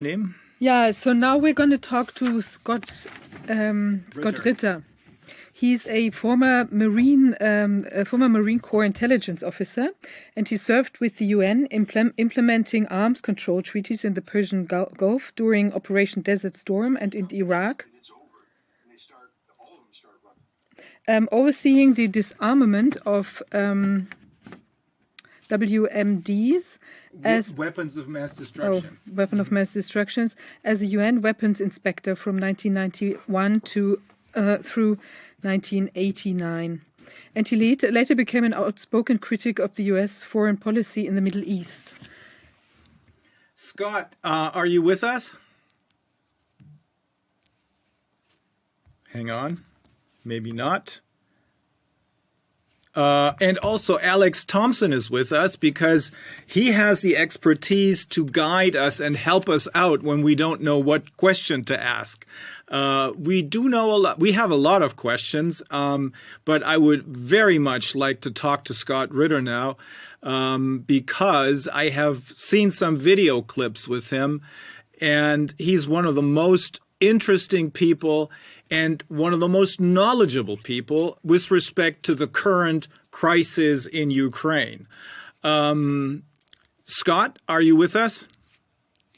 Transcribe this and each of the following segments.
Name? Yeah, so now we're going to talk to Scott Ritter. He's a former Marine Corps intelligence officer, and he served with the UN implementing arms control treaties in the Persian Gulf during Operation Desert Storm and in Iraq, overseeing the disarmament of WMDs as weapons of mass destruction. Weapon of mass destruction as a UN weapons inspector from 1991 through 1989. And he later became an outspoken critic of the US foreign policy in the Middle East. Scott, are you with us? Hang on. Maybe not. And also Alex Thomson is with us because he has the expertise to guide us and help us out when we don't know what question to ask. We do know a lot. We have a lot of questions, but I would very much like to talk to Scott Ritter now because I have seen some video clips with him, and he's one of the most interesting people and one of the most knowledgeable people with respect to the current crisis in Ukraine. Scott, are you with us?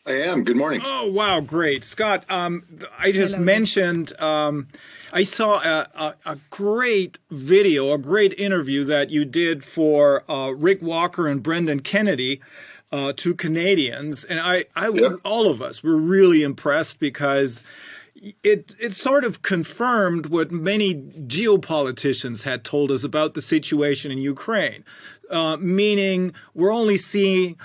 I am. Good morning. Oh, wow, great. Scott, I just mentioned I saw a great video, a great interview that you did for Rick Walker and Brendan Kennedy, two Canadians. And all of us were really impressed because it sort of confirmed what many geopoliticians had told us about the situation in Ukraine, meaning we're only seeing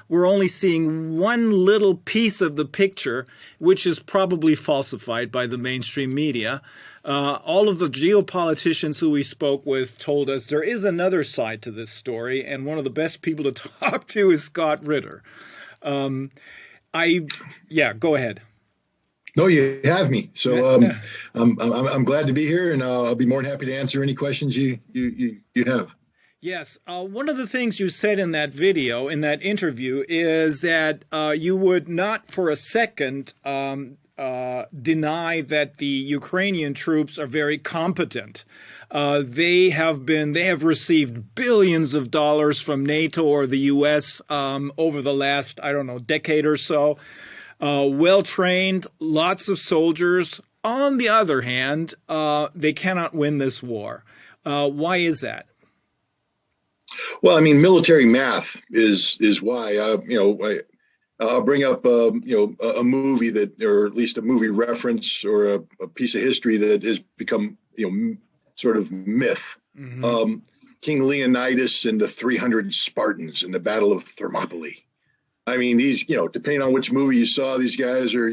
one little piece of the picture, which is probably falsified by the mainstream media. All of the geopoliticians who we spoke with told us there is another side to this story, and one of the best people to talk to is Scott Ritter. Go ahead. No, you have me. So I'm glad to be here, and I'll be more than happy to answer any questions you have. Yes. One of the things you said in that video, in that interview, is that you would not for a second deny that the Ukrainian troops are very competent. They have received billions of dollars from NATO or the U.S. Over the last, decade or so. Well-trained, lots of soldiers. On the other hand, they cannot win this war. Why is that? Well, I mean, military math is why. I'll bring up a movie that, or at least a movie reference or a piece of history that has become sort of myth. Mm-hmm. King Leonidas and the 300 Spartans in the Battle of Thermopylae. I mean, these, depending on which movie you saw, these guys are,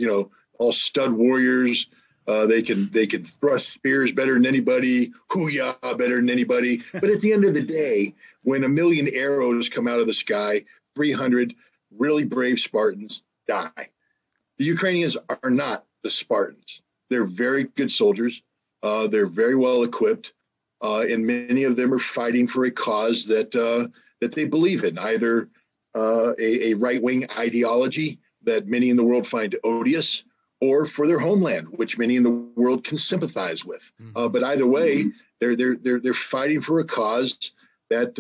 all stud warriors. They can thrust spears better than anybody, hoo-yah better than anybody. But at the end of the day, when 1,000,000 arrows come out of the sky, 300 really brave Spartans die. The Ukrainians are not the Spartans. They're very good soldiers. They're very well equipped, and many of them are fighting for a cause that they believe in, either a right-wing ideology that many in the world find odious, or for their homeland, which many in the world can sympathize with. But either way, they're fighting for a cause that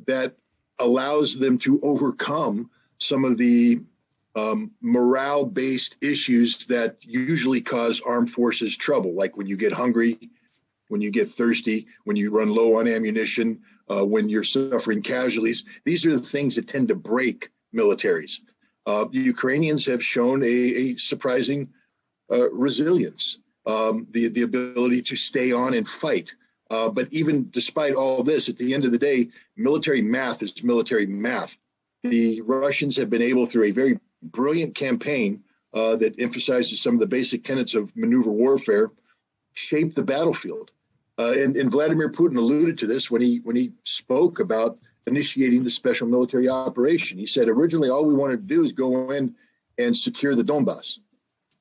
that allows them to overcome some of the morale-based issues that usually cause armed forces trouble, like when you get hungry, when you get thirsty, when you run low on ammunition, when you're suffering casualties. These are the things that tend to break militaries. The Ukrainians have shown a surprising resilience, the ability to stay on and fight. But even despite all this, at the end of the day, military math is military math. The Russians have been able, through a very brilliant campaign that emphasizes some of the basic tenets of maneuver warfare, shape the battlefield. And Vladimir Putin alluded to this when he spoke about initiating the special military operation. He said, originally, all we wanted to do is go in and secure the Donbass.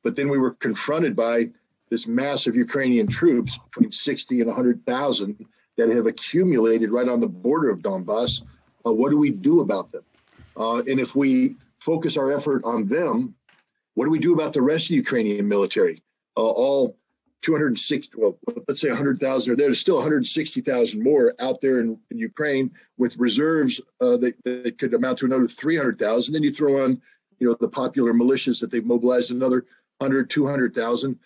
But then we were confronted by this mass of Ukrainian troops, between 60 and 100,000, that have accumulated right on the border of Donbass. What do we do about them? And if we focus our effort on them, What do we do about the rest of the Ukrainian military? All 260, well, let's say 100,000 are there. There's still 160,000 more out there in Ukraine with reserves that could amount to another 300,000. Then you throw on, the popular militias that they've mobilized another 100, 200,000.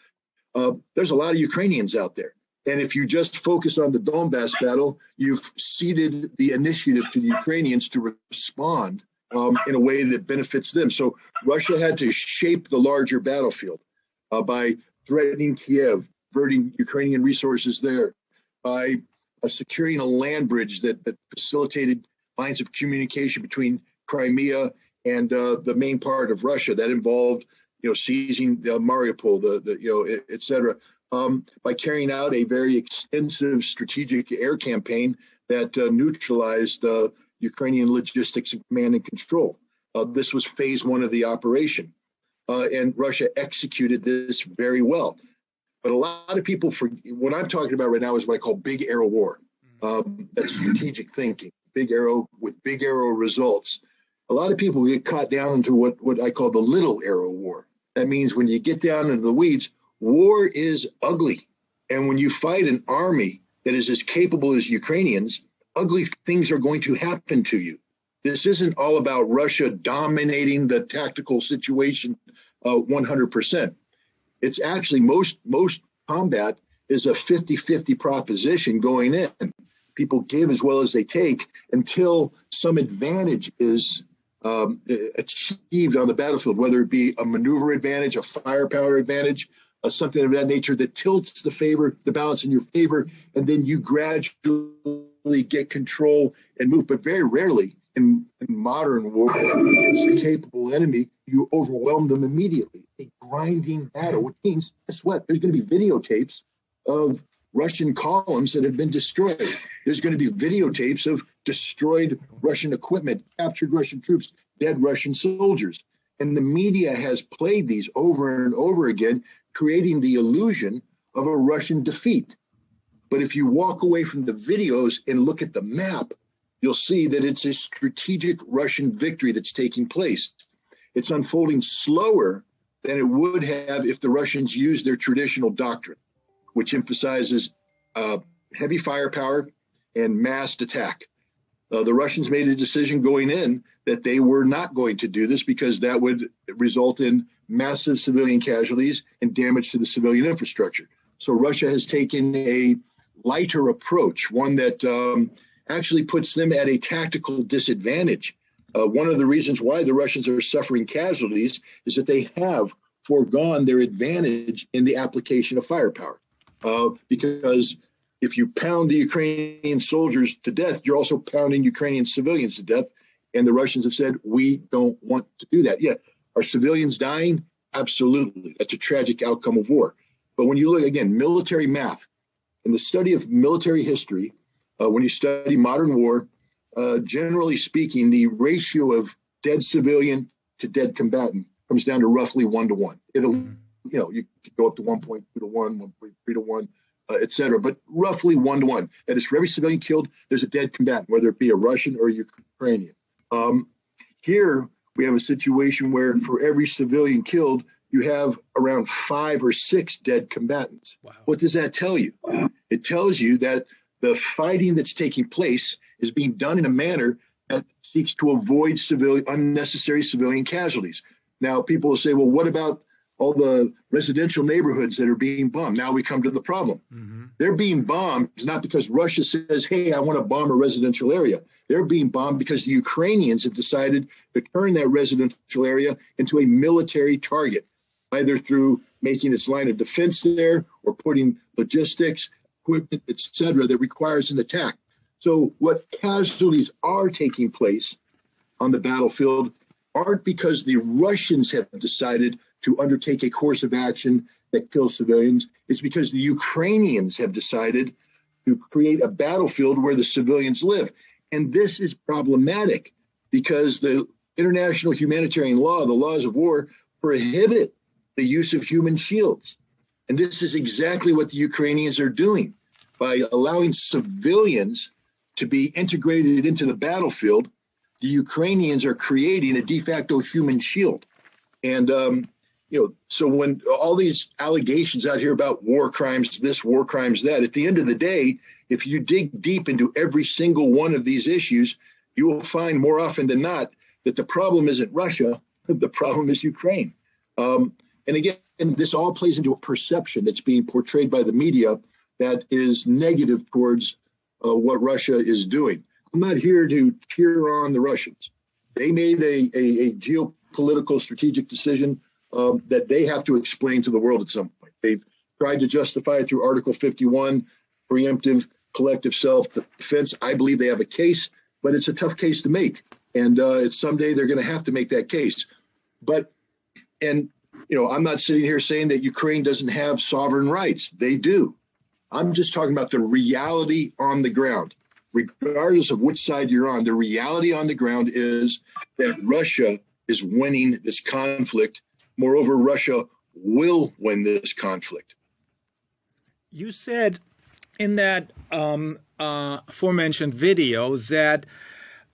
There's a lot of Ukrainians out there. And if you just focus on the Donbass battle, you've ceded the initiative to the Ukrainians to respond in a way that benefits them. So Russia had to shape the larger battlefield by threatening Kiev, diverting Ukrainian resources there, by securing a land bridge that facilitated lines of communication between Crimea and the main part of Russia. That involved, seizing Mariupol, et cetera, by carrying out a very extensive strategic air campaign that neutralized Ukrainian logistics and command and control. This was phase one of the operation. And Russia executed this very well. But a lot of people, what I'm talking about right now is what I call big arrow war. That's strategic thinking, big arrow with big arrow results. A lot of people get caught down into what I call the little arrow war. That means when you get down into the weeds, war is ugly. And when you fight an army that is as capable as Ukrainians, ugly things are going to happen to you. This isn't all about Russia dominating the tactical situation 100%. It's actually most combat is a 50-50 proposition going in. People give as well as they take until some advantage is achieved on the battlefield, whether it be a maneuver advantage, a firepower advantage, something of that nature that tilts the balance in your favor, and then you gradually get control and move. But very rarely in modern war against a capable enemy, you overwhelm them immediately. A grinding battle, which means, guess what? There's going to be videotapes of Russian columns that have been destroyed. There's going to be videotapes of destroyed Russian equipment, captured Russian troops, dead Russian soldiers. And the media has played these over and over again, creating the illusion of a Russian defeat. But if you walk away from the videos and look at the map, you'll see that it's a strategic Russian victory that's taking place. It's unfolding slower than it would have if the Russians used their traditional doctrine, which emphasizes heavy firepower and massed attack. The Russians made a decision going in that they were not going to do this because that would result in massive civilian casualties and damage to the civilian infrastructure. So Russia has taken a lighter approach, one that actually puts them at a tactical disadvantage. One of the reasons why the Russians are suffering casualties is that they have foregone their advantage in the application of firepower. Because if you pound the Ukrainian soldiers to death, you're also pounding Ukrainian civilians to death. And the Russians have said, we don't want to do that. Yeah, are civilians dying? Absolutely. That's a tragic outcome of war. But when you look, again, military math, in the study of military history, when you study modern war, generally speaking, the ratio of dead civilian to dead combatant comes down to roughly 1 to 1. You could go up to 1.2 to 1, 1.3 to 1, et cetera, but roughly 1 to 1. That is, for every civilian killed, there's a dead combatant, whether it be a Russian or a Ukrainian. Here, we have a situation where for every civilian killed, you have around 5 or 6 dead combatants. Wow. What does that tell you? It tells you that the fighting that's taking place is being done in a manner that seeks to avoid unnecessary civilian casualties. Now, people will say, well, what about all the residential neighborhoods that are being bombed? Now we come to the problem. Mm-hmm. They're being bombed not because Russia says, hey, I want to bomb a residential area. They're being bombed because the Ukrainians have decided to turn that residential area into a military target, either through making its line of defense there or putting logistics, equipment, et cetera, that requires an attack. So what casualties are taking place on the battlefield aren't because the Russians have decided to undertake a course of action that kills civilians. It's because the Ukrainians have decided to create a battlefield where the civilians live. And this is problematic because the international humanitarian law, the laws of war, prohibit the use of human shields. And this is exactly what the Ukrainians are doing. By allowing civilians to be integrated into the battlefield, the Ukrainians are creating a de facto human shield. And so when all these allegations out here about war crimes, this, war crimes, that, at the end of the day, if you dig deep into every single one of these issues, you will find more often than not that the problem isn't Russia, the problem is Ukraine. And again, this all plays into a perception that's being portrayed by the media that is negative towards what Russia is doing. I'm not here to cheer on the Russians. They made a geopolitical strategic decision that they have to explain to the world at some point. They've tried to justify it through Article 51, preemptive collective self-defense. I believe they have a case, but it's a tough case to make. And it's someday they're going to have to make that case. I'm not sitting here saying that Ukraine doesn't have sovereign rights. They do. I'm just talking about the reality on the ground. Regardless of which side you're on, the reality on the ground is that Russia is winning this conflict. Moreover, Russia will win this conflict. You said in that aforementioned video that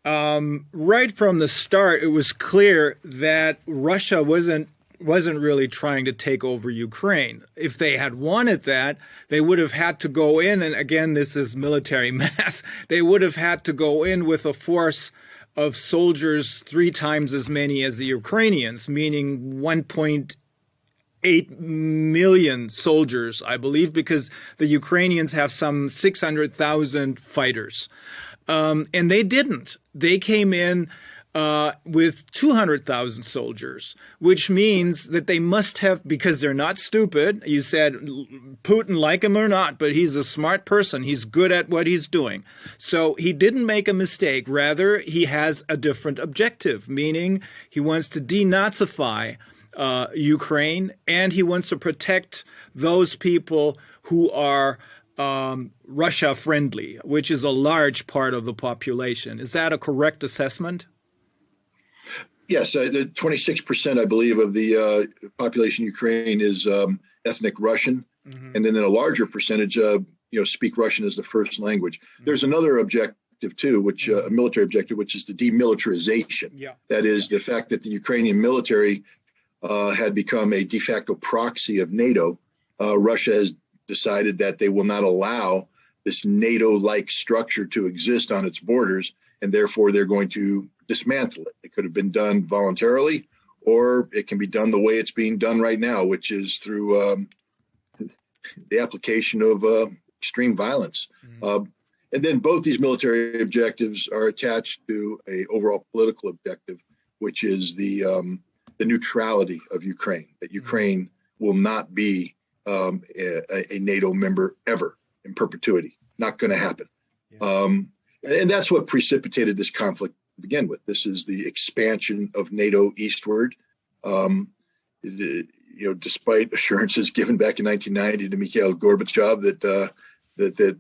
right from the start, it was clear that Russia wasn't really trying to take over Ukraine. If they had wanted that, they would have had to go in, and again, this is military math, they would have had to go in with a force of soldiers 3 times as many as the Ukrainians, meaning 1.8 million soldiers, I believe, because the Ukrainians have some 600,000 fighters. And they didn't. They came in with 200,000 soldiers, which means that they must have, because they're not stupid. You said Putin, like him or not, but he's a smart person. He's good at what he's doing. So he didn't make a mistake. Rather, he has a different objective, meaning he wants to denazify Ukraine, and he wants to protect those people who are Russia friendly, which is a large part of the population. Is that a correct assessment? Yes, the 26%, I believe, of the population in Ukraine is ethnic Russian, and then a larger percentage, speak Russian as the first language. There's another objective too, which a military objective, which is the demilitarization. Yeah. That is the fact that the Ukrainian military had become a de facto proxy of NATO. Russia has decided that they will not allow this NATO-like structure to exist on its borders, and therefore they're going to dismantle it. It could have been done voluntarily, or it can be done the way it's being done right now, which is through the application of extreme violence. And then both these military objectives are attached to an overall political objective, which is the neutrality of Ukraine, that Ukraine will not be a NATO member ever in perpetuity. Not going to happen. Yeah. And that's what precipitated this conflict to begin with. This is the expansion of NATO eastward. Despite assurances given back in 1990 to Mikhail Gorbachev that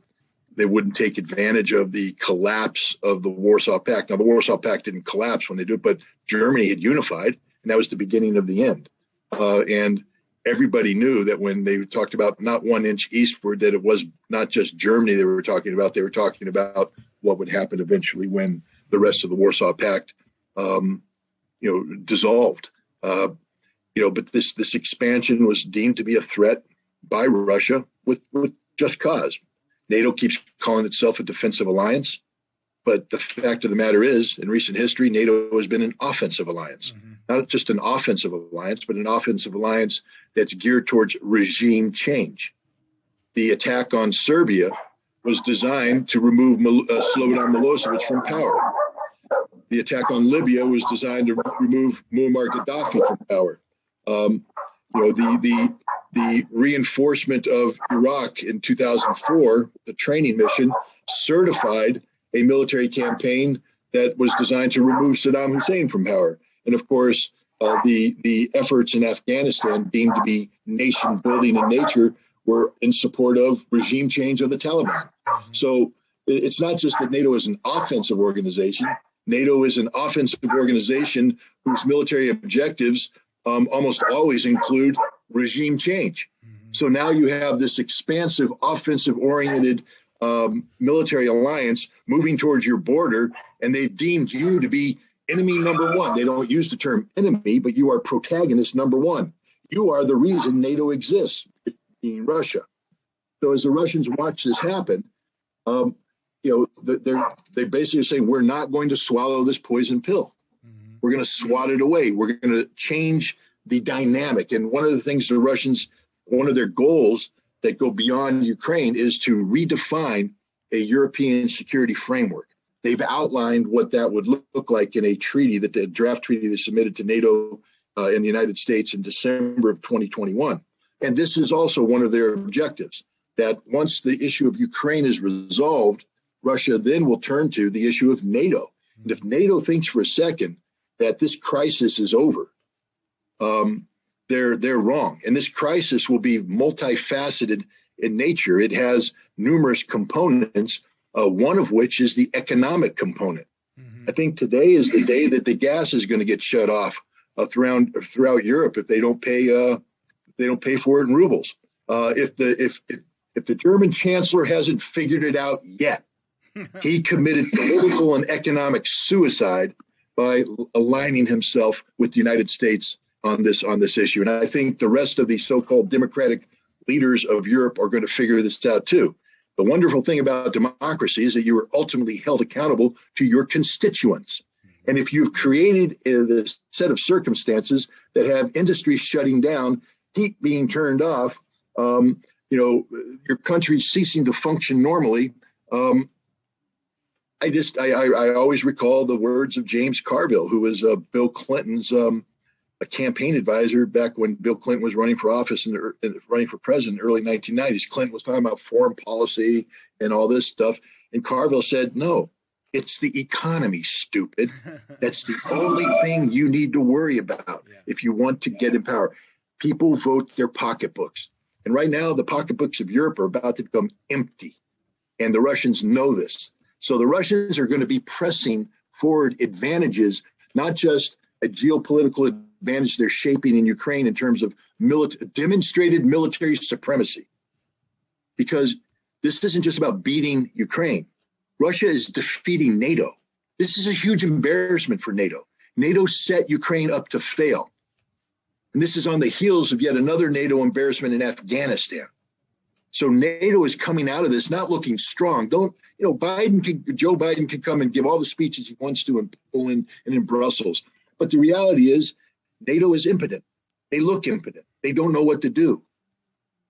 they wouldn't take advantage of the collapse of the Warsaw Pact. Now, the Warsaw Pact didn't collapse when they did it, but Germany had unified, and that was the beginning of the end. And everybody knew that when they talked about not 1 inch eastward, that it was not just Germany they were talking about what would happen eventually when the rest of the Warsaw Pact, dissolved. But this expansion was deemed to be a threat by Russia with just cause. NATO keeps calling itself a defensive alliance, but the fact of the matter is, in recent history, NATO has been an offensive alliance. Not just an offensive alliance, but an offensive alliance that's geared towards regime change. The attack on Serbia was designed to remove Slobodan Milosevic from power. The attack on Libya was designed to remove Muammar Gaddafi from power. The reinforcement of Iraq in 2004, the training mission, certified a military campaign that was designed to remove Saddam Hussein from power. And of course, the efforts in Afghanistan, deemed to be nation building in nature, were in support of regime change of the Taliban. So it's not just that NATO is an offensive organization. NATO is an offensive organization whose military objectives almost always include regime change. So now you have this expansive, offensive-oriented military alliance moving towards your border, and they've deemed you to be enemy number one. They don't use the term enemy, but you are protagonist number one. You are the reason NATO exists, being Russia. So as the Russians watch this happen, they basically are saying, we're not going to swallow this poison pill. Mm-hmm. We're going to swat it away. We're going to change the dynamic. And one of the things the Russians, one of their goals that go beyond Ukraine is to redefine a European security framework. They've outlined what that would look like in a treaty, that the draft treaty they submitted to NATO in the United States in December of 2021. And this is also one of their objectives, that once the issue of Ukraine is resolved, Russia then will turn to the issue of NATO. And if NATO thinks for a second that this crisis is over, they're wrong. And this crisis will be multifaceted in nature. It has numerous components, one of which is the economic component. Mm-hmm. I think today is the day that the gas is going to get shut off throughout Europe if they don't pay for it in rubles. If the German chancellor hasn't figured it out yet, he committed political and economic suicide by aligning himself with the United States on this issue. And I think the rest of the so-called democratic leaders of Europe are going to figure this out too. The wonderful thing about democracy is that you are ultimately held accountable to your constituents. And if you've created this set of circumstances that have industry shutting down, heat being turned off, your country ceasing to function normally, I always recall the words of James Carville, who was Bill Clinton's a campaign advisor back when Bill Clinton was running for office and running for president in the early 1990s. Clinton was talking about foreign policy and all this stuff. And Carville said, no, it's the economy, stupid. That's the only thing you need to worry about if you want to get in power. People vote their pocketbooks. And right now, the pocketbooks of Europe are about to become empty. And the Russians know this. So the Russians are going to be pressing forward advantages, not just a geopolitical advantage they're shaping in Ukraine in terms of demonstrated military supremacy. Because this isn't just about beating Ukraine. Russia is defeating NATO. This is a huge embarrassment for NATO. NATO set Ukraine up to fail. And this is on the heels of yet another NATO embarrassment in Afghanistan. So NATO is coming out of this not looking strong. Joe Biden can come and give all the speeches he wants to in Poland and in Brussels. But the reality is NATO is impotent. They look impotent. They don't know what to do.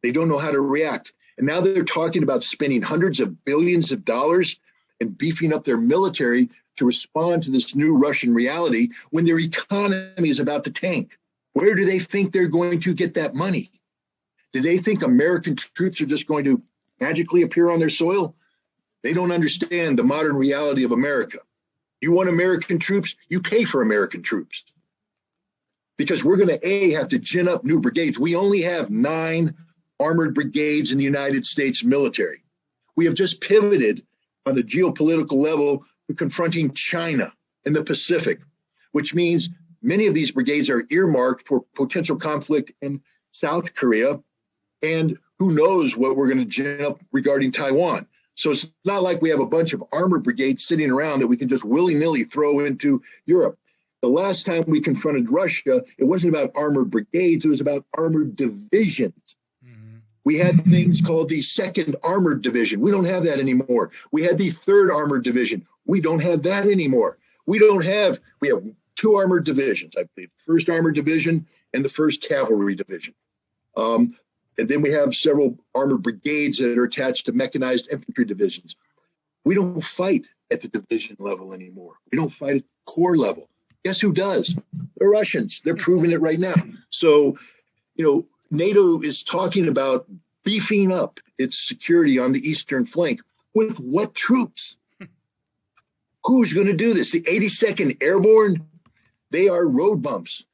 They don't know how to react. And now they're talking about spending hundreds of billions of dollars and beefing up their military to respond to this new Russian reality when their economy is about to tank. Where do they think they're going to get that money? Do they think American troops are just going to magically appear on their soil? They don't understand the modern reality of America. You want American troops? You pay for American troops. Because we're going to, have to gin up new brigades. We only have 9 armored brigades in the United States military. We have just pivoted on a geopolitical level to confronting China in the Pacific, which means many of these brigades are earmarked for potential conflict in South Korea. And who knows what we're going to gin up regarding Taiwan. So it's not like we have a bunch of armored brigades sitting around that we can just willy-nilly throw into Europe. The last time we confronted Russia, it wasn't about armored brigades, it was about armored divisions. Mm-hmm. We had things called the 2nd Armored Division. We don't have that anymore. We had the 3rd Armored Division. We don't have that anymore. We have 2 armored divisions, I believe, 1st Armored Division and the 1st Cavalry Division. And then we have several armored brigades that are attached to mechanized infantry divisions. We don't fight at the division level anymore. We don't fight at corps level. Guess who does? The Russians. They're proving it right now. So, NATO is talking about beefing up its security on the eastern flank with what troops? Who's going to do this? The 82nd Airborne? They are road bumps.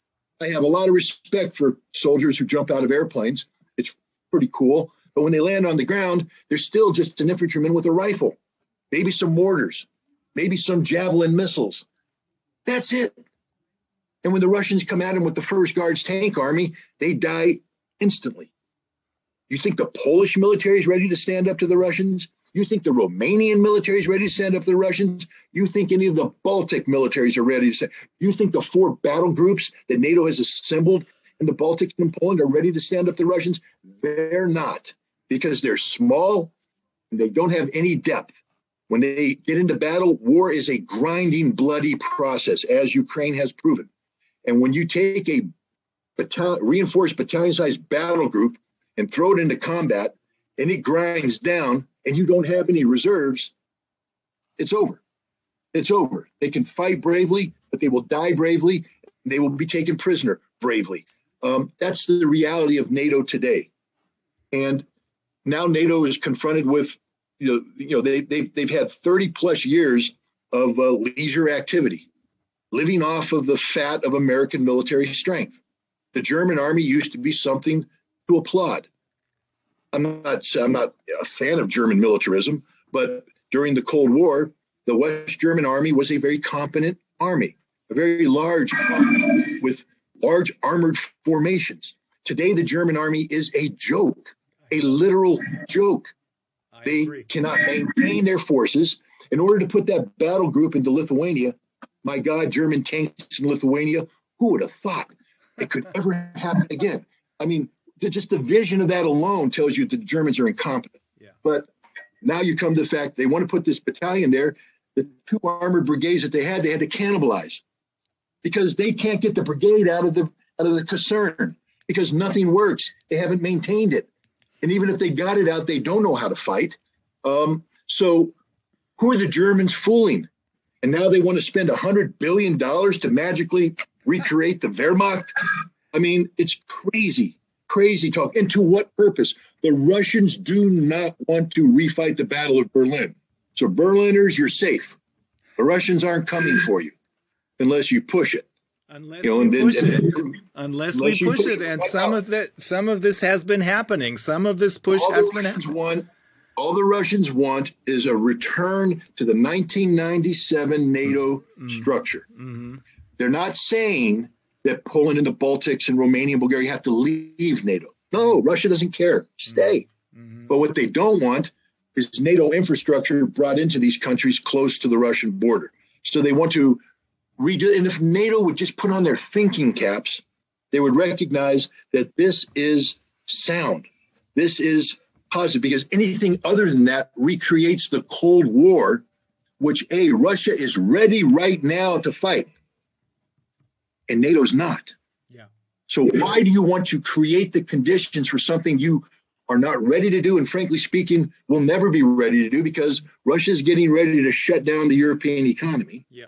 I have a lot of respect for soldiers who jump out of airplanes. It's pretty cool. But when they land on the ground, they're still just an infantryman with a rifle, maybe some mortars, maybe some javelin missiles. That's it. And when the Russians come at them with the 1st Guards Tank Army, they die instantly. You think the Polish military is ready to stand up to the Russians? You think the Romanian military is ready to stand up to the Russians? You think any of the Baltic militaries are ready to stand? You think the 4 battle groups that NATO has assembled and the Baltics and Poland are ready to stand up to the Russians. They're not, because they're small and they don't have any depth. When they get into battle, war is a grinding, bloody process, as Ukraine has proven. And when you take a reinforced battalion-sized battle group and throw it into combat, and it grinds down, and you don't have any reserves, it's over. It's over. They can fight bravely, but they will die bravely. And they will be taken prisoner bravely. That's the reality of NATO today. And now NATO is confronted with, they've had 30 plus years of leisure activity, living off of the fat of American military strength. The German army used to be something to applaud. I'm not a fan of German militarism, but during the Cold War, the West German army was a very competent army, a very large army with large armored formations. Today, the German army is a joke, a literal joke. They cannot maintain their forces. In order to put that battle group into Lithuania, my God, German tanks in Lithuania, who would have thought it could ever happen again? I mean, just the vision of that alone tells you that the Germans are incompetent. Yeah. But now you come to the fact they want to put this battalion there. The two armored brigades that they had to cannibalize because they can't get the brigade out of the caserne because nothing works. They haven't maintained it. And even if they got it out, they don't know how to fight. So who are the Germans fooling? And now they want to spend $100 billion to magically recreate the Wehrmacht. I mean, it's crazy talk. And to what purpose? The Russians do not want to refight the Battle of Berlin. So Berliners, you're safe. The Russians aren't coming for you unless you push it. Unless we push it. And some of this has been happening. Some of this push has been happening. All the Russians want is a return to the 1997 NATO structure. Mm-hmm. They're not saying that Poland and the Baltics and Romania and Bulgaria have to leave NATO. No, Russia doesn't care. Stay. Mm-hmm. But what they don't want is NATO infrastructure brought into these countries close to the Russian border. So they want to redo. And if NATO would just put on their thinking caps, they would recognize that this is sound. This is positive, because anything other than that recreates the Cold War, which Russia is ready right now to fight. And NATO's not. Yeah. So why do you want to create the conditions for something you are not ready to do? And frankly speaking, will never be ready to do, because Russia is getting ready to shut down the European economy. Yeah.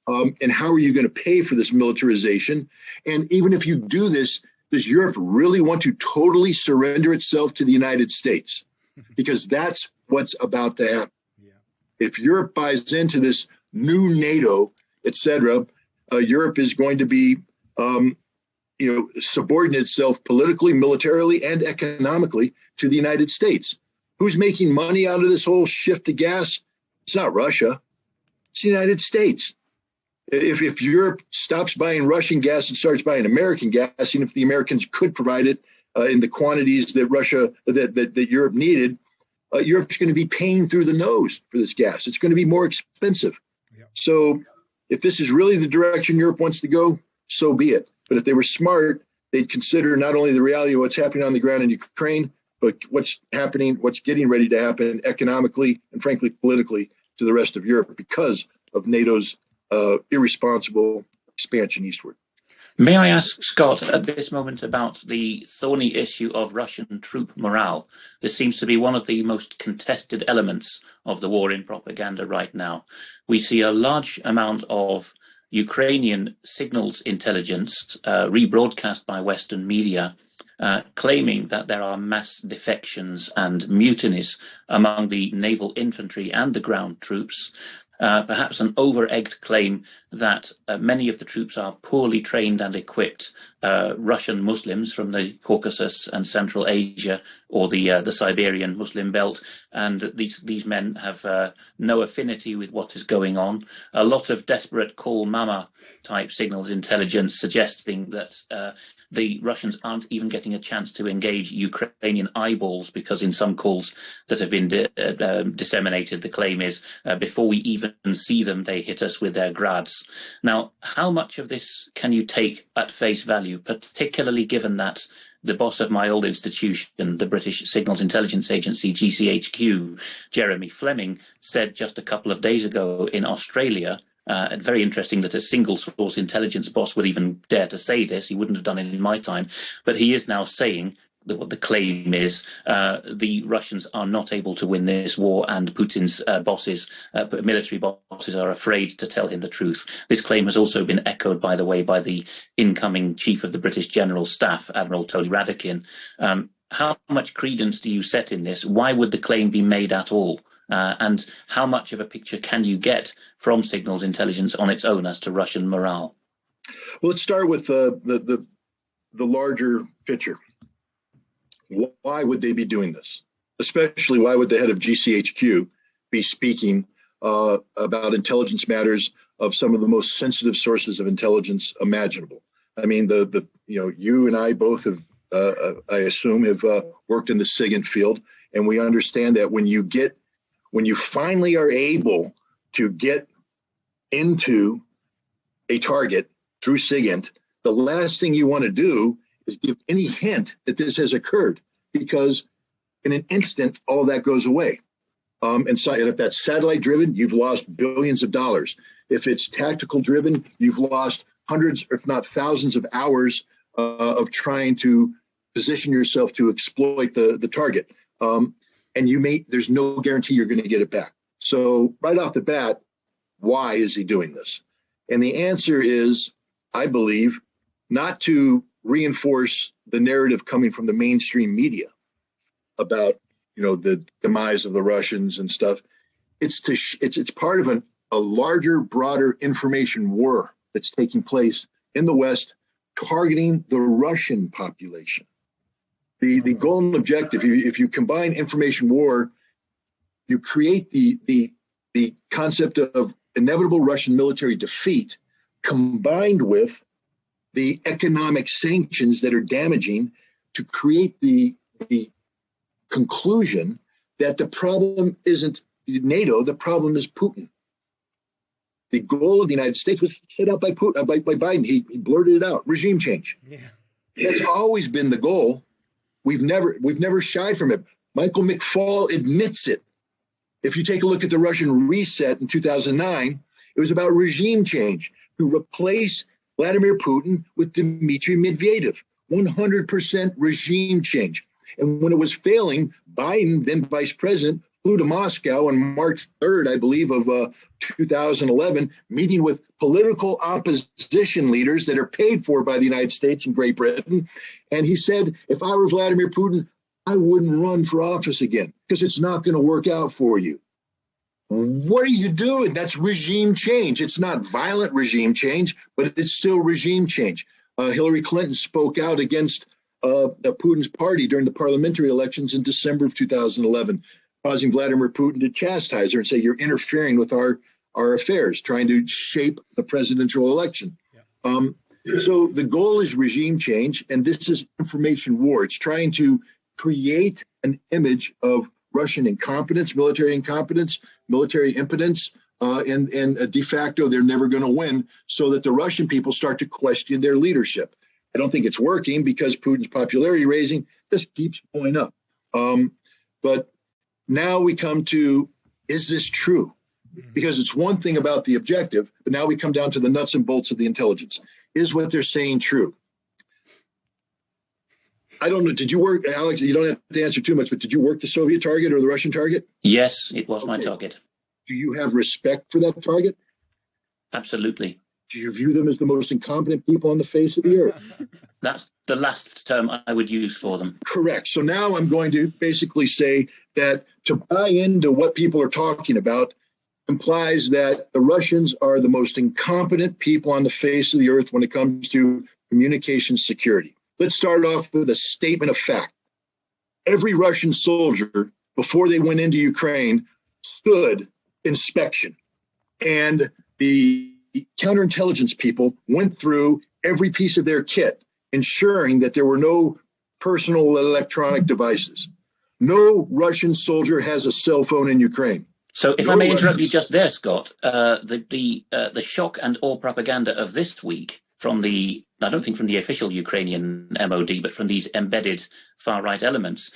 And how are you going to pay for this militarization? And even if you do this, does Europe really want to totally surrender itself to the United States? Because that's what's about to happen. Yeah. If Europe buys into this new NATO, et cetera, Europe is going to be, subordinate itself politically, militarily, and economically to the United States. Who's making money out of this whole shift to gas? It's not Russia. It's the United States. If Europe stops buying Russian gas and starts buying American gas, even if the Americans could provide it in the quantities that that Europe needed, Europe's going to be paying through the nose for this gas. It's going to be more expensive. Yeah. So if this is really the direction Europe wants to go, so be it. But if they were smart, they'd consider not only the reality of what's happening on the ground in Ukraine, but what's getting ready to happen economically and frankly politically to the rest of Europe because of NATO's irresponsible expansion eastward. May I ask Scott at this moment about the thorny issue of Russian troop morale? This seems to be one of the most contested elements of the war in propaganda right now. We see a large amount of Ukrainian signals intelligence rebroadcast by Western media claiming that there are mass defections and mutinies among the naval infantry and the ground troops. Perhaps an over-egged claim that many of the troops are poorly trained and equipped Russian Muslims from the Caucasus and Central Asia or the Siberian Muslim belt, and these men have no affinity with what is going on. A lot of desperate call mama type signals intelligence suggesting that the Russians aren't even getting a chance to engage Ukrainian eyeballs, because in some calls that have been disseminated, the claim is before we even see them, they hit us with their grads. Now, how much of this can you take at face value, particularly given that the boss of my old institution, the British Signals Intelligence Agency, GCHQ, Jeremy Fleming, said just a couple of days ago in Australia, very interesting that a single source intelligence boss would even dare to say this. He wouldn't have done it in my time, but he is now saying that what the claim is, the Russians are not able to win this war, and Putin's military bosses are afraid to tell him the truth. This claim has also been echoed, by the way, by the incoming chief of the British General Staff, Admiral Tony Radakin. How much credence do you set in this? Why would the claim be made at all? And how much of a picture can you get from signals intelligence on its own as to Russian morale? Well, let's start with the larger picture. Why would they be doing this? Especially, why would the head of GCHQ be speaking about intelligence matters of some of the most sensitive sources of intelligence imaginable? I mean, you and I both have, I assume, have worked in the SIGINT field, and we understand that when you finally are able to get into a target through SIGINT, the last thing you want to do is give any hint that this has occurred, because in an instant, all that goes away. And if that's satellite driven, you've lost billions of dollars. If it's tactical driven, you've lost hundreds, if not thousands of hours of trying to position yourself to exploit the target. And there's no guarantee you're going to get it back. So right off the bat, why is he doing this? And the answer is, I believe, not to reinforce the narrative coming from the mainstream media about, the demise of the Russians and stuff. It's part of a larger, broader information war that's taking place in the West, targeting the Russian population. The goal and objective, if you combine information war, you create the concept of inevitable Russian military defeat, combined with the economic sanctions that are damaging, to create the conclusion that the problem isn't NATO, the problem is Putin. The goal of the United States was set out by Biden. He blurted it out: regime change. Yeah. That's always been the goal. We've never shied from it. Michael McFaul admits it. If you take a look at the Russian reset in 2009, it was about regime change to replace Vladimir Putin with Dmitry Medvedev. 100% regime change. And when it was failing, Biden, then vice president, flew to Moscow on March 3rd, I believe, of 2011, meeting with political opposition leaders that are paid for by the United States and Great Britain. And he said, if I were Vladimir Putin, I wouldn't run for office again, because it's not going to work out for you. What are you doing? That's regime change. It's not violent regime change, but it's still regime change. Hillary Clinton spoke out against Putin's party during the parliamentary elections in December of 2011, causing Vladimir Putin to chastise her and say, you're interfering with our affairs, trying to shape the presidential election. Yeah. So the goal is regime change, and this is information war. It's trying to create an image of Russian incompetence, military impotence, and de facto they're never going to win, so that the Russian people start to question their leadership. I don't think it's working, because Putin's popularity raising just keeps going up. But now we come to, is this true? Because it's one thing about the objective, but now we come down to the nuts and bolts of the intelligence. Is what they're saying true? I don't know. Did you work, Alex? You don't have to answer too much, but did you work the Soviet target or the Russian target? Yes, it was my target. Do you have respect for that target? Absolutely. Do you view them as the most incompetent people on the face of the earth? That's the last term I would use for them. Correct. So now I'm going to basically say that to buy into what people are talking about implies that the Russians are the most incompetent people on the face of the earth when it comes to communication security. Let's start off with a statement of fact. Every Russian soldier, before they went into Ukraine, stood inspection. And the counterintelligence people went through every piece of their kit, ensuring that there were no personal electronic devices. No Russian soldier has a cell phone in Ukraine. So, if I Your may interrupt you Russians. just there, Scott, the shock and awe propaganda of this week from I don't think from the official Ukrainian MOD, but from these embedded far right elements,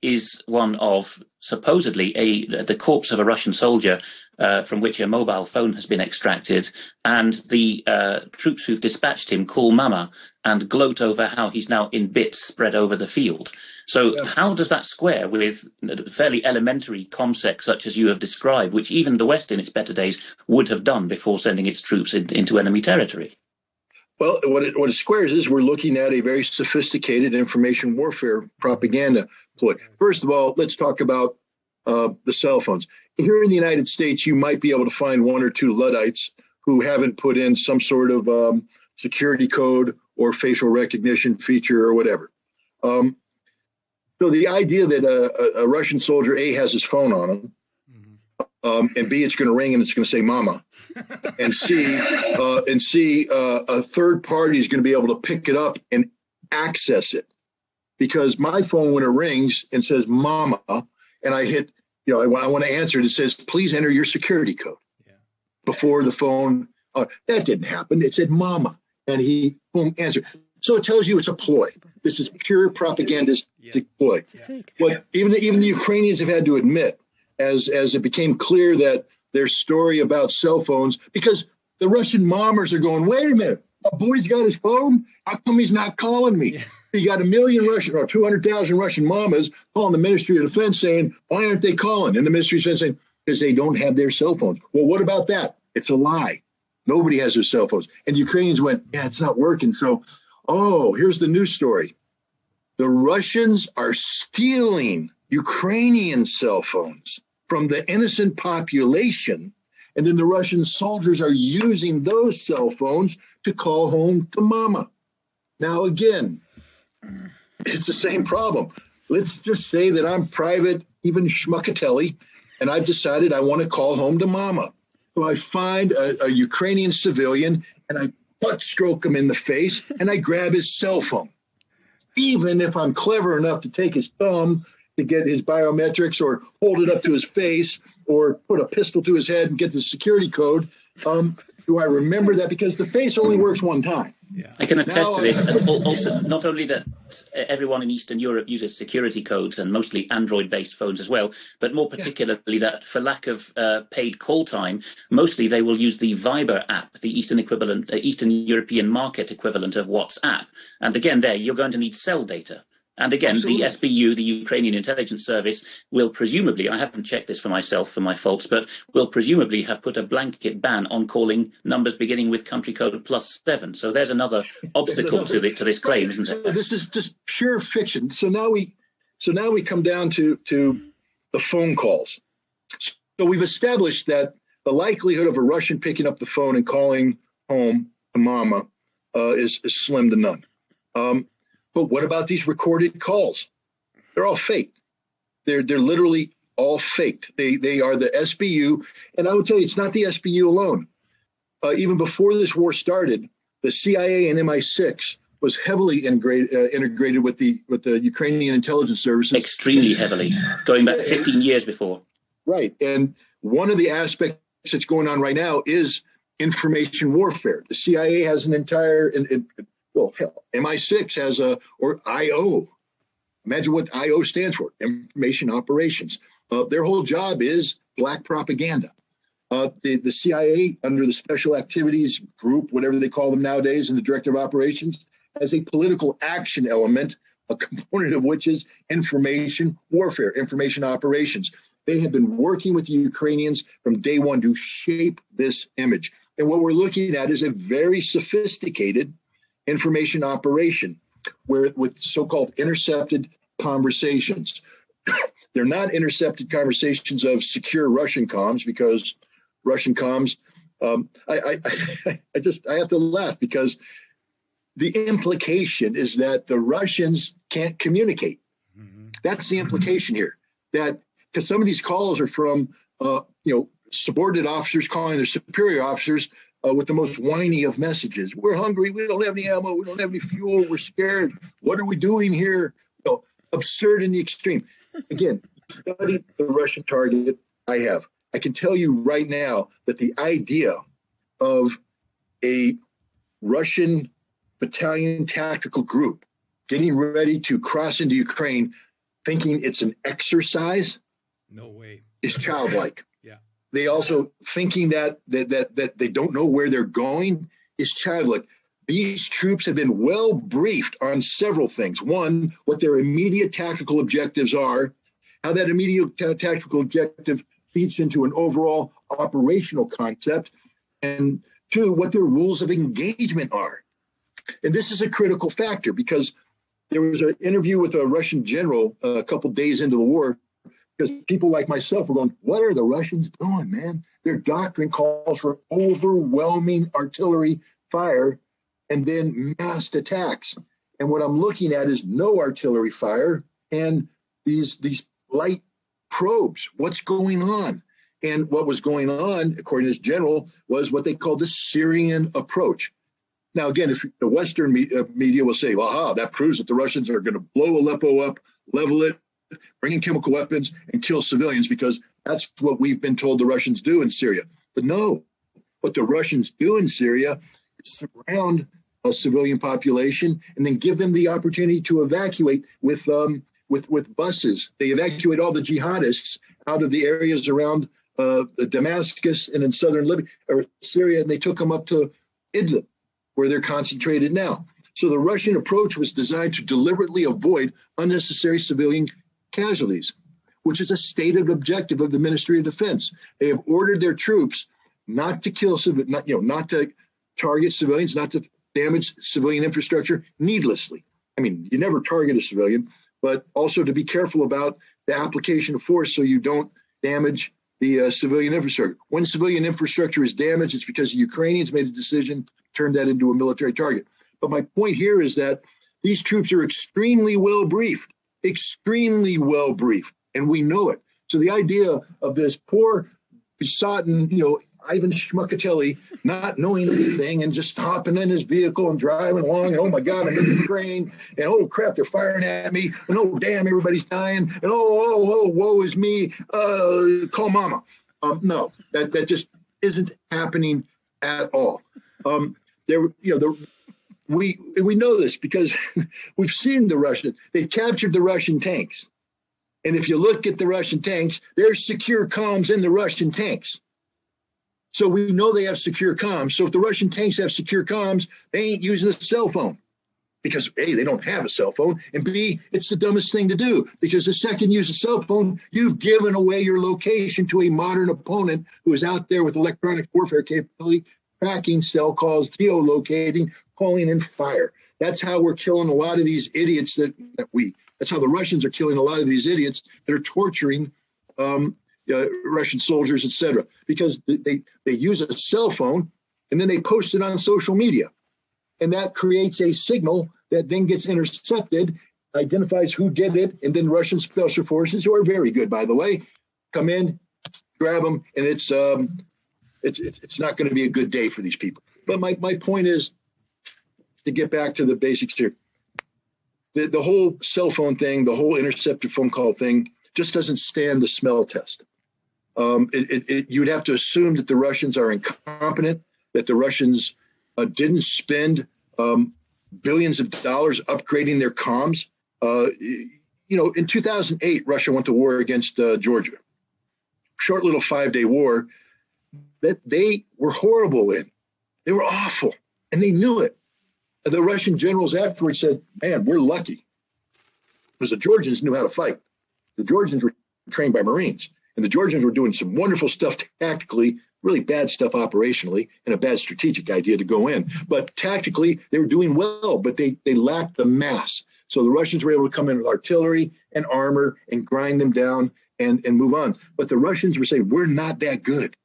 is one of supposedly the corpse of a Russian soldier from which a mobile phone has been extracted, and the troops who've dispatched him call Mama and gloat over how he's now in bits spread over the field. So how does that square with fairly elementary ComSec such as you have described, which even the West in its better days would have done before sending its troops into enemy territory? Well, what it squares is we're looking at a very sophisticated information warfare propaganda ploy. First of all, let's talk about the cell phones. Here in the United States, you might be able to find one or two Luddites who haven't put in some sort of security code or facial recognition feature or whatever. So the idea that a Russian soldier, A, has his phone on him, and B, it's going to ring and it's going to say "Mama," and C, a third party is going to be able to pick it up and access it, because my phone, when it rings and says "Mama," and I hit, I want to answer it, it says, "Please enter your security code." Before the phone, that didn't happen. It said "Mama," and he boom answered. So it tells you it's a ploy. This is pure propagandistic ploy. What even the Ukrainians have had to admit, as it became clear that their story about cell phones, because the Russian mommers are going, wait a minute, a boy's got his phone? How come he's not calling me? Yeah. You got 1 million Russian or 200,000 Russian mamas calling the Ministry of Defense saying, why aren't they calling? And the Ministry of Defense saying, because they don't have their cell phones. Well, what about that? It's a lie. Nobody has their cell phones. And the Ukrainians went, yeah, it's not working. So, here's the news story. The Russians are stealing Ukrainian cell phones from the innocent population, and then the Russian soldiers are using those cell phones to call home to Mama. Now, again, it's the same problem. Let's just say that I'm Private even Schmuckatelli, and I've decided I want to call home to Mama. So I find a Ukrainian civilian, and I butt stroke him in the face, and I grab his cell phone. Even if I'm clever enough to take his thumb to get his biometrics or hold it up to his face or put a pistol to his head and get the security code, do I remember that? Because the face only works one time. Yeah. I can attest to this. And also, not only that everyone in Eastern Europe uses security codes and mostly Android-based phones as well, but more particularly that for lack of paid call time, mostly they will use the Viber app, the Eastern European market equivalent of WhatsApp. And again, there you're going to need cell data. And again, Absolutely. The SBU, the Ukrainian Intelligence Service, will presumably, I haven't checked this for myself for my faults, but will presumably have put a blanket ban on calling numbers beginning with country code +7. So there's another obstacle to this claim, isn't there? This is just pure fiction. So now we come down to the phone calls. So we've established that the likelihood of a Russian picking up the phone and calling home to Mama is slim to none. But what about these recorded calls? They're all faked. They're literally all faked. They are the SBU, and I will tell you, it's not the SBU alone. Even before this war started, the CIA and MI6 was heavily integrated with the Ukrainian intelligence services. Extremely heavily, going back 15 years before. Right, and one of the aspects that's going on right now is information warfare. The CIA has an entire. Well, hell, MI6 has or IO. Imagine what IO stands for, Information Operations. Their whole job is black propaganda. The CIA, under the Special Activities Group, whatever they call them nowadays, and the Director of Operations, has a political action element, a component of which is information warfare, information operations. They have been working with the Ukrainians from day one to shape this image. And what we're looking at is a very sophisticated information operation with so-called intercepted conversations. They're not intercepted conversations of secure Russian comms, because Russian comms, I have to laugh, because the implication is that the Russians can't communicate. Mm-hmm. That's the implication here, that because some of these calls are from subordinate officers calling their superior officers with the most whiny of messages. We're hungry. We don't have any ammo. We don't have any fuel. We're scared. What are we doing here? Absurd in the extreme. Again, study the Russian target. I have. I can tell you right now that the idea of a Russian battalion tactical group getting ready to cross into Ukraine thinking it's an exercise, no way, is childlike. Yeah. They also thinking that they don't know where they're going is childlike. These troops have been well briefed on several things. One, what their immediate tactical objectives are, how that immediate tactical objective feeds into an overall operational concept, and two, what their rules of engagement are. And this is a critical factor because there was an interview with a Russian general a couple days into the war, because people like myself were going, what are the Russians doing, man? Their doctrine calls for overwhelming artillery fire and then massed attacks. And what I'm looking at is no artillery fire and these light probes. What's going on? And what was going on, according to this general, was what they call the Syrian approach. Now, again, if the Western media will say, aha, that proves that the Russians are going to blow Aleppo up, level it, bring in chemical weapons, and kill civilians, because that's what we've been told the Russians do in Syria. But no, what the Russians do in Syria is surround a civilian population and then give them the opportunity to evacuate with buses. They evacuate all the jihadists out of the areas around Damascus and in southern Libya or Syria, and they took them up to Idlib, where they're concentrated now. So the Russian approach was designed to deliberately avoid unnecessary civilian casualties, which is a stated objective of the Ministry of Defense. They have ordered their troops not to kill not to target civilians, not to damage civilian infrastructure needlessly. I mean, you never target a civilian, but also to be careful about the application of force so you don't damage the civilian infrastructure. When civilian infrastructure is damaged, it's because the Ukrainians made a decision to turn that into a military target. But my point here is that these troops are extremely well briefed, and we know it. So the idea of this poor, besotted, Ivan Shmukatelli not knowing anything and just hopping in his vehicle and driving along, and oh my God, I'm in Ukraine, and oh crap, they're firing at me, and oh damn, everybody's dying, and oh, woe is me, call mama. No, that just isn't happening at all. We know this because we've seen they've captured the Russian tanks. And if you look at the Russian tanks, there's secure comms in the Russian tanks. So we know they have secure comms. So if the Russian tanks have secure comms, they ain't using a cell phone because A, they don't have a cell phone, and B, it's the dumbest thing to do, because the second you use a cell phone, you've given away your location to a modern opponent who is out there with electronic warfare capability, tracking cell calls, geolocating, calling in fire. That's how we're killing a lot of these idiots that's how the Russians are killing a lot of these idiots that are torturing Russian soldiers, etc., because they use a cell phone and then they post it on social media. And that creates a signal that then gets intercepted, identifies who did it, and then Russian special forces, who are very good, by the way, come in, grab them, and it's not going to be a good day for these people. But my point is, to get back to the basics here, the whole cell phone thing, the whole intercepted phone call thing just doesn't stand the smell test. You'd have to assume that the Russians are incompetent, that the Russians didn't spend billions of dollars upgrading their comms. In 2008, Russia went to war against Georgia. Short little 5-day war that they were horrible in. They were awful, and they knew it. And the Russian generals afterwards said, man, we're lucky, because the Georgians knew how to fight. The Georgians were trained by Marines, and the Georgians were doing some wonderful stuff tactically, really bad stuff operationally, and a bad strategic idea to go in. But tactically, they were doing well, but they lacked the mass. So the Russians were able to come in with artillery and armor and grind them down and move on. But the Russians were saying, we're not that good.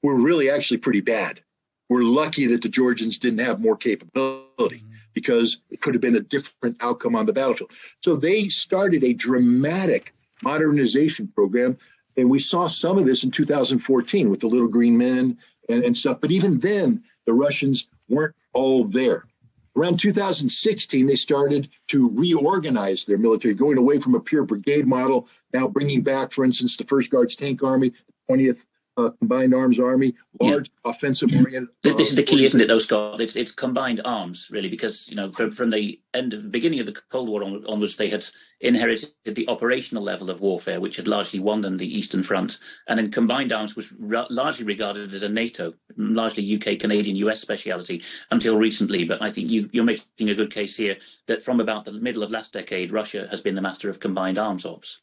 We're really actually pretty bad. We're lucky that the Georgians didn't have more capability, because it could have been a different outcome on the battlefield. So they started a dramatic modernization program, and we saw some of this in 2014 with the Little Green Men and stuff. But even then, the Russians weren't all there. Around 2016, they started to reorganize their military, going away from a pure brigade model, now bringing back, for instance, the 1st Guards Tank Army, the 20th combined arms army, large offensive oriented. This is the key, isn't it, though, Scott? It's combined arms, really, because from the beginning of the Cold War onwards, they had inherited the operational level of warfare, which had largely won them the Eastern Front, and then combined arms was largely regarded as a NATO, largely UK, Canadian, US speciality until recently. But I think you're making a good case here that from about the middle of last decade, Russia has been the master of combined arms ops.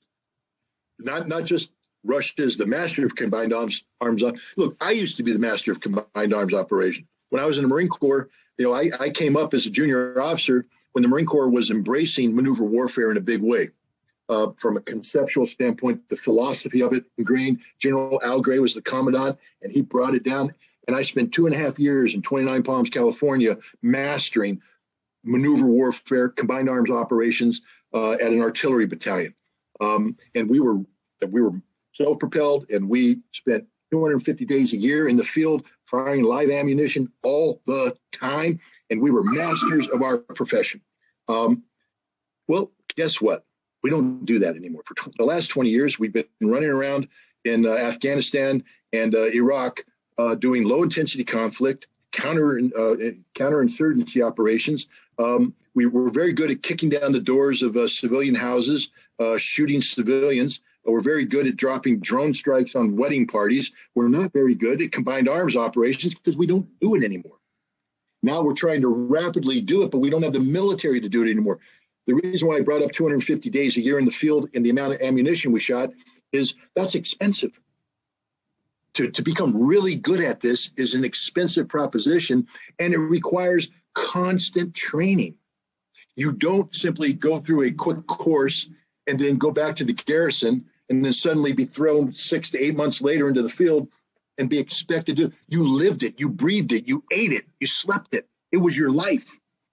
Not just Russia is the master of combined arms. Look, I used to be the master of combined arms operation. When I was in the Marine Corps, I came up as a junior officer when the Marine Corps was embracing maneuver warfare in a big way. From a conceptual standpoint, the philosophy of it ingrained. General Al Gray was the commandant, and he brought it down. And I spent 2.5 years in 29 Palms, California, mastering maneuver warfare, combined arms operations at an artillery battalion. And we were self-propelled, and we spent 250 days a year in the field firing live ammunition all the time, and we were masters of our profession. Well, guess what? We don't do that anymore. For the last 20 years, we've been running around in Afghanistan and Iraq doing low-intensity conflict, counterinsurgency operations. We were very good at kicking down the doors of civilian houses, shooting civilians. We're very good at dropping drone strikes on wedding parties. We're not very good at combined arms operations because we don't do it anymore. Now we're trying to rapidly do it, but we don't have the military to do it anymore. The reason why I brought up 250 days a year in the field and the amount of ammunition we shot is that's expensive. To become really good at this is an expensive proposition, and it requires constant training. You don't simply go through a quick course and then go back to the garrison and then suddenly be thrown 6 to 8 months later into the field and be expected to. You lived it, you breathed it, you ate it, you slept it. It was your life,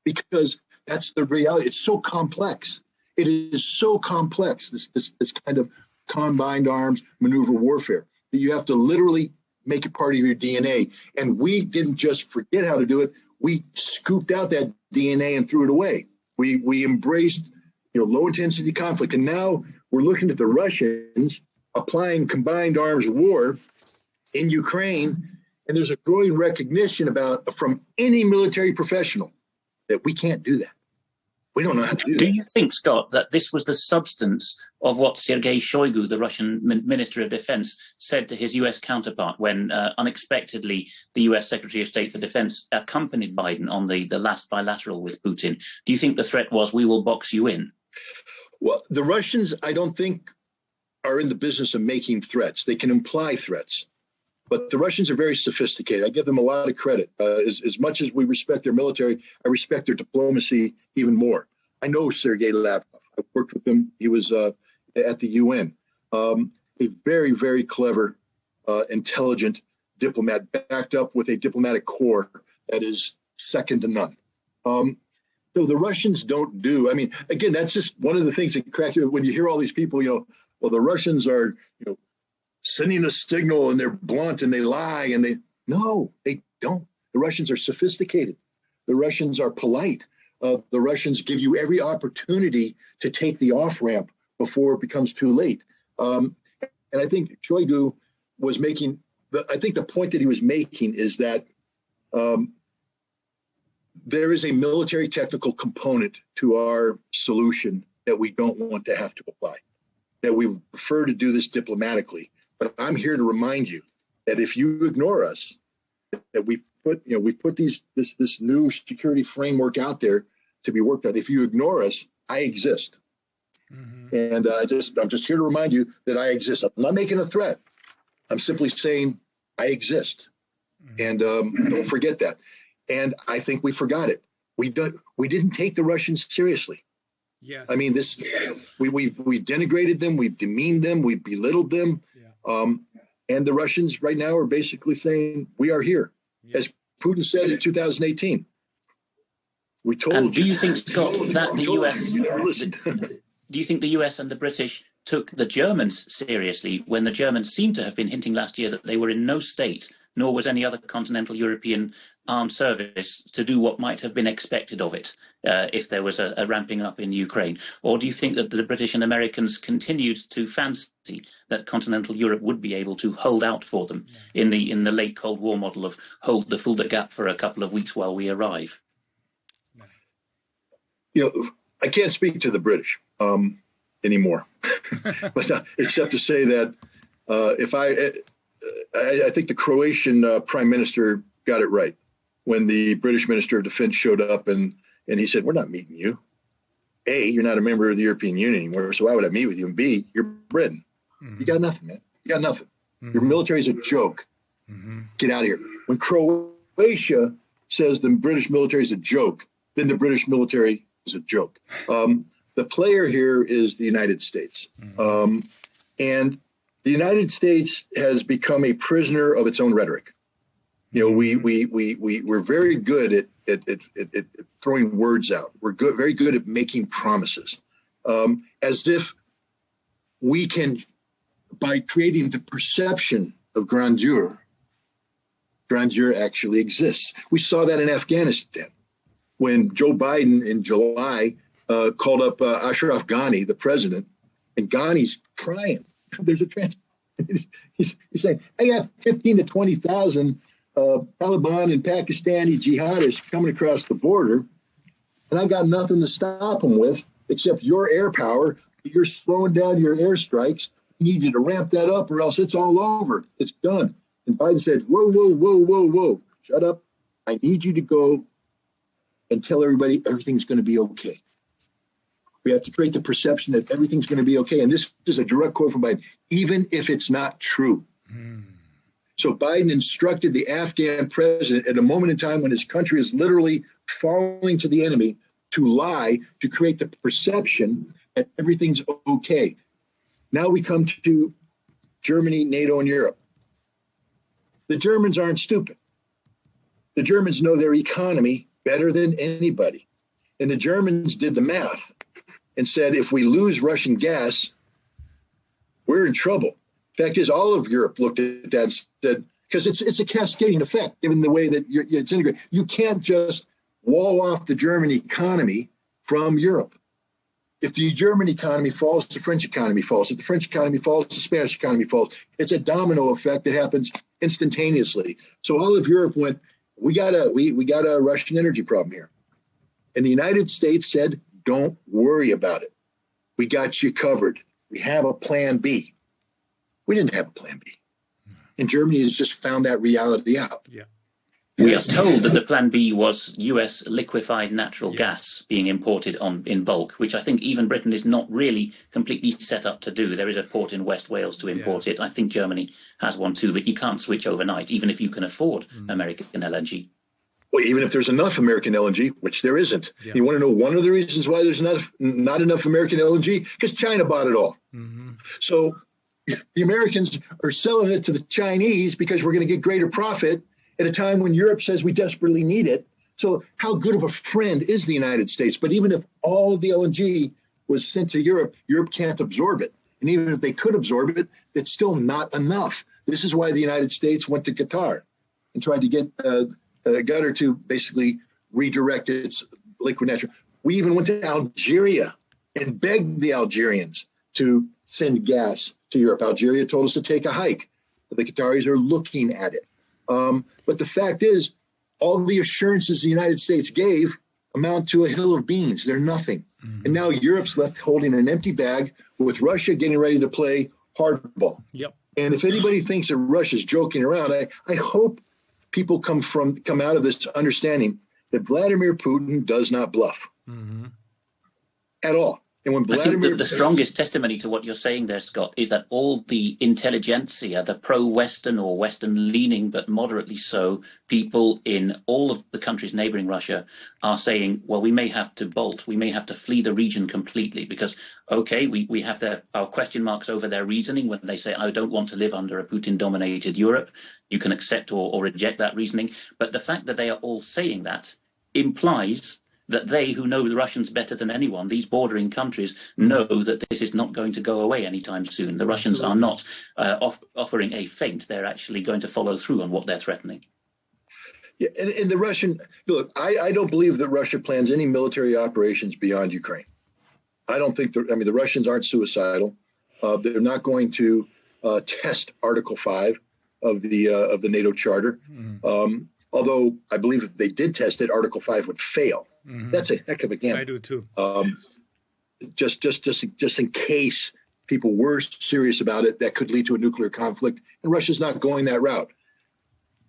because that's the reality. It's so complex. It is so complex, this kind of combined arms maneuver warfare, that you have to literally make it part of your DNA. And we didn't just forget how to do it. We scooped out that DNA and threw it away. We embraced low intensity conflict. And now we're looking at the Russians applying combined arms war in Ukraine. And there's a growing recognition from any military professional that we can't do that. We don't know how to do that. Do you think, Scott, that this was the substance of what Sergei Shoigu, the Russian Minister of Defense, said to his US counterpart when unexpectedly the US Secretary of State for Defense accompanied Biden on the last bilateral with Putin? Do you think the threat was, we will box you in? Well, the Russians, I don't think, are in the business of making threats. They can imply threats. But the Russians are very sophisticated. I give them a lot of credit. As much as we respect their military, I respect their diplomacy even more. I know Sergei Lavrov. I've worked with him. He was at the UN. A very, very clever, intelligent diplomat, backed up with a diplomatic corps that is second to none. So the Russians don't do. I mean, again, that's just one of the things that cracks you when you hear all these people. Well, the Russians are, sending a signal and they're blunt and they lie and no, they don't. The Russians are sophisticated. The Russians are polite. The Russians give you every opportunity to take the off ramp before it becomes too late. And I think Shoigu was making the point that he was making is that there is a military technical component to our solution that we don't want to have to apply, that we prefer to do this diplomatically. But I'm here to remind you that if you ignore us, that we've put this new security framework out there to be worked out. If you ignore us, I exist. Mm-hmm. And I'm just here to remind you that I exist. I'm not making a threat. I'm simply saying I exist. Mm-hmm. And don't forget that. And I think we forgot it. We didn't take the Russians seriously. Yes. I mean, we've denigrated them, we've demeaned them, we've belittled them. And the Russians right now are basically saying, we are here. Yeah. As Putin said in 2018. We told you. Do you think, Scott, that the US do you think the US and the British took the Germans seriously when the Germans seemed to have been hinting last year that they were in no state, nor was any other continental European armed service to do what might have been expected of it if there was a ramping up in Ukraine? Or do you think that the British and Americans continued to fancy that continental Europe would be able to hold out for them in the late Cold War model of hold the Fulda Gap for a couple of weeks while we arrive? I can't speak to the British anymore, but except to say that I think the Croatian prime minister got it right when the British Minister of Defense showed up and he said, "We're not meeting you. A, you're not a member of the European Union anymore, so why would I meet with you? And B, you're Britain. You got nothing, man. You got nothing. Your military is a joke. Get out of here." When Croatia says the British military is a joke, then the British military is a joke. The player here is the United States. And the United States has become a prisoner of its own rhetoric. We're very good at throwing words out. We're very good at making promises, as if we can, by creating the perception of grandeur actually exists. We saw that in Afghanistan when Joe Biden in July called up Ashraf Ghani, the president, and Ghani's crying. There's a he's saying, "I got 15 to 20,000 Taliban and Pakistani jihadists coming across the border, and I got nothing to stop them with except your air power. You're slowing down your airstrikes. I need you to ramp that up, or else it's all over. It's done." And Biden said, "Whoa, shut up. I need you to go and tell everybody everything's going to be okay. We have to create the perception that everything's going to be okay." And this is a direct quote from Biden, even if it's not true. So Biden instructed the Afghan president at a moment in time when his country is literally falling to the enemy to lie, to create the perception that everything's okay. Now we come to Germany, NATO, and Europe. The Germans aren't stupid. The Germans know their economy better than anybody. And the Germans did the math and said, if we lose Russian gas, we're in trouble. Fact is, all of Europe looked at that and said, because it's a cascading effect, given the way that it's integrated. You can't just wall off the German economy from Europe. If the German economy falls, the French economy falls. If the French economy falls, the Spanish economy falls. It's a domino effect that happens instantaneously. So all of Europe went, we got a Russian energy problem here. And the United States said, don't worry about it. We got you covered. We have a plan B. We didn't have a plan B. And Germany has just found that reality out. Yeah. We are told that the plan B was US liquefied natural gas being imported in bulk, which I think even Britain is not really completely set up to do. There is a port in West Wales to import it. I think Germany has one too, but you can't switch overnight, even if you can afford American LNG. Well, even if there's enough American LNG, which there isn't. Yeah. You want to know one of the reasons why there's not enough American LNG? Because China bought it all. So if the Americans are selling it to the Chinese because we're going to get greater profit at a time when Europe says we desperately need it. So how good of a friend is the United States? But even if all of the LNG was sent to Europe, Europe can't absorb it. And even if they could absorb it, it's still not enough. This is why the United States went to Qatar and tried to get Qatar to basically redirect its liquid natural. We even went to Algeria and begged the Algerians to send gas to Europe. Algeria told us to take a hike. The Qataris are looking at it. But the fact is, all the assurances the United States gave amount to a hill of beans. They're nothing. And now Europe's left holding an empty bag with Russia getting ready to play hardball. Yep. And if anybody thinks that Russia's joking around, I hope people come out of this understanding that Vladimir Putin does not bluff at all. And when Vladimir, I think the strongest testimony to what you're saying there, Scott, is that all the intelligentsia, the pro-Western or Western-leaning but moderately so people in all of the countries neighboring Russia are saying, well, we may have to bolt, we may have to flee the region completely because, okay, we have our question marks over their reasoning when they say, I don't want to live under a Putin-dominated Europe. You can accept or reject that reasoning. But the fact that they are all saying that implies that they, who know the Russians better than anyone, these bordering countries, know that this is not going to go away anytime soon. The Russians are not offering a feint. They're actually going to follow through on what they're threatening. Yeah, and the Russian, look, I don't believe that Russia plans any military operations beyond Ukraine. I don't think the Russians aren't suicidal. They're not going to test Article 5 of the NATO Charter. Although I believe if they did test it, Article 5 would fail. That's a heck of a gamble. I do too. Just in case people were serious about it, that could lead to a nuclear conflict. And Russia's not going that route.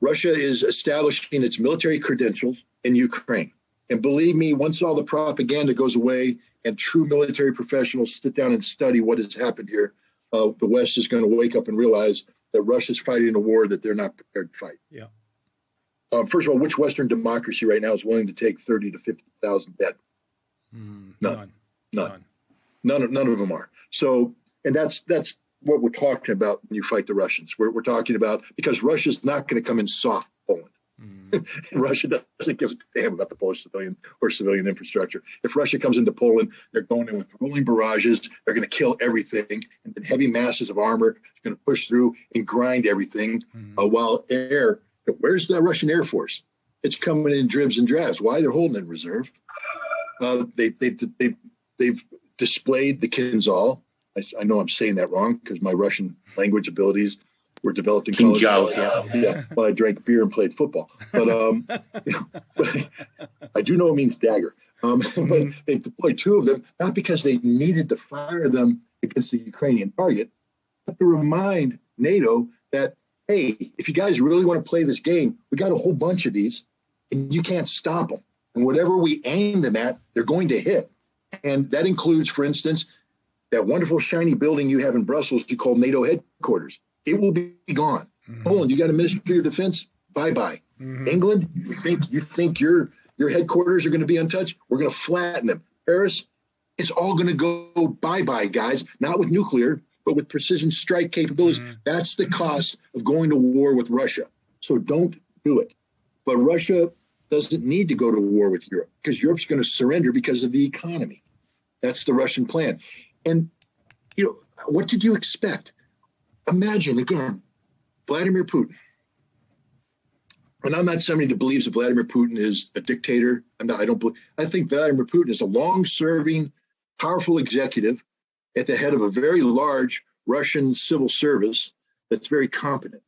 Russia is establishing its military credentials in Ukraine. And believe me, once all the propaganda goes away and true military professionals sit down and study what has happened here, the West is going to wake up and realize that Russia's fighting a war that they're not prepared to fight. Yeah. First of all, which Western democracy right now is willing to take 30 to 50,000 dead? None. None of them are. So, and that's what we're talking about when you fight the Russians. We're talking about, because Russia's not going to come in soft Poland. Russia doesn't give a damn about the Polish civilian infrastructure. If Russia comes into Poland, they're going in with rolling barrages. They're going to kill everything, and then heavy masses of armor is going to push through and grind everything. While where's the Russian Air Force? It's coming in dribs and drabs. Why? They're holding in reserve. They've displayed the Kinzhal. I know I'm saying that wrong because my Russian language abilities were developed in college. Yeah, well, I drank beer and played football. But, but I do know it means dagger. But they've deployed two of them, not because they needed to fire them against the Ukrainian target, but to remind NATO that, hey, if you guys really want to play this game, we got a whole bunch of these, and you can't stop them. And whatever we aim them at, they're going to hit. And that includes, for instance, that wonderful shiny building you have in Brussels you call NATO headquarters. It will be gone. Poland, you got a Ministry of Defense? Bye-bye. England, you think your headquarters are going to be untouched? We're going to flatten them. Paris, it's all going to go bye-bye, guys. Not with nuclear, but with precision strike capabilities. That's the cost of going to war with Russia. So don't do it. But Russia doesn't need to go to war with Europe because Europe's going to surrender because of the economy. That's the Russian plan. And, what did you expect? Imagine, again, Vladimir Putin. And I'm not somebody that believes that Vladimir Putin is a dictator. I think Vladimir Putin is a long-serving, powerful executive at the head of a very large Russian civil service that's very competent.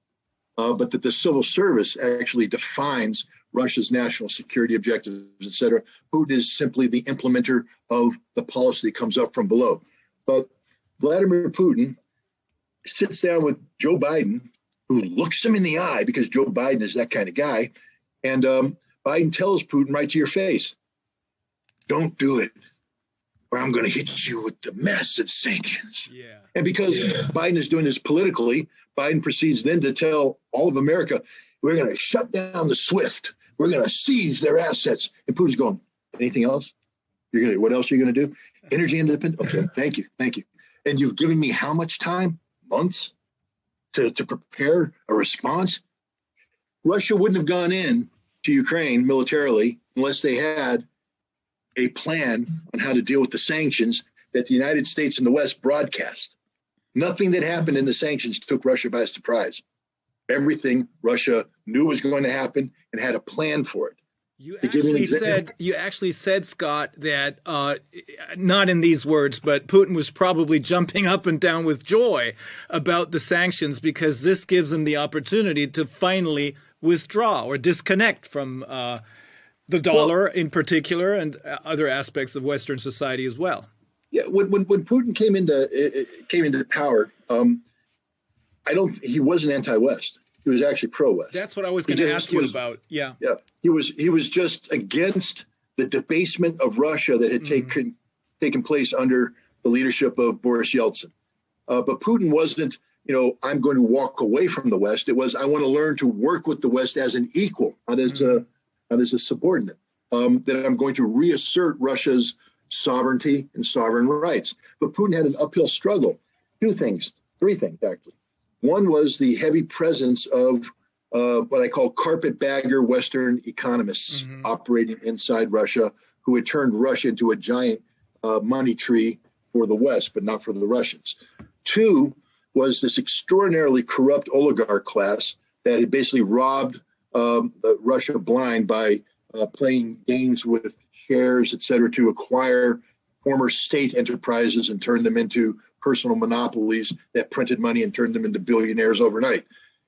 But that the civil service actually defines Russia's national security objectives, et cetera. Putin is simply the implementer of the policy that comes up from below. But Vladimir Putin sits down with Joe Biden, who looks him in the eye because Joe Biden is that kind of guy. And Biden tells Putin right to your face, don't do it, or I'm going to hit you with the massive sanctions. Yeah. And because Biden is doing this politically, Biden proceeds then to tell all of America, we're going to shut down the SWIFT. We're going to seize their assets. And Putin's going, anything else? What else are you going to do? Energy independent? Okay, thank you. And you've given me how much time? Months to prepare a response? Russia wouldn't have gone in to Ukraine militarily unless they had a plan on how to deal with the sanctions that the United States and the West broadcast. Nothing that happened in the sanctions took Russia by surprise. Everything Russia knew was going to happen and had a plan for it. You actually said, Scott, that not in these words, but Putin was probably jumping up and down with joy about the sanctions because this gives him the opportunity to finally withdraw or disconnect from the dollar in particular and other aspects of Western society as well. Yeah, when Putin came into power, he wasn't anti-West. He was actually pro-West. That's what I was going to ask you about. Yeah. Yeah. He was just against the debasement of Russia that had taken place under the leadership of Boris Yeltsin. But Putin wasn't, I'm going to walk away from the West. It was, I want to learn to work with the West as an equal, not as a subordinate. That I'm going to reassert Russia's sovereignty and sovereign rights. But Putin had an uphill struggle. Three things actually. One was the heavy presence of what I call carpetbagger Western economists operating inside Russia, who had turned Russia into a giant money tree for the West, but not for the Russians. Two was this extraordinarily corrupt oligarch class that had basically robbed Russia blind by playing games with shares, et cetera, to acquire former state enterprises and turn them into personal monopolies that printed money and turned them into billionaires overnight.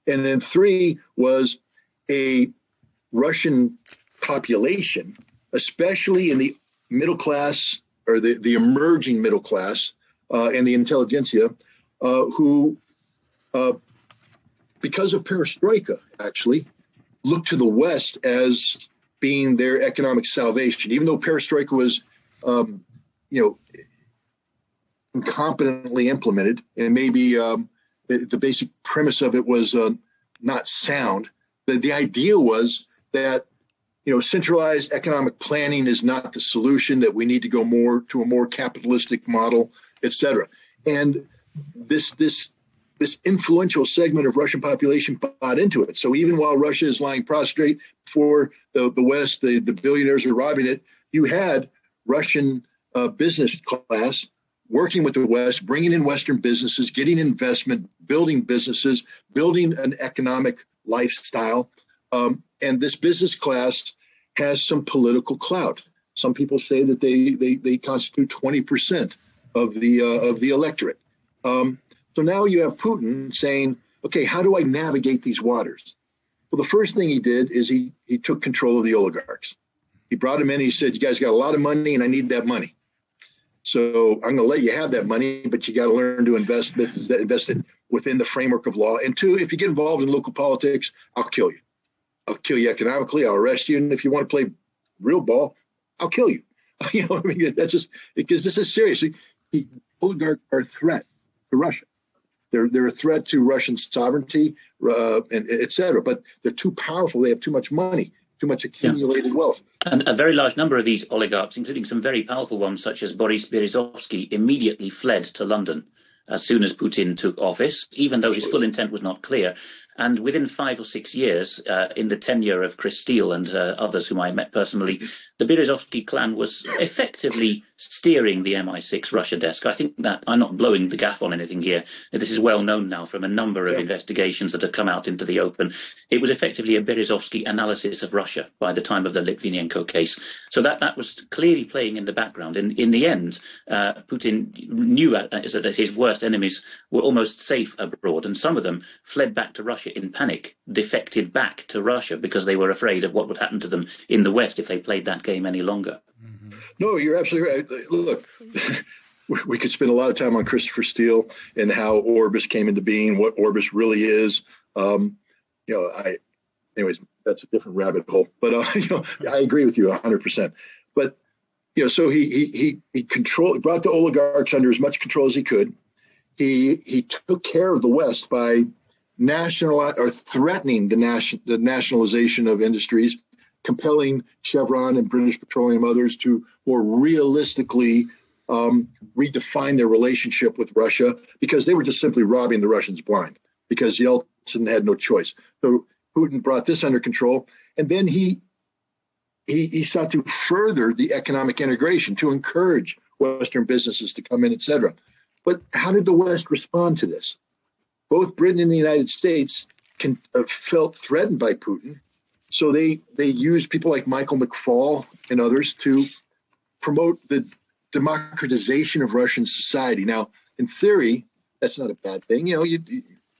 And then 3 was a Russian population, especially in the middle class or the emerging middle class and the intelligentsia, who, because of perestroika, actually, looked to the West as being their economic salvation. Even though perestroika was, incompetently implemented, and maybe the basic premise of it was not sound. The idea was that centralized economic planning is not the solution, that we need to go more to a more capitalistic model, et cetera. And this influential segment of Russian population bought into it. So even while Russia is lying prostrate for the West, the billionaires are robbing it, you had Russian business class working with the West, bringing in Western businesses, getting investment, building businesses, building an economic lifestyle. And this business class has some political clout. Some people say that they constitute 20% of the electorate. So now you have Putin saying, okay, how do I navigate these waters? Well, the first thing he did is he took control of the oligarchs. He brought them in and he said, you guys got a lot of money and I need that money. So I'm going to let you have that money, but you got to learn to invest it within the framework of law. And 2, if you get involved in local politics, I'll kill you. I'll kill you economically. I'll arrest you. And if you want to play real ball, I'll kill you. That's just because this is serious. The oligarchs are a threat to Russia. They're a threat to Russian sovereignty, and et cetera. But they're too powerful. They have too much money, too much accumulated wealth. And a very large number of these oligarchs, including some very powerful ones, such as Boris Berezovsky, immediately fled to London as soon as Putin took office, even though his full intent was not clear. And within 5 or 6 years, in the tenure of Chris Steele and others whom I met personally, the Berezovsky clan was effectively steering the MI6 Russia desk. I think that I'm not blowing the gaff on anything here. This is well known now from a number of investigations that have come out into the open. It was effectively a Berezovsky analysis of Russia by the time of the Litvinenko case. So that was clearly playing in the background. In the end, Putin knew that his worst enemies were almost safe abroad, and some of them fled back to Russia in panic, defected back to Russia because they were afraid of what would happen to them in the West if they played that game any longer. Mm-hmm. No, you're absolutely right. Look, we could spend a lot of time on Christopher Steele and how Orbis came into being, what Orbis really is. Anyways, that's a different rabbit hole. But I agree with you 100%. But so he brought the oligarchs under as much control as he could. He took care of the West by threatening the nationalization of industries, compelling Chevron and British Petroleum others to more realistically redefine their relationship with Russia, because they were just simply robbing the Russians blind because Yeltsin had no choice. So Putin brought this under control, and then he sought to further the economic integration, to encourage Western businesses to come in, et cetera. But how did the West respond to this? Both Britain and the United States felt threatened by Putin, so they used people like Michael McFaul and others to promote the democratization of Russian society. Now, in theory, that's not a bad thing.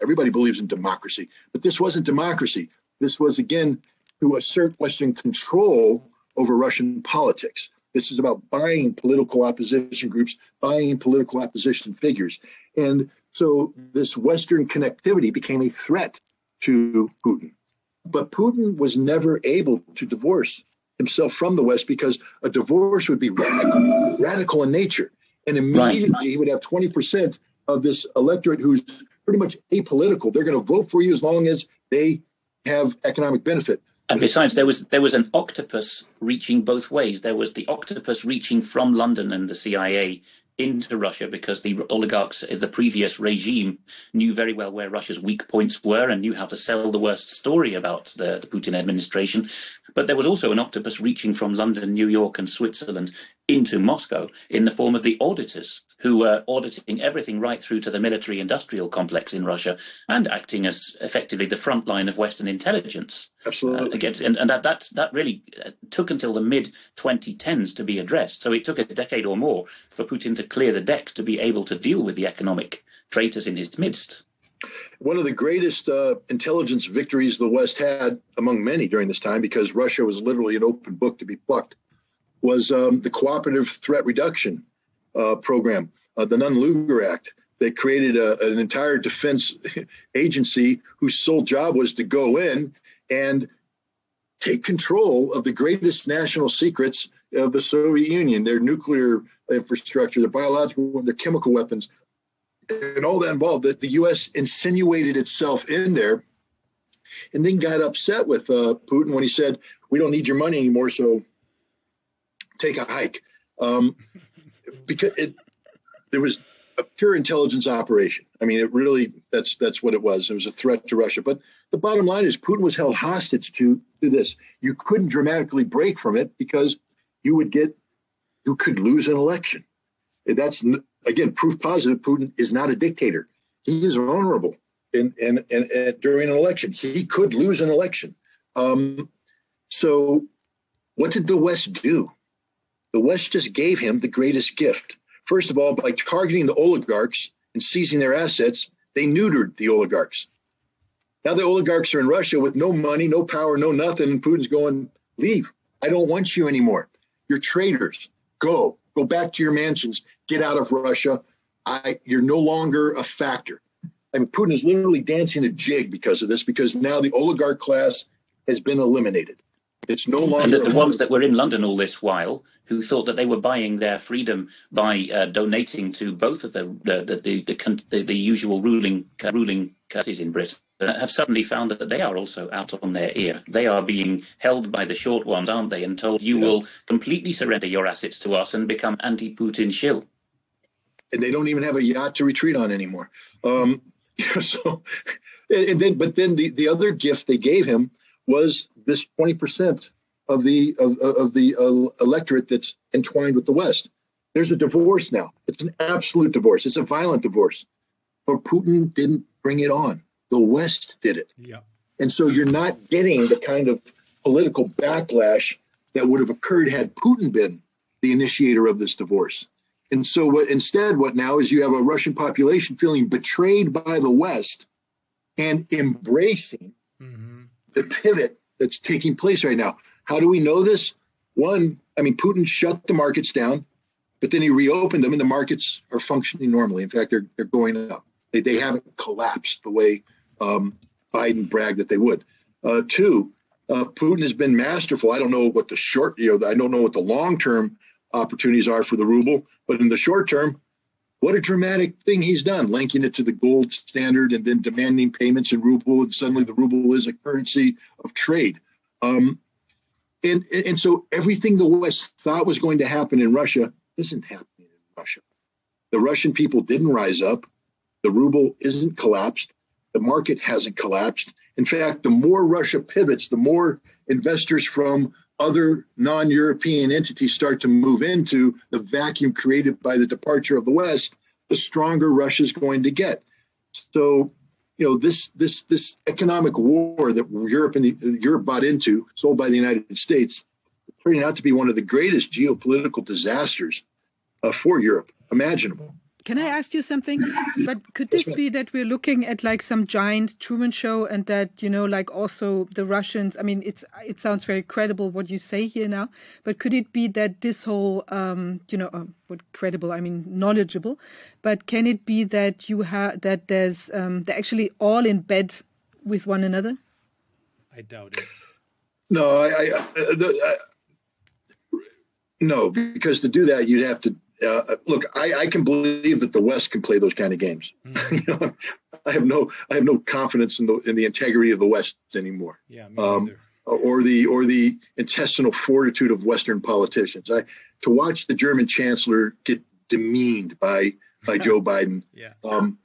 Everybody believes in democracy, but this wasn't democracy. This was, again, to assert Western control over Russian politics. This is about buying political opposition groups, buying political opposition figures. And so this Western connectivity became a threat to Putin. But Putin was never able to divorce himself from the West, because a divorce would be radical in nature. And immediately he would have 20% of this electorate who's pretty much apolitical. They're going to vote for you as long as they have economic benefit. And besides, there was an octopus reaching both ways. There was the octopus reaching from London and the CIA into Russia, because the oligarchs of the previous regime knew very well where Russia's weak points were and knew how to sell the worst story about the Putin administration. But there was also an octopus reaching from London, New York and Switzerland into Moscow in the form of the auditors, who were auditing everything right through to the military-industrial complex in Russia and acting as effectively the front line of Western intelligence. Absolutely. That really took until the mid-2010s to be addressed. So it took a decade or more for Putin to clear the decks to be able to deal with the economic traitors in his midst. One of the greatest intelligence victories the West had, among many during this time, because Russia was literally an open book to be plucked, was the Cooperative Threat Reduction Program, the Nunn-Lugar Act, that created an entire defense agency whose sole job was to go in and take control of the greatest national secrets of the Soviet Union, their nuclear infrastructure, their biological, their chemical weapons, and all that involved. That the U.S. insinuated itself in there, and then got upset with Putin when he said, "We don't need your money anymore, so take a hike," because there was a pure intelligence operation. I mean, it really, that's what it was. It was a threat to Russia. But the bottom line is Putin was held hostage to this. You couldn't dramatically break from it because you could lose an election. That's, again, proof positive Putin is not a dictator. He is vulnerable and during an election. He could lose an election. So what did the West do? The West just gave him the greatest gift. First of all, by targeting the oligarchs and seizing their assets, they neutered the oligarchs. Now the oligarchs are in Russia with no money, no power, no nothing, and Putin's going, leave. I don't want you anymore. You're traitors. Go back to your mansions. Get out of Russia. You're no longer a factor. I mean, Putin is literally dancing a jig because of this, because now the oligarch class has been eliminated. It's no longer. And the ones that were in London all this while, who thought that they were buying their freedom by donating to both of the usual ruling classes in Britain, have suddenly found that they are also out on their ear. They are being held by the short ones, aren't they? And told you will completely surrender your assets to us and become anti-Putin shill. And they don't even have a yacht to retreat on anymore. But then the other gift they gave him was this 20% of the electorate that's entwined with the West. There's a divorce now. It's an absolute divorce. It's a violent divorce. But Putin didn't bring it on. The West did it. Yeah. And so you're not getting the kind of political backlash that would have occurred had Putin been the initiator of this divorce. And so what now is you have a Russian population feeling betrayed by the West and embracing the pivot that's taking place right now. How do we know this? One, I mean, Putin shut the markets down, but then he reopened them and the markets are functioning normally. In fact, they're going up. They haven't collapsed the way Biden bragged that they would. Two, Putin has been masterful. I don't know what I don't know what the long-term opportunities are for the ruble, but in the short term, what a dramatic thing he's done, linking it to the gold standard and then demanding payments in ruble, and suddenly the ruble is a currency of trade. And so everything the West thought was going to happen in Russia isn't happening in Russia. The Russian people didn't rise up. The ruble isn't collapsed. The market hasn't collapsed. In fact, the more Russia pivots, the more investors from other non-European entities start to move into the vacuum created by the departure of the West, the stronger Russia is going to get. So, this economic war that Europe bought into, sold by the United States, turning out to be one of the greatest geopolitical disasters for Europe imaginable. Can I ask you something? But could this be that we're looking at like some giant Truman Show, and that, like also the Russians, I mean, it sounds very credible what you say here now, but could it be that this whole, what credible, I mean, knowledgeable, but can it be that that they're actually all in bed with one another? I doubt it. No, no, because to do that, you'd have to, look, I can believe that the West can play those kind of games. I have no confidence in the integrity of the West anymore. Yeah, me neither. Or the intestinal fortitude of Western politicians. To watch the German chancellor get demeaned by Joe Biden. Yeah. And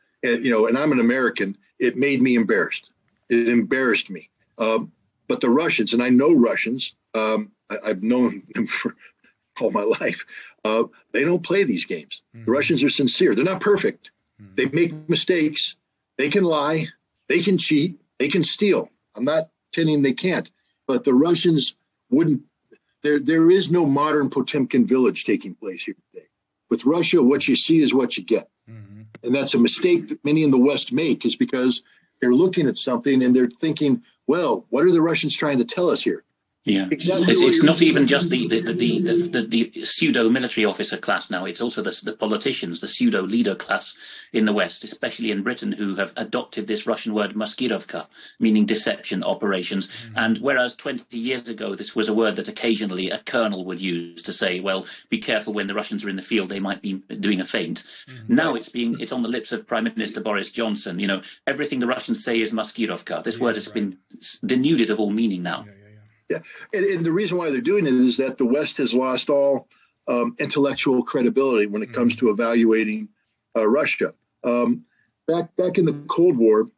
I'm an American. It made me embarrassed. It embarrassed me. But the Russians, and I know Russians. I've known them all my life. They don't play these games. The Russians are sincere. They're not perfect. They make mistakes. They can lie. They can cheat. They can steal. I'm not pretending they can't, but the Russians wouldn't. There is no modern Potemkin village taking place here today. With Russia, what you see is what you get. And that's a mistake that many in the West make, is because they're looking at something and they're thinking, well, what are the Russians trying to tell us here? Yeah, exactly. It's not even just the pseudo military officer class now. It's also the politicians, the pseudo leader class in the West, especially in Britain, who have adopted this Russian word maskirovka, meaning deception operations. And whereas 20 years ago this was a word that occasionally a colonel would use to say, well, be careful when the Russians are in the field, they might be doing a feint. Now it's on the lips of Prime Minister Boris Johnson. You know, everything the Russians say is maskirovka. This word has been denuded of all meaning now. Yeah, and the reason why they're doing it is that the West has lost all intellectual credibility when it comes to evaluating Russia. Back in the Cold War,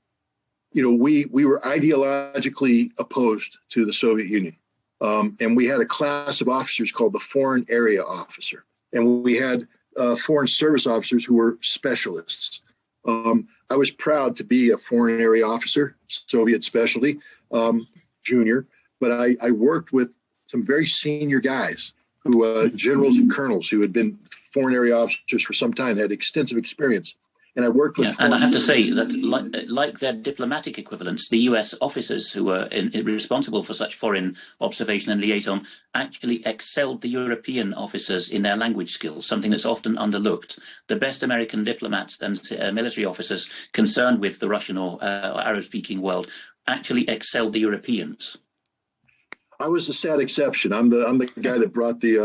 you know, we were ideologically opposed to the Soviet Union, and we had a class of officers called the Foreign Area Officer, and we had Foreign Service officers who were specialists. I was proud to be a Foreign Area Officer, Soviet specialty, junior. But I worked with some very senior guys, who generals and colonels who had been foreign area officers for some time, had extensive experience. And I worked with. Yeah, and I have to say that, like their diplomatic equivalents, the U.S. officers who were responsible for such foreign observation and liaison actually excelled the European officers in their language skills, something that's often underlooked. The best American diplomats and military officers concerned with the Russian or Arab-speaking world actually excelled the Europeans. I was a sad exception. I'm the guy that brought the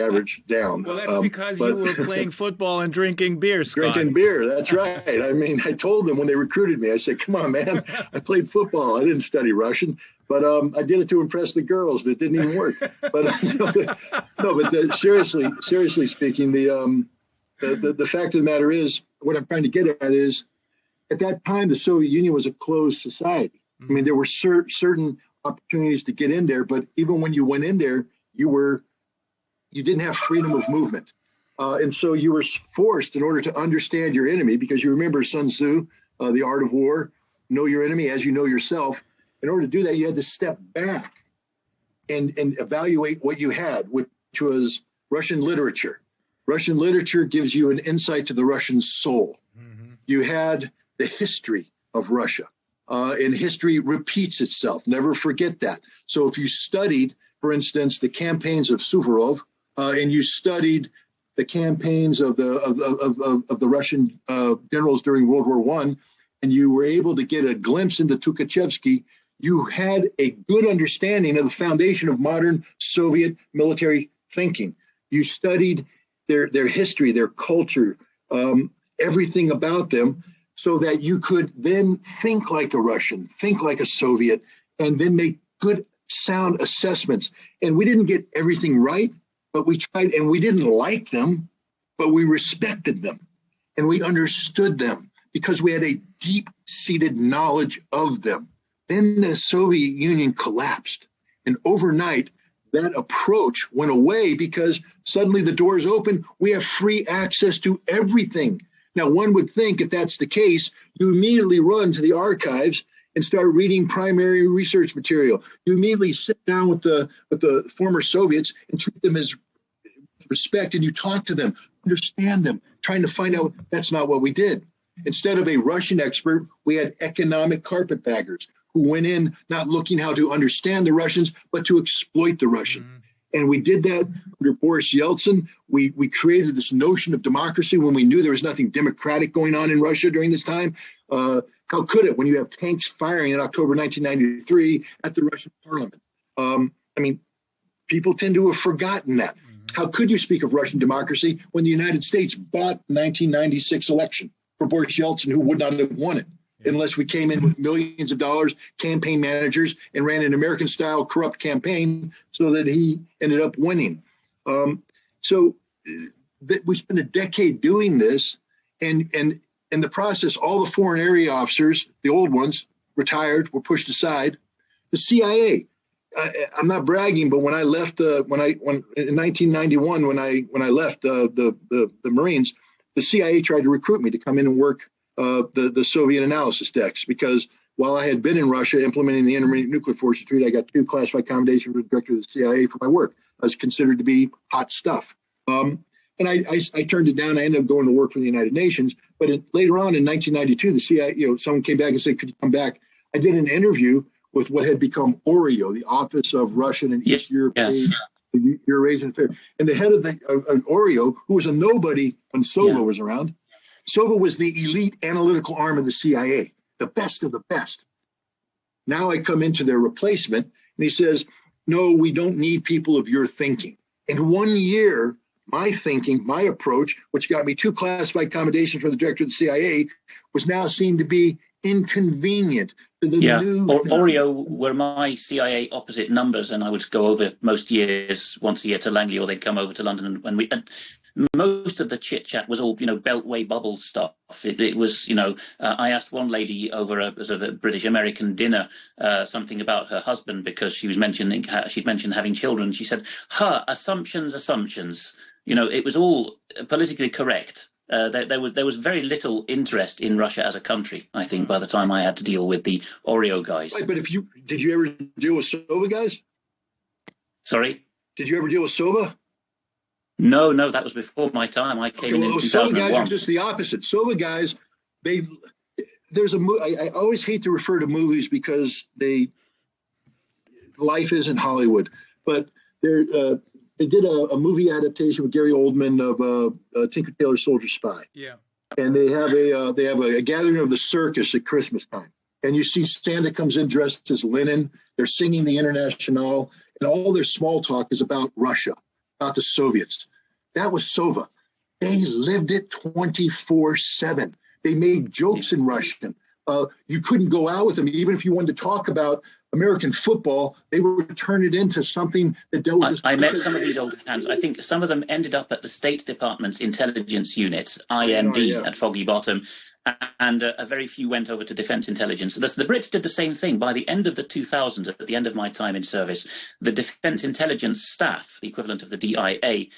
average down. Well, that's because you were playing football and drinking beer, Scott. Drinking beer, that's right. I mean, I told them when they recruited me, I said, "Come on, man, I played football. I didn't study Russian, but I did it to impress the girls. That didn't even work." But seriously speaking, the fact of the matter is, what I'm trying to get at is, at that time, the Soviet Union was a closed society. I mean, there were certain opportunities to get in there, but even when you went in there, you didn't have freedom of movement, and so you were forced, in order to understand your enemy, because you remember Sun Tzu, The Art of War, know your enemy as you know yourself. In order to do that, you had to step back and evaluate what you had, which was Russian literature. Russian literature gives you an insight to the Russian soul. You had the history of Russia. And history repeats itself. Never forget that. So if you studied, for instance, the campaigns of Suvorov, and you studied the campaigns of the Russian generals during World War I, and you were able to get a glimpse into Tukhachevsky, you had a good understanding of the foundation of modern Soviet military thinking. You studied their history, their culture, everything about them, so that you could then think like a Russian, think like a Soviet, and then make good, sound assessments. And we didn't get everything right, but we tried, and we didn't like them, but we respected them, and we understood them because we had a deep-seated knowledge of them. Then the Soviet Union collapsed, and overnight, that approach went away because suddenly the doors open. We have free access to everything. Now, one would think, if that's the case, you immediately run to the archives and start reading primary research material. You immediately sit down with the former Soviets and treat them as respect, and you talk to them, understand them, trying to find out. That's not what we did. Instead of a Russian expert, we had economic carpetbaggers who went in not looking how to understand the Russians, but to exploit the Russians. And we did that under Boris Yeltsin. We created this notion of democracy when we knew there was nothing democratic going on in Russia during this time. How could it, when you have tanks firing in October 1993 at the Russian parliament? I mean, people tend to have forgotten that. How could you speak of Russian democracy when the United States bought the 1996 election for Boris Yeltsin, who would not have won it unless we came in with millions of dollars, campaign managers, and ran an American-style corrupt campaign so that he ended up winning. So we spent a decade doing this, and in the process, all the foreign area officers, the old ones, retired, were pushed aside. The CIA, I'm not bragging, but when I left, when in 1991, when I left the Marines, the CIA tried to recruit me to come in and work the Soviet analysis decks, because while I had been in Russia implementing the Intermediate Nuclear Forces Treaty, I got 2 classified commendations from the director of the CIA for my work. I was considered to be hot stuff. And I turned it down. I ended up going to work for the United Nations. But later on in 1992, the CIA, someone came back and said, could you come back? I did an interview with what had become OREO, the Office of Russian and East European Eurasian Affairs. And the head of OREO, who was a nobody when Sova was around, Sova was the elite analytical arm of the CIA, the best of the best. Now I come into their replacement, and he says, no, we don't need people of your thinking. In 1 year, my thinking, my approach, which got me 2 classified commendations from the director of the CIA, was now seen to be inconvenient. OREO were my CIA opposite numbers, and I would go over most years, once a year to Langley, or they'd come over to London. And most of the chit chat was all, Beltway bubble stuff. It was, I asked one lady over a sort of a British American dinner something about her husband, because she'd mentioned having children. She said, assumptions. It was all politically correct. There was very little interest in Russia as a country, I think, by the time I had to deal with the OREO guys. Right, but did you ever deal with Sova guys? Sorry? Did you ever deal with Sova? No, that was before my time. I came in 2001. Sova guys are just the opposite. Sova guys, I always hate to refer to movies because life isn't Hollywood, but they did a movie adaptation with Gary Oldman of Tinker Tailor Soldier Spy. Yeah. And they have a gathering of the circus at Christmas time. And you see Santa comes in dressed as Lenin. They're singing the Internationale, and all their small talk is about Russia, about the Soviets. That was Sova. They lived it 24/7. They made jokes in Russian. You couldn't go out with them. Even if you wanted to talk about American football, they would turn it into something that dealt with. I met some of these old hands. I think some of them ended up at the State Department's intelligence unit, IMD, at Foggy Bottom, and a very few went over to Defense Intelligence. The Brits did the same thing. By the end of the 2000s, at the end of my time in service, the Defense Intelligence staff, the equivalent of the DIA,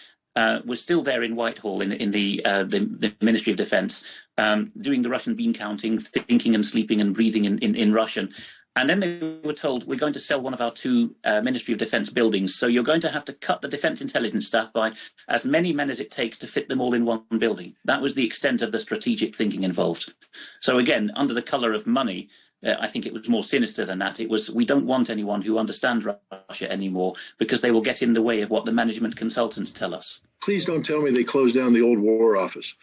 was still there in Whitehall in the Ministry of Defense, doing the Russian bean counting, thinking and sleeping and breathing in Russian. And then they were told, we're going to sell one of our 2 Ministry of Defense buildings, so you're going to have to cut the Defense Intelligence staff by as many men as it takes to fit them all in one building. That was the extent of the strategic thinking involved. So again, under the colour of money, I think it was more sinister than that. It was, we don't want anyone who understands Russia anymore, because they will get in the way of what the management consultants tell us. Please don't tell me they closed down the old War Office.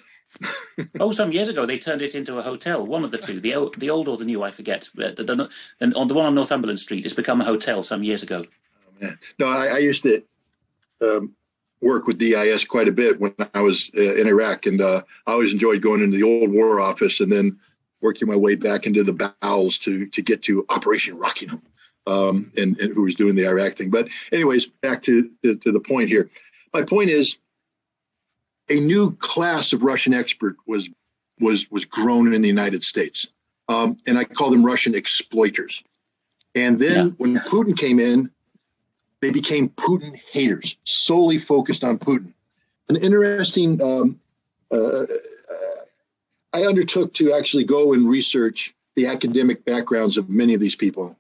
Some years ago they turned it into a hotel. One of the 2, the old or the new, I forget. And on the one on Northumberland Street, it's become a hotel some years ago. Oh, man. No, I used to work with DIS quite a bit when I was in Iraq, and I always enjoyed going into the old War Office and then working my way back into the bowels to get to Operation Rockingham, and who was doing the Iraq thing. But anyways, back to the point here. My point is, a new class of Russian expert was grown in the United States, and I call them Russian exploiters. And then when Putin came in, they became Putin haters, solely focused on Putin. An interesting, I undertook to actually go and research the academic backgrounds of many of these people.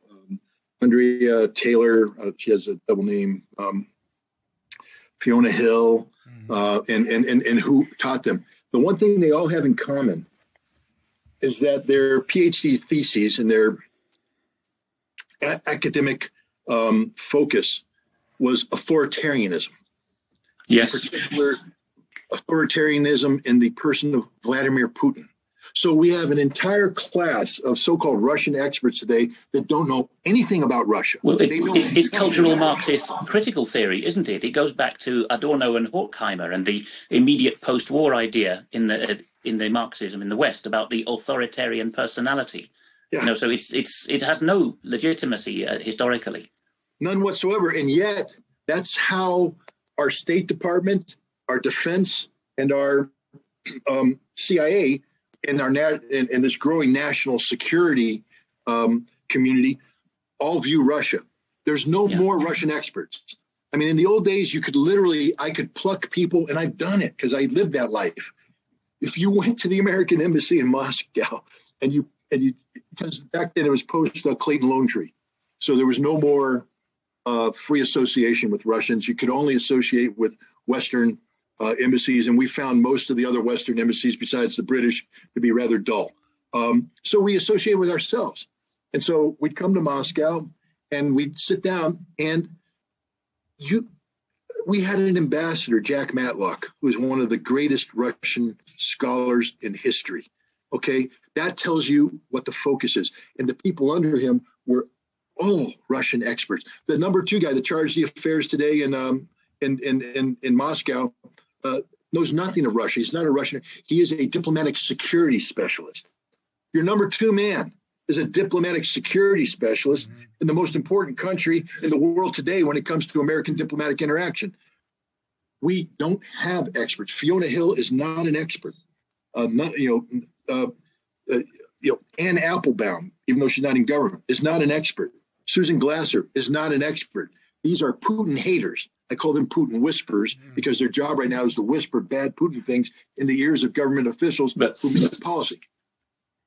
Andrea Taylor, she has a double name, Fiona Hill, and who taught them. The one thing they all have in common is that their PhD theses and their academic focus was authoritarianism. Yes. In particular, authoritarianism in the person of Vladimir Putin. So we have an entire class of so-called Russian experts today that don't know anything about Russia. Well, it's cultural Marxist critical theory, isn't it? It goes back to Adorno and Horkheimer and the immediate post-war idea in the Marxism in the West about the authoritarian personality. Yeah. So it has no legitimacy historically. None whatsoever. And yet that's how our State Department, our defense, and our CIA and and this growing national security community all view Russia. There's no more Russian experts. I mean, in the old days, I could pluck people, and I've done it because I lived that life. If you went to the American embassy in Moscow because back then it was post Clayton Lone Tree, so there was no more free association with Russians. You could only associate with Western embassies, and we found most of the other Western embassies, besides the British, to be rather dull. So we associate with ourselves, and so we'd come to Moscow and we'd sit down, and we had an ambassador, Jack Matlock, who was one of the greatest Russian scholars in history. Okay, that tells you what the focus is, and the people under him were all Russian experts. The number 2 guy that charged the affairs today in Moscow knows nothing of Russia. He's not a Russian. He is a diplomatic security specialist. Your number 2 man is a diplomatic security specialist in the most important country in the world today when it comes to American diplomatic interaction. We don't have experts. Fiona Hill is not an expert. Ann Applebaum, even though she's not in government, is not an expert. Susan Glasser is not an expert. These are Putin haters. I call them Putin whisperers because their job right now is to whisper bad Putin things in the ears of government officials who make policy.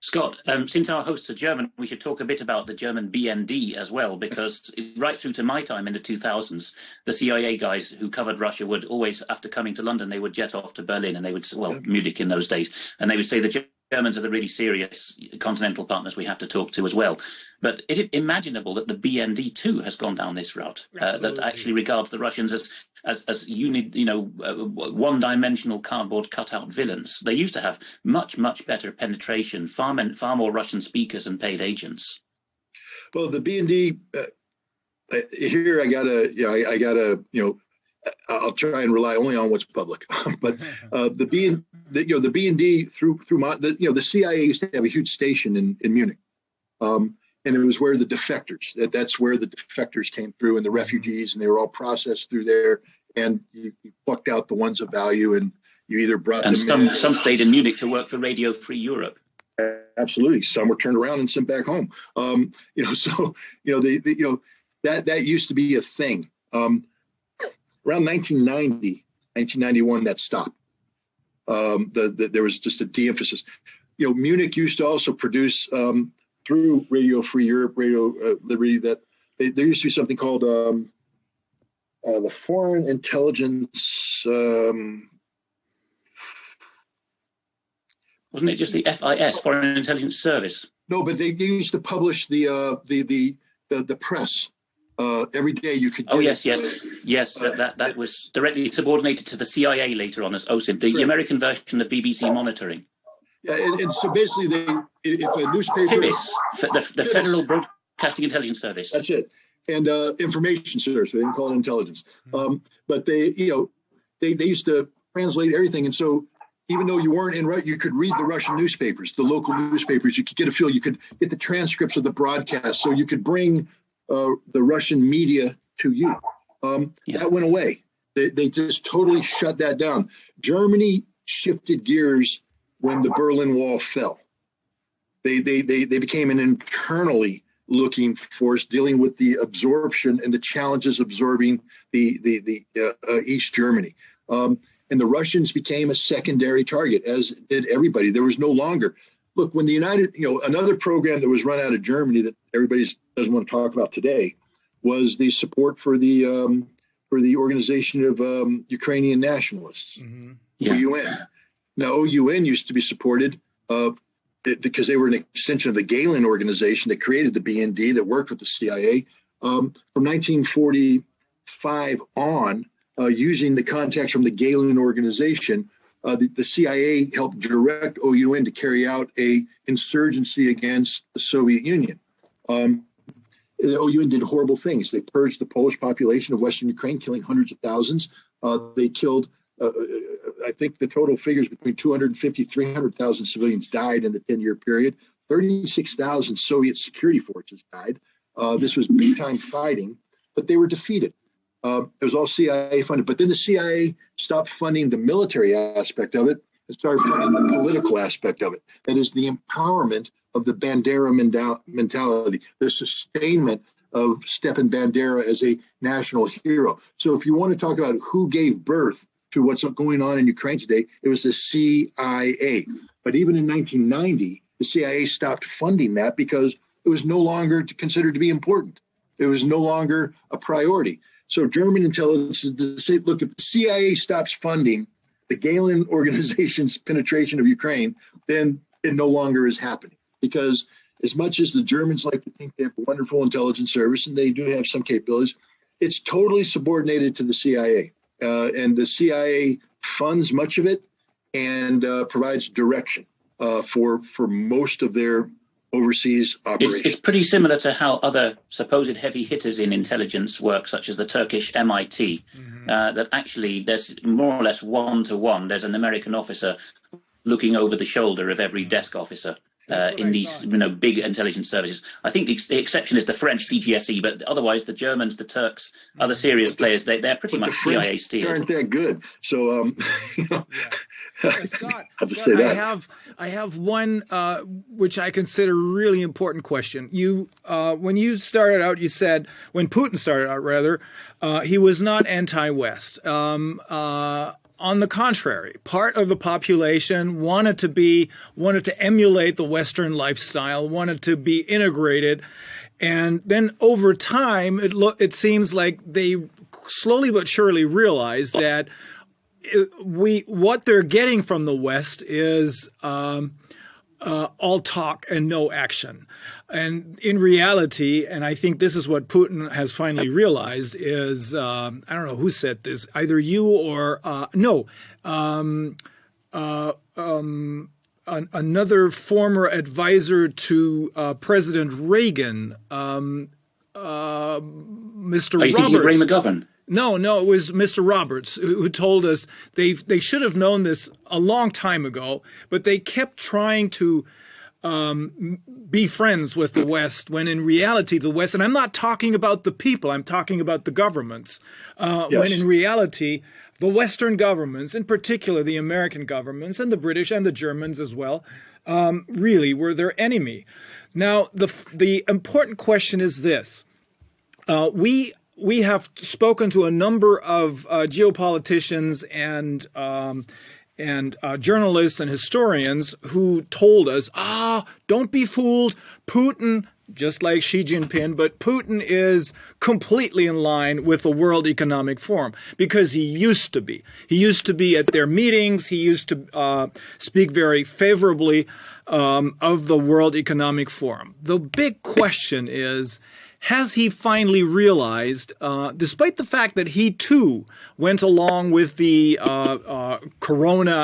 Scott, since our hosts are German, we should talk a bit about the German BND as well, because right through to my time in the 2000s, the CIA guys who covered Russia would always, after coming to London, they would jet off to Berlin, and they would, Munich in those days, and they would say the Germans are the really serious continental partners we have to talk to as well. But is it imaginable that the BND too has gone down this route, that actually regards the Russians as one-dimensional cardboard cutout villains? They used to have much better penetration, far more Russian speakers and paid agents. Well, the BND here, I'll try and rely only on what's public. But the BND the CIA used to have a huge station in Munich. And it was where the defectors, that's where the defectors came through, and the refugees, and they were all processed through there. And you plucked out the ones of value, and you either brought them in. And some stayed in Munich to work for Radio Free Europe. Absolutely. Some were turned around and sent back home. That used to be a thing. Around 1990, 1991, that stopped. There was just a de-emphasis. Munich used to also produce through Radio Free Europe, Radio Liberty, that there used to be something called the Foreign Intelligence. Wasn't it just the FIS, Foreign Intelligence Service? No, but they used to publish the press. Every day you could. Yes. That was directly subordinated to the CIA later on as OSINT, the American version of BBC Monitoring. Yeah, and so basically, if a newspaper, FIBIS, the Federal Broadcasting Intelligence Service. That's it, and information service. They didn't call it intelligence, but they used to translate everything, and so even though you weren't in Russia, you could read the Russian newspapers, the local newspapers. You could get a feel. You could get the transcripts of the broadcast, so you could bring the Russian media to you. That went away. They just totally shut that down. Germany shifted gears when the Berlin Wall fell. They became an internally looking force, dealing with the absorption and the challenges absorbing the East Germany. And the Russians became a secondary target, as did everybody. There was no longer. Look, when the another program that was run out of Germany that everybody doesn't want to talk about today was the support for the organization of Ukrainian nationalists, OUN. Now, OUN used to be supported because they were an extension of the Gehlen organization that created the BND that worked with the CIA from 1945 on, using the contacts from the Gehlen organization. The CIA helped direct OUN to carry out a insurgency against the Soviet Union. The OUN did horrible things. They purged the Polish population of Western Ukraine, killing hundreds of thousands. They killed, I think the total figures between 250, 300,000 civilians died in the 10-year period. 36,000 Soviet security forces died. This was big time fighting, but they were defeated. It was all CIA funded, but then the CIA stopped funding the military aspect of it and started funding the political aspect of it. That is the empowerment of the Bandera mentality, the sustainment of Stepan Bandera as a national hero. So if you want to talk about who gave birth to what's going on in Ukraine today, it was the CIA. But even in 1990, the CIA stopped funding that because it was no longer considered to be important. It was no longer a priority. So German intelligence to say, look, if the CIA stops funding the Galen organization's penetration of Ukraine, then it no longer is happening. Because as much as the Germans like to think they have a wonderful intelligence service, and they do have some capabilities, it's totally subordinated to the CIA. And the CIA funds much of it and provides direction for most of their overseas operations. It's pretty similar to how other supposed heavy hitters in intelligence work, such as the Turkish MIT, that actually there's more or less one-to-one. There's an American officer looking over the shoulder of every desk officer in these big intelligence services. I think the exception is the French DGSE, but otherwise the Germans, the Turks, other serious players, they're pretty much CIA steered. Aren't that good? So Scott, I have to say that. I have one which I consider really important question. You when you started out, you said when Putin started out, rather, he was not anti-West. On the contrary, part of the population wanted to emulate the Western lifestyle, wanted to be integrated, and then over time, it seems like they slowly but surely realized that what they're getting from the West is all talk and no action. And in reality, and I think this is what Putin has finally realized, is I don't know who said this, either you or another former advisor to President Reagan, Mr. Are you thinking of Ray McGovern? No, it was Mr. Roberts who told us they should have known this a long time ago, but they kept trying to be friends with the West when in reality the West, and I'm not talking about the people, I'm talking about the governments, when in reality the Western governments, in particular the American governments and the British and the Germans as well, really were their enemy. Now, the important question is this. We have spoken to a number of geopoliticians and journalists and historians who told us, don't be fooled. Putin, just like Xi Jinping, but Putin is completely in line with the World Economic Forum because he used to be. He used to be at their meetings. He used to speak very favorably of the World Economic Forum. The big question is, has he finally realized, despite the fact that he too went along with the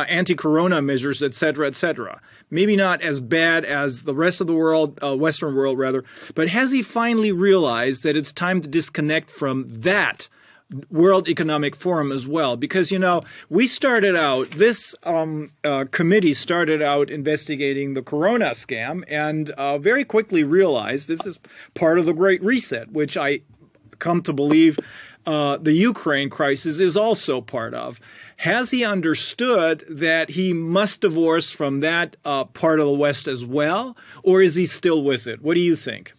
anti-corona measures, et cetera, maybe not as bad as the rest of the world, Western world rather, but has he finally realized that it's time to disconnect from that World Economic Forum as well? Because, we started out, this committee started out investigating the corona scam and very quickly realized this is part of the Great Reset, which I come to believe the Ukraine crisis is also part of. Has he understood that he must divorce from that part of the West as well, or is he still with it? What do you think?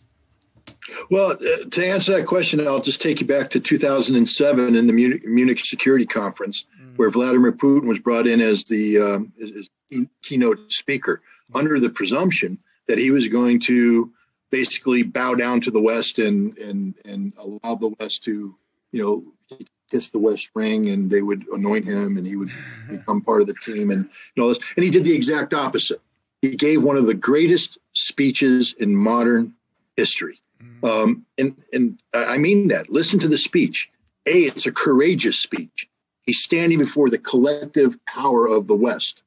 Well, to answer that question, I'll just take you back to 2007 in the Munich Security Conference, where Vladimir Putin was brought in as the as keynote speaker, under the presumption that he was going to basically bow down to the West and allow the West to, kiss the West ring, and they would anoint him, and he would become part of the team, and all this. And he did the exact opposite. He gave one of the greatest speeches in modern history. And I mean that. Listen to the speech. It's a courageous speech. He's standing before the collective power of the West,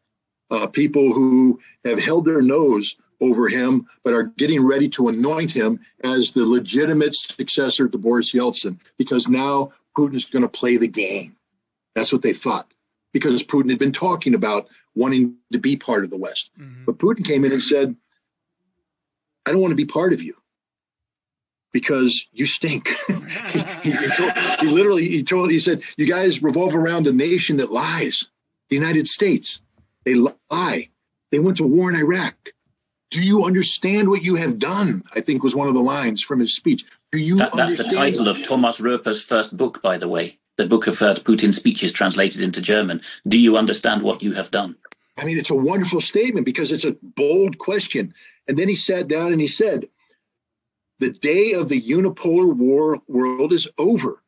people who have held their nose over him, but are getting ready to anoint him as the legitimate successor to Boris Yeltsin, because now Putin is going to play the game. That's what they thought, because Putin had been talking about wanting to be part of the West. But Putin came in and said, I don't want to be part of you, because you stink. He said, you guys revolve around a nation that lies. The United States, they lie. They went to war in Iraq Do you understand what you have done? I think was one of the lines from his speech. Do you That's understand? the title of Thomas Röper's first book, by the way. The book of Putin's speeches translated into German. Do you understand what you have done? I mean, it's a wonderful statement because it's a bold question. And then he sat down and he said, the day of the unipolar world is over.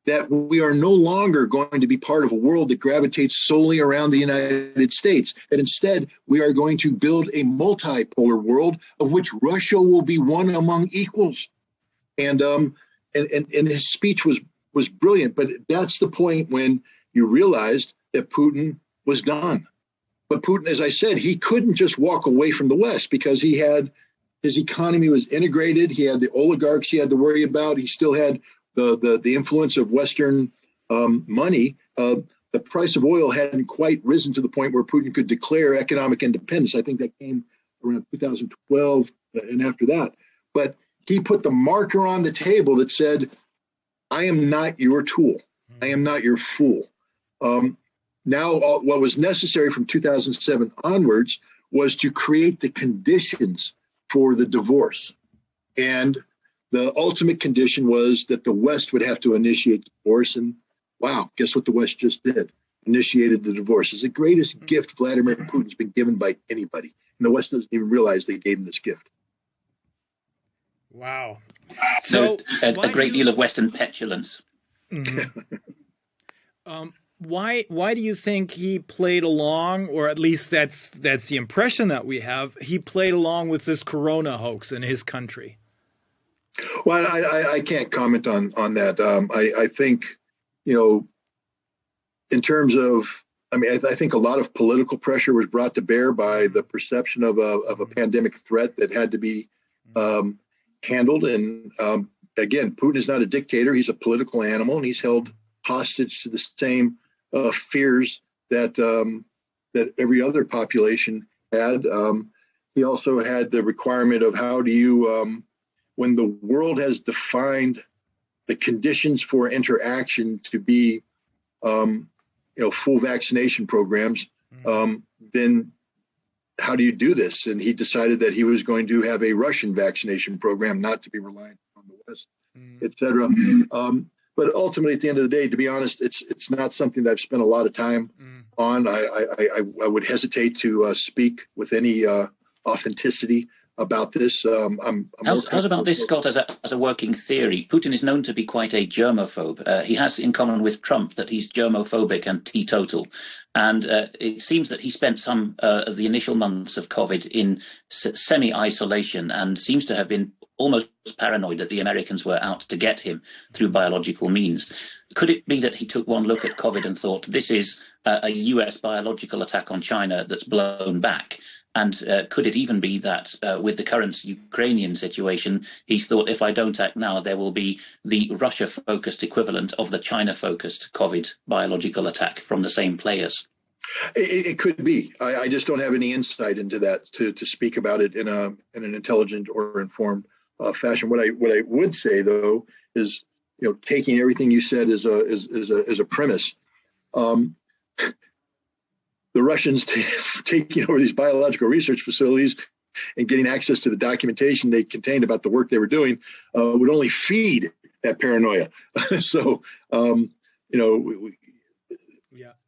That we are no longer going to be part of a world that gravitates solely around the United States. That instead, we are going to build a multipolar world of which Russia will be one among equals. And his speech was brilliant. But that's the point when you realized that Putin was done. But Putin, as I said, he couldn't just walk away from the West because he had his economy was integrated. He had the oligarchs he had to worry about. He still had the influence of Western money. The price of oil hadn't quite risen to the point where Putin could declare economic independence. I think that came around 2012 and after that. But he put the marker on the table that said, I am not your tool. I am not your fool. Now, what was necessary from 2007 onwards was to create the conditions for the divorce. And the ultimate condition was that the West would have to initiate divorce. And wow, guess what the West just did? Initiated the divorce. It's the greatest gift Vladimir Putin's been given by anybody. And the West doesn't even realize they gave him this gift. Wow. So a great deal of Western petulance. Mm-hmm. Why do you think he played along, or at least that's the impression that we have, he played along with this corona hoax in his country? Well, I can't comment on that. I think, in terms of, I think a lot of political pressure was brought to bear by the perception of a pandemic threat that had to be handled. And again, Putin is not a dictator. He's a political animal, and he's held hostage to the same fears that every other population had. He also had the requirement of how do you, when the world has defined the conditions for interaction to be, full vaccination programs, then how do you do this? And he decided that he was going to have a Russian vaccination program, not to be reliant on the West, et cetera. But ultimately, at the end of the day, to be honest, it's not something that I've spent a lot of time on. I would hesitate to speak with any authenticity about this. How's about this, Scott, as a working theory? Putin is known to be quite a germaphobe. He has in common with Trump that he's germophobic and teetotal. And it seems that he spent some of the initial months of COVID in semi-isolation and seems to have been almost paranoid that the Americans were out to get him through biological means. Could it be that he took one look at COVID and thought, this is a US biological attack on China that's blown back? And could it even be that with the current Ukrainian situation, he thought, if I don't act now, there will be the Russia-focused equivalent of the China-focused COVID biological attack from the same players? It could be. I just don't have any insight into that to speak about it in an intelligent or informed fashion. What I would say, though, is taking everything you said as a premise. The Russians taking over these biological research facilities and getting access to the documentation they contained about the work they were doing would only feed that paranoia. So, the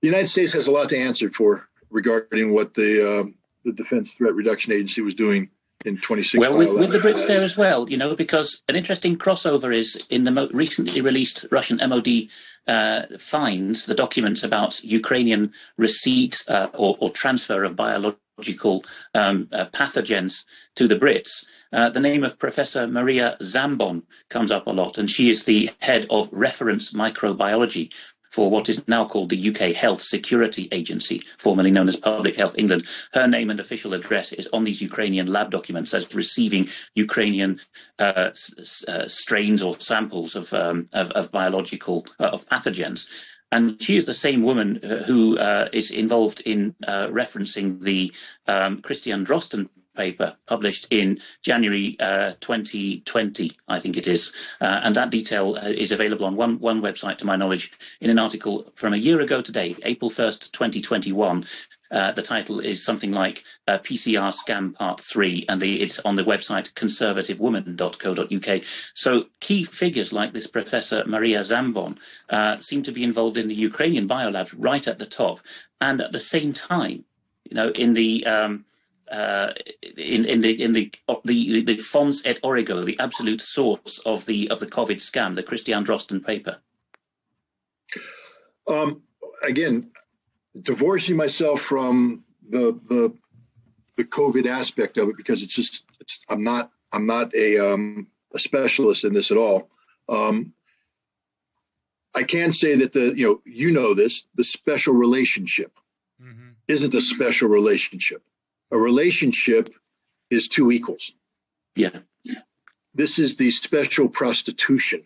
United States has a lot to answer for regarding what the Defense Threat Reduction Agency was doing in 2016. Well, with the Brits there as well, because an interesting crossover is in the recently released Russian MOD finds the documents about Ukrainian receipt or transfer of biological pathogens to the Brits. The name of Professor Maria Zambon comes up a lot, and she is the head of reference microbiology for what is now called the UK Health Security Agency, formerly known as Public Health England. Her name and official address is on these Ukrainian lab documents as receiving Ukrainian strains or samples of biological of pathogens. And she is the same woman who is involved in referencing the Christian Drosten paper published in January 2020, I think it is. And that detail is available on one website, to my knowledge, in an article from a year ago today, April 1st, 2021. The title is something like PCR Scam Part 3, and it's on the website conservativewoman.co.uk. So key figures like this Professor Maria Zambon seem to be involved in the Ukrainian biolabs right at the top, and at the same time, in the Fons et Origo, the absolute source of the COVID scam, the Christian Drosten paper. Again, divorcing myself from the COVID aspect of it, because I'm not a specialist in this at all. I can say that the special relationship isn't a special relationship. A relationship is two equals. Yeah. This is the special prostitution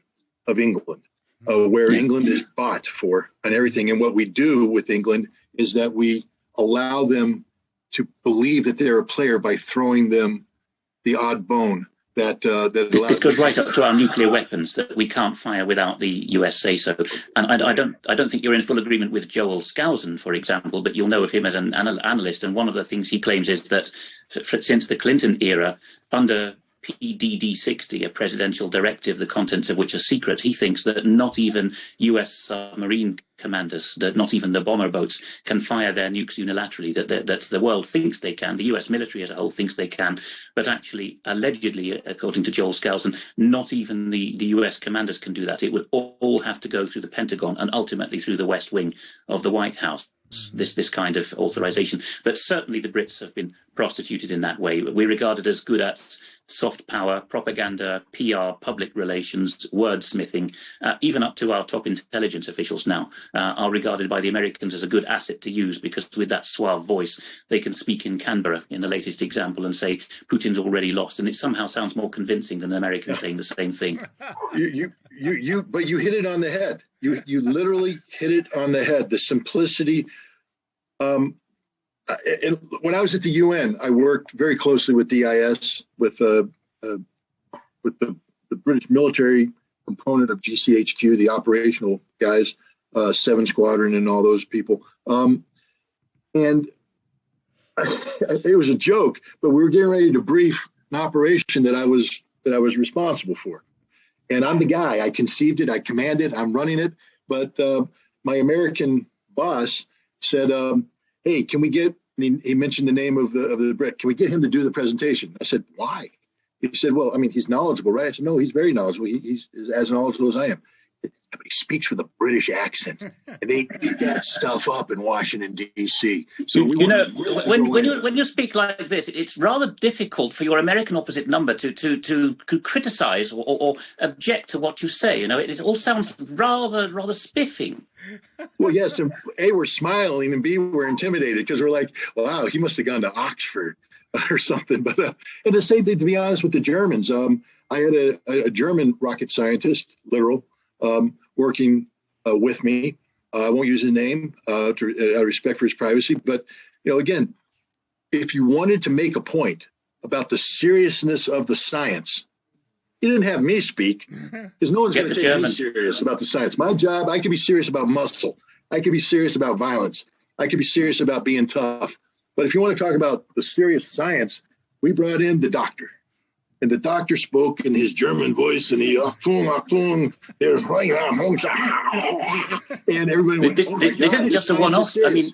of England, where England is bought for and everything. And what we do with England is that we allow them to believe that they're a player by throwing them the odd bone that this goes right up to our nuclear weapons, that we can't fire without the US say so. And I don't think you're in full agreement with Joel Skousen, for example, but you'll know of him as an analyst. And one of the things he claims is that since the Clinton era, under PDD-60, a presidential directive, the contents of which are secret, he thinks that not even US submarine commanders, that not even the bomber boats can fire their nukes unilaterally, that the world thinks they can, the US military as a whole thinks they can, but actually, allegedly, according to Joel Skousen, not even the US commanders can do that. It would all have to go through the Pentagon and ultimately through the West Wing of the White House. This kind of authorization, but certainly the Brits have been prostituted in that way. We're regarded as good at soft power, propaganda, PR, public relations, wordsmithing, even up to our top intelligence officials now are regarded by the Americans as a good asset to use, because with that suave voice, they can speak in Canberra in the latest example and say Putin's already lost, and it somehow sounds more convincing than the Americans saying the same thing. But you hit it on the head. You literally hit it on the head. The simplicity. And when I was at the UN, I worked very closely with DIS, with the British military component of GCHQ, the operational guys, 7 Squadron, and all those people. And it was a joke, but we were getting ready to brief an operation that I was responsible for. And I'm the guy. I conceived it. I command it. I'm running it. But my American boss said, "Hey, can we get?" And he mentioned the name of the Brit. Can we get him to do the presentation? I said, "Why?" He said, "Well, I mean, he's knowledgeable, right?" I said, "No, he's very knowledgeable. He's as knowledgeable as I am." But he speaks with a British accent, and they eat that stuff up in Washington D.C. So when you speak like this, it's rather difficult for your American opposite number to criticize or object to what you say. It all sounds rather spiffing. Well, yes, and A, we're smiling, and B, we're intimidated because we're like, wow, he must have gone to Oxford or something. But and the same thing, to be honest, with the Germans. I had a German rocket scientist, literal, working with me. I won't use his name out of respect for his privacy. But, again, if you wanted to make a point about the seriousness of the science, you didn't have me speak, because no one's going to take me serious about the science. My job, I could be serious about muscle. I could be serious about violence. I could be serious about being tough. But if you want to talk about the serious science, we brought in the doctor. And the doctor spoke in his German voice, and he, Achtung, there's and everybody went, this isn't just a one-off. I mean,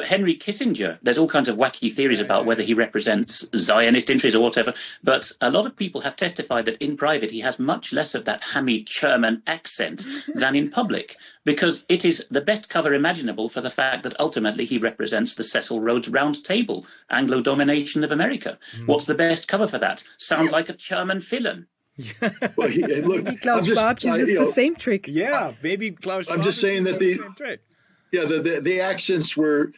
Henry Kissinger, there's all kinds of wacky theories about whether he represents Zionist interests or whatever, but a lot of people have testified that in private he has much less of that hammy German accent than in public, because it is the best cover imaginable for the fact that ultimately he represents the Cecil Rhodes Round Table, Anglo-domination of America. What's the best cover for that? Sound like a German villain. Well, look, maybe Klaus Schwab uses the same trick. Yeah, maybe Klaus Schwab. I'm just saying that the accents were,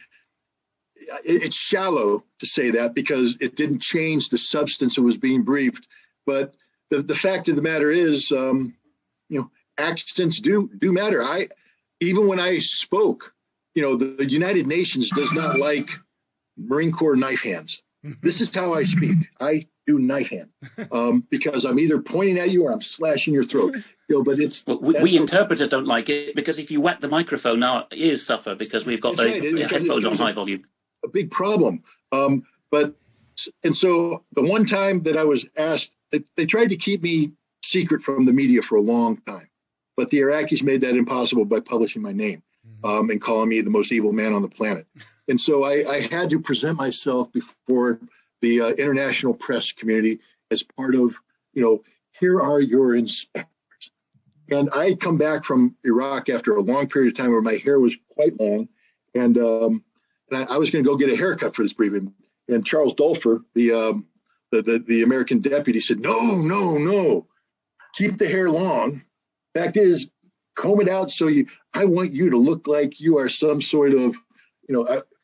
it's shallow to say that because it didn't change the substance that was being briefed. But the fact of the matter is, accents do matter. Even when I spoke, the United Nations does not like Marine Corps knife hands. This is how I speak. I do knife hand because I'm either pointing at you or I'm slashing your throat. But it's we interpreters don't like it because if you whack the microphone, our ears suffer because we've got the headphones on high volume. A big problem. And so the one time that I was asked, they tried to keep me secret from the media for a long time, but the Iraqis made that impossible by publishing my name and calling me the most evil man on the planet. And so I had to present myself before the international press community as part of, here are your inspectors. And I had come back from Iraq after a long period of time where my hair was quite long, and I was going to go get a haircut for this briefing. And Charles Dolfer, the American deputy, said, no, keep the hair long. Fact is, comb it out I want you to look like you are some sort of,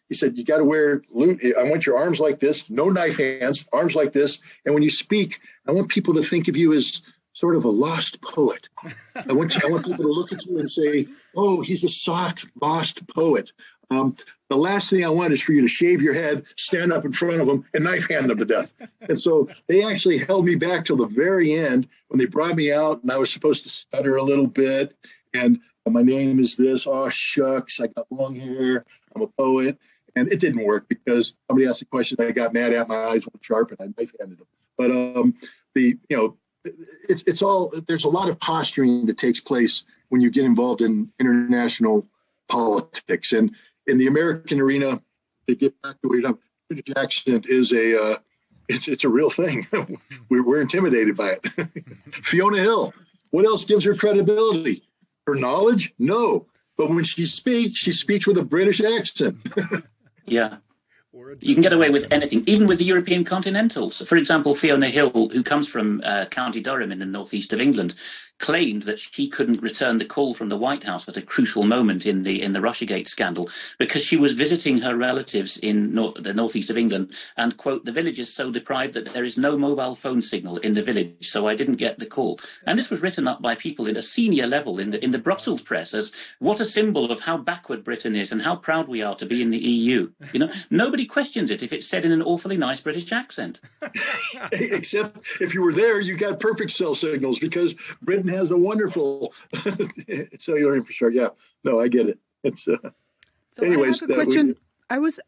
he said, you got to wear, I want your arms like this, no knife hands, arms like this. And when you speak, I want people to think of you as sort of a lost poet. I want people to look at you and say, oh, he's a soft, lost poet. The last thing I want is for you to shave your head, stand up in front of them, and knife hand them to death. And so they actually held me back till the very end when they brought me out, and I was supposed to stutter a little bit. And my name is this. Oh, shucks, I got long hair. I'm a poet. And it didn't work because somebody asked a question. I got mad at, my eyes went sharp, and I knife handed them. But it's all, there's a lot of posturing that takes place when you get involved in international politics. And in the American arena, to get back to what British accent is it's a real thing. We're intimidated by it. Fiona Hill, what else gives her credibility? Her knowledge? No. But when she speaks with a British accent. Yeah. You can get away with anything, even with the European continentals. For example, Fiona Hill, who comes from County Durham in the northeast of England, claimed that she couldn't return the call from the White House at a crucial moment in the Russiagate scandal because she was visiting her relatives in the northeast of England, and, quote, the village is so deprived that there is no mobile phone signal in the village, so I didn't get the call. And this was written up by people at a senior level in the Brussels press as what a symbol of how backward Britain is and how proud we are to be in the EU. Nobody questions it if it's said in an awfully nice British accent. Except if you were there, you got perfect cell signals because Britain has a wonderful cellular infrastructure. Yeah, no, I get it. It's anyways. I have a question.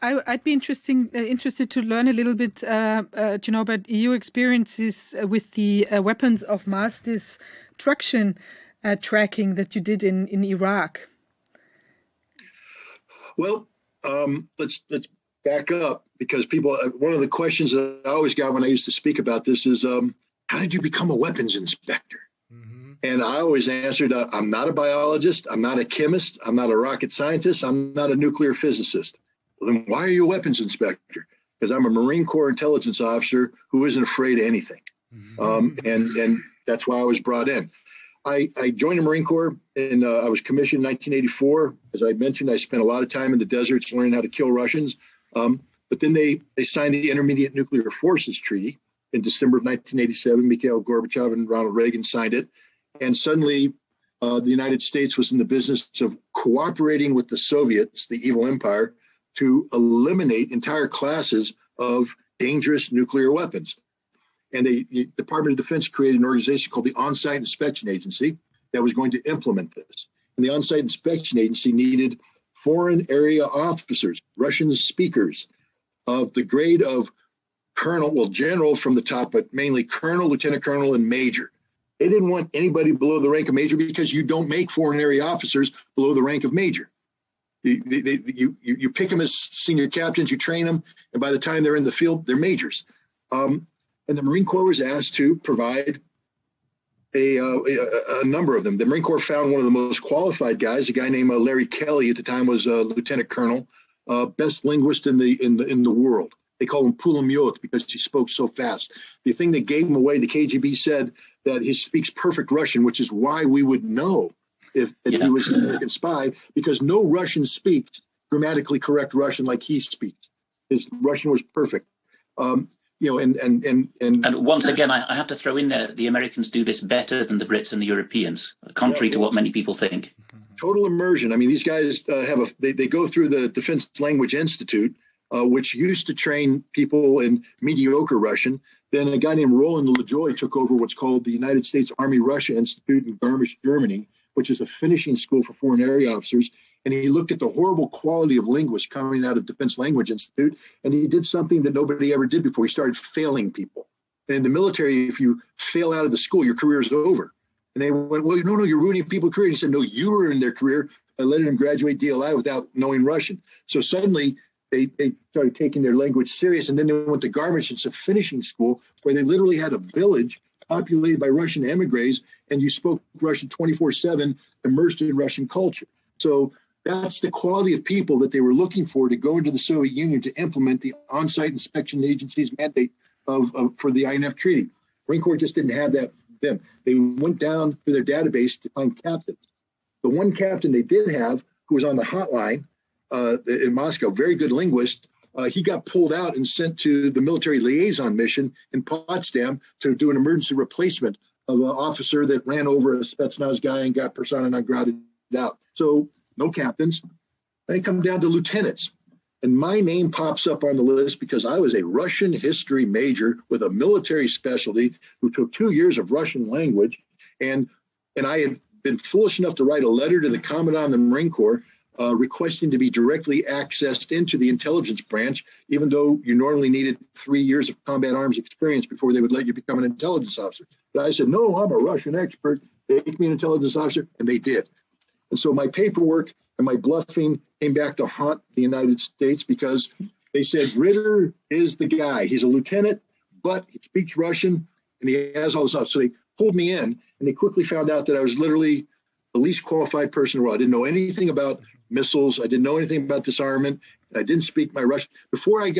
I'd be interested to learn a little bit, about EU experiences with the weapons of mass destruction tracking that you did in Iraq. Well, let's back up because people. One of the questions that I always got when I used to speak about this is, how did you become a weapons inspector? And I always answered, I'm not a biologist, I'm not a chemist, I'm not a rocket scientist, I'm not a nuclear physicist. Well, then why are you a weapons inspector? Because I'm a Marine Corps intelligence officer who isn't afraid of anything. And that's why I was brought in. I joined the Marine Corps and I was commissioned in 1984. As I mentioned, I spent a lot of time in the deserts learning how to kill Russians. But then they signed the Intermediate Nuclear Forces Treaty in December of 1987. Mikhail Gorbachev and Ronald Reagan signed it. And suddenly, the United States was in the business of cooperating with the Soviets, the evil empire, to eliminate entire classes of dangerous nuclear weapons. And the Department of Defense created an organization called the On-Site Inspection Agency that was going to implement this. And the On-Site Inspection Agency needed foreign area officers, Russian speakers of the grade of colonel, well, general from the top, but mainly colonel, lieutenant colonel, and major. They didn't want anybody below the rank of major because you don't make foreign area officers below the rank of major. You pick them as senior captains, you train them, and by the time they're in the field, they're majors. And the Marine Corps was asked to provide a number of them. The Marine Corps found one of the most qualified guys, a guy named Larry Kelly at the time was a lieutenant colonel, best linguist in the world. They call him Pulamyot because he spoke so fast. The thing that gave him away, the KGB said that he speaks perfect Russian, which is why we would know if he was an American spy, because no Russian speaks grammatically correct Russian like he speaks. His Russian was perfect. And once again, I have to throw in there, the Americans do this better than the Brits and the Europeans, contrary to what many people think. Total immersion. I mean, these guys they go through the Defense Language Institute, which used to train people in mediocre Russian. Then a guy named Roland LaJoy took over what's called the United States Army Russia Institute in Garmisch, Germany, which is a finishing school for foreign area officers. And he looked at the horrible quality of linguists coming out of Defense Language Institute, and he did something that nobody ever did before. He started failing people. And in the military, if you fail out of the school, your career is over. And they went, well, no, you're ruining people's career. And he said, no, you ruined their career by letting them graduate DLI without knowing Russian. So suddenly they started taking their language serious. And then they went to Garmisch. It's a finishing school where they literally had a village populated by Russian emigres, and you spoke Russian 24/7, immersed in Russian culture. So that's the quality of people that they were looking for to go into the Soviet Union to implement the on-site inspection agency's mandate for the INF treaty. Marine Corps just didn't have that then. They went down to their database to find captains. The one captain they did have, who was on the hotline in Moscow, very good linguist, he got pulled out and sent to the military liaison mission in Potsdam to do an emergency replacement of an officer that ran over a Spetsnaz guy and got persona non grata out. So no captains. They come down to lieutenants. And my name pops up on the list because I was a Russian history major with a military specialty who took 2 years of Russian language. And I had been foolish enough to write a letter to the Commandant of the Marine Corps requesting to be directly accessed into the intelligence branch, even though you normally needed 3 years of combat arms experience before they would let you become an intelligence officer. But I said, no, I'm a Russian expert. They make me an intelligence officer, and they did. And so my paperwork and my bluffing came back to haunt the United States because they said, Ritter is the guy. He's a lieutenant, but he speaks Russian, and he has all this stuff. So they pulled me in, and they quickly found out that I was literally the least qualified person in the world. I didn't know anything about missiles. I didn't know anything about disarmament. And I didn't speak my Russian. Before I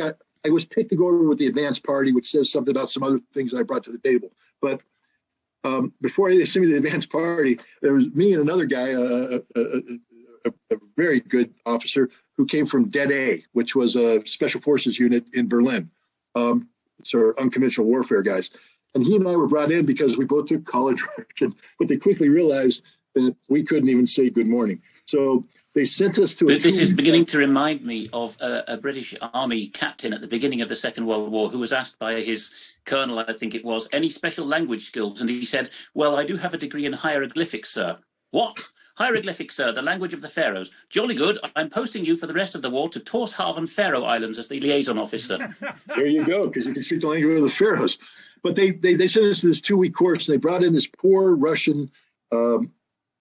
was picked to go over with the advanced party, which says something about some other things I brought to the table. But before they sent me to the advanced party, there was me and another guy, a very good officer who came from Dead A, which was a special forces unit in Berlin. So unconventional warfare guys. And he and I were brought in because we both took college Russian, but they quickly realized that we couldn't even say good morning. So they sent us to This is beginning to remind me of a British Army captain at the beginning of the Second World War who was asked by his colonel, I think it was, any special language skills? And he said, well, I do have a degree in hieroglyphics, sir. What? Hieroglyphics, sir, the language of the pharaohs. Jolly good. I'm posting you for the rest of the war to Torshaven Faroe Islands as the liaison officer. There you go, because you can speak the language of the pharaohs. But they sent us to this 2-week course, and they brought in this poor Russian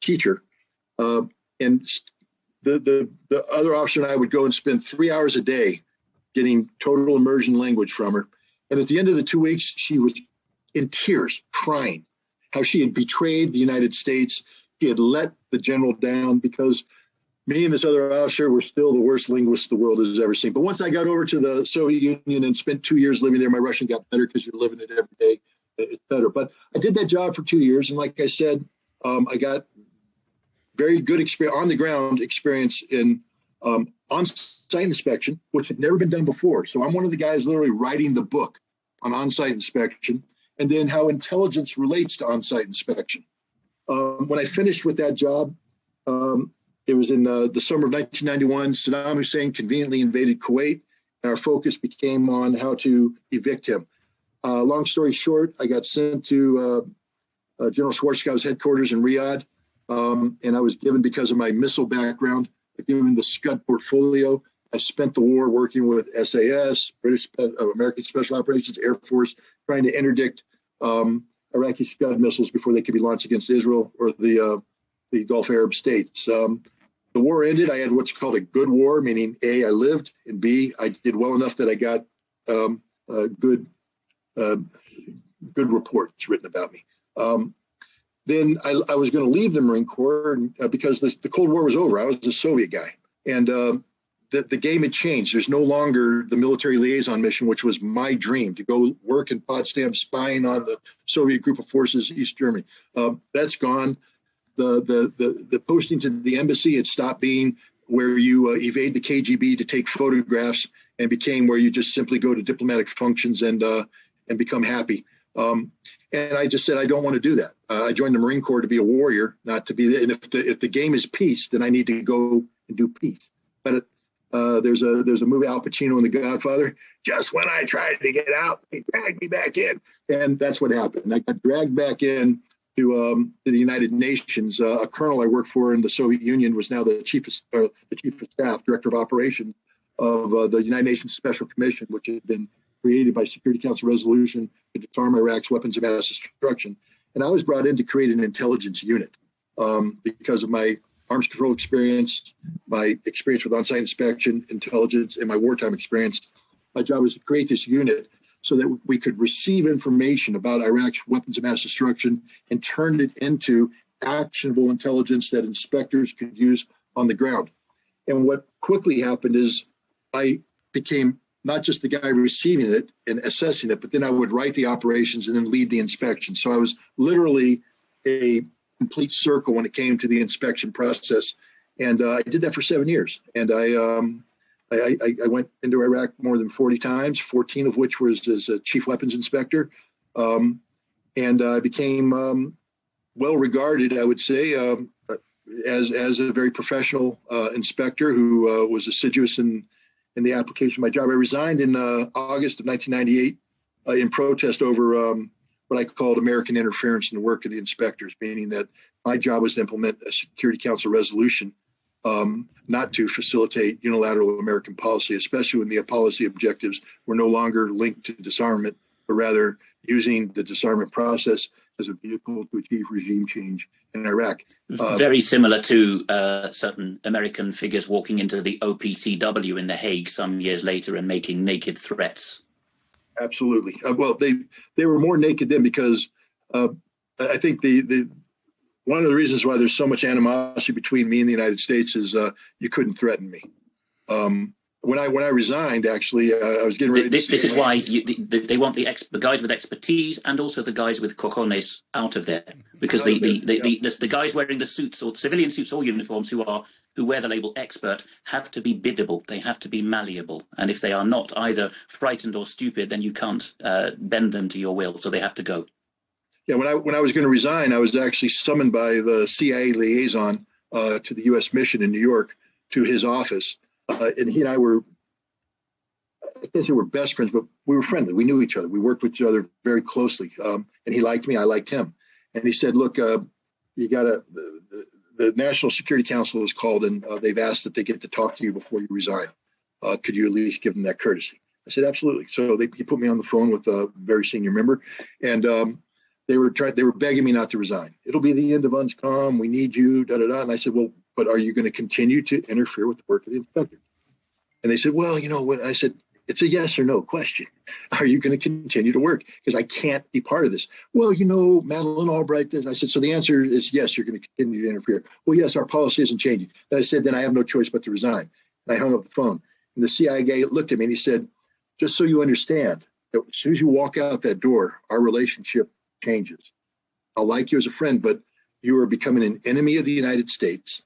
teacher, and the other officer and I would go and spend 3 hours a day getting total immersion language from her. And at the end of the 2 weeks, she was in tears, crying, how she had betrayed the United States. He had let the general down because me and this other officer were still the worst linguists the world has ever seen. But once I got over to the Soviet Union and spent 2 years living there, my Russian got better because you're living it every day. It's better. But I did that job for 2 years. And like I said, I got very good experience, on the ground experience in on-site inspection, which had never been done before. So I'm one of the guys literally writing the book on on-site inspection and then how intelligence relates to on-site inspection. When I finished with that job, it was in the summer of 1991. Saddam Hussein conveniently invaded Kuwait, and our focus became on how to evict him. Long story short, I got sent to General Schwarzkopf's headquarters in Riyadh, and I was given, because of my missile background, given the Scud portfolio. I spent the war working with SAS, American Special Operations, Air Force, trying to interdict Iraqi Scud missiles before they could be launched against Israel or the Gulf Arab states. The war ended. I had what's called a good war, meaning A, I lived, and B, I did well enough that I got good reports written about me. Then I was going to leave the Marine Corps because the Cold War was over. I was a Soviet guy, and the game had changed. There's no longer the military liaison mission, which was my dream, to go work in Potsdam spying on the Soviet group of forces, East Germany. That's gone. The posting to the embassy had stopped being where you evade the KGB to take photographs and became where you just simply go to diplomatic functions and become happy. And I just said, I don't want to do that. I joined the Marine Corps to be a warrior, not to be. And if the game is peace, then I need to go and do peace. But There's a movie, Al Pacino and The Godfather. Just when I tried to get out, they dragged me back in, and that's what happened. I got dragged back in to the United Nations. A colonel I worked for in the Soviet Union was now the chief of staff, director of operations of the United Nations Special Commission, which had been created by Security Council resolution to disarm Iraq's weapons of mass destruction. And I was brought in to create an intelligence unit because of my arms control experience, my experience with on-site inspection, intelligence, and my wartime experience. My job was to create this unit so that we could receive information about Iraq's weapons of mass destruction and turn it into actionable intelligence that inspectors could use on the ground. And what quickly happened is I became not just the guy receiving it and assessing it, but then I would write the operations and then lead the inspection. So I was literally a complete circle when it came to the inspection process. And I did that for 7 years. And I went into Iraq more than 40 times, 14 of which was as a chief weapons inspector. And I became well regarded, I would say, as a very professional inspector who was assiduous in the application of my job. I resigned in August of 1998 in protest over what I called American interference in the work of the inspectors, meaning that my job was to implement a Security Council resolution, not to facilitate unilateral American policy, especially when the policy objectives were no longer linked to disarmament, but rather using the disarmament process as a vehicle to achieve regime change in Iraq. Very similar to certain American figures walking into the OPCW in The Hague some years later and making naked threats. Absolutely. Well, they were more naked then because I think the one of the reasons why there's so much animosity between me and the United States is you couldn't threaten me. When I resigned, actually, I was getting ready. This is why they want the guys with expertise and also the guys with cojones out of there, because the guys wearing the suits or civilian suits or uniforms who wear the label expert have to be biddable. They have to be malleable, and if they are not either frightened or stupid, then you can't bend them to your will. So they have to go. Yeah, when I was going to resign, I was actually summoned by the CIA liaison to the U.S. mission in New York to his office. And he and I were, I can't say we're best friends, but we were friendly. We knew each other. We worked with each other very closely. And he liked me. I liked him. And he said, look, you got to, the National Security Council is called and they've asked that they get to talk to you before you resign. Could you at least give them that courtesy? I said, absolutely. So he put me on the phone with a very senior member. And they were begging me not to resign. It'll be the end of UNSCOM. We need you, da, da, da. And I said, well, but are you going to continue to interfere with the work of the inspector? And they said, well, what I said, it's a yes or no question. Are you going to continue to work? Because I can't be part of this. Well, Madeleine Albright did. I said, so the answer is yes, you're going to continue to interfere. Well, yes, our policy isn't changing. And I said, then I have no choice but to resign. And I hung up the phone. And the CIA guy looked at me and he said, just so you understand, that as soon as you walk out that door, our relationship changes. I'll like you as a friend, but you are becoming an enemy of the United States.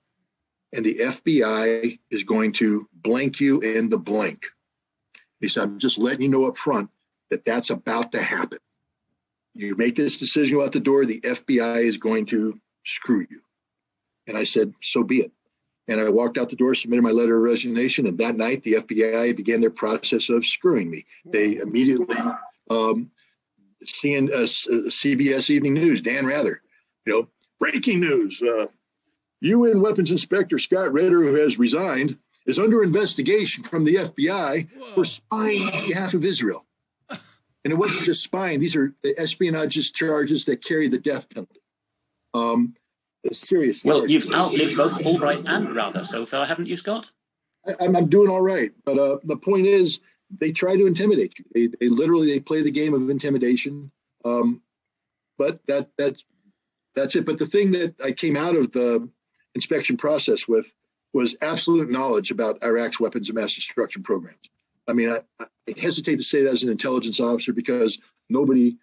And the FBI is going to blank you in the blank. He said, I'm just letting you know up front that that's about to happen. You make this decision out the door, the FBI is going to screw you. And I said, so be it. And I walked out the door, submitted my letter of resignation, and that night the FBI began their process of screwing me. They immediately, CBS Evening News, Dan Rather, breaking news. UN Weapons Inspector Scott Ritter, who has resigned, is under investigation from the FBI for spying on behalf of Israel. And it wasn't just spying. These are espionage charges that carry the death penalty. Serious. Well, you've outlived both Albright and Rather so far, haven't you, Scott? I'm doing all right. But the point is, they try to intimidate you. They literally play the game of intimidation. But that's it. But the thing that I came out of the inspection process with was absolute knowledge about Iraq's weapons of mass destruction programs. I mean, I hesitate to say that as an intelligence officer because nobody,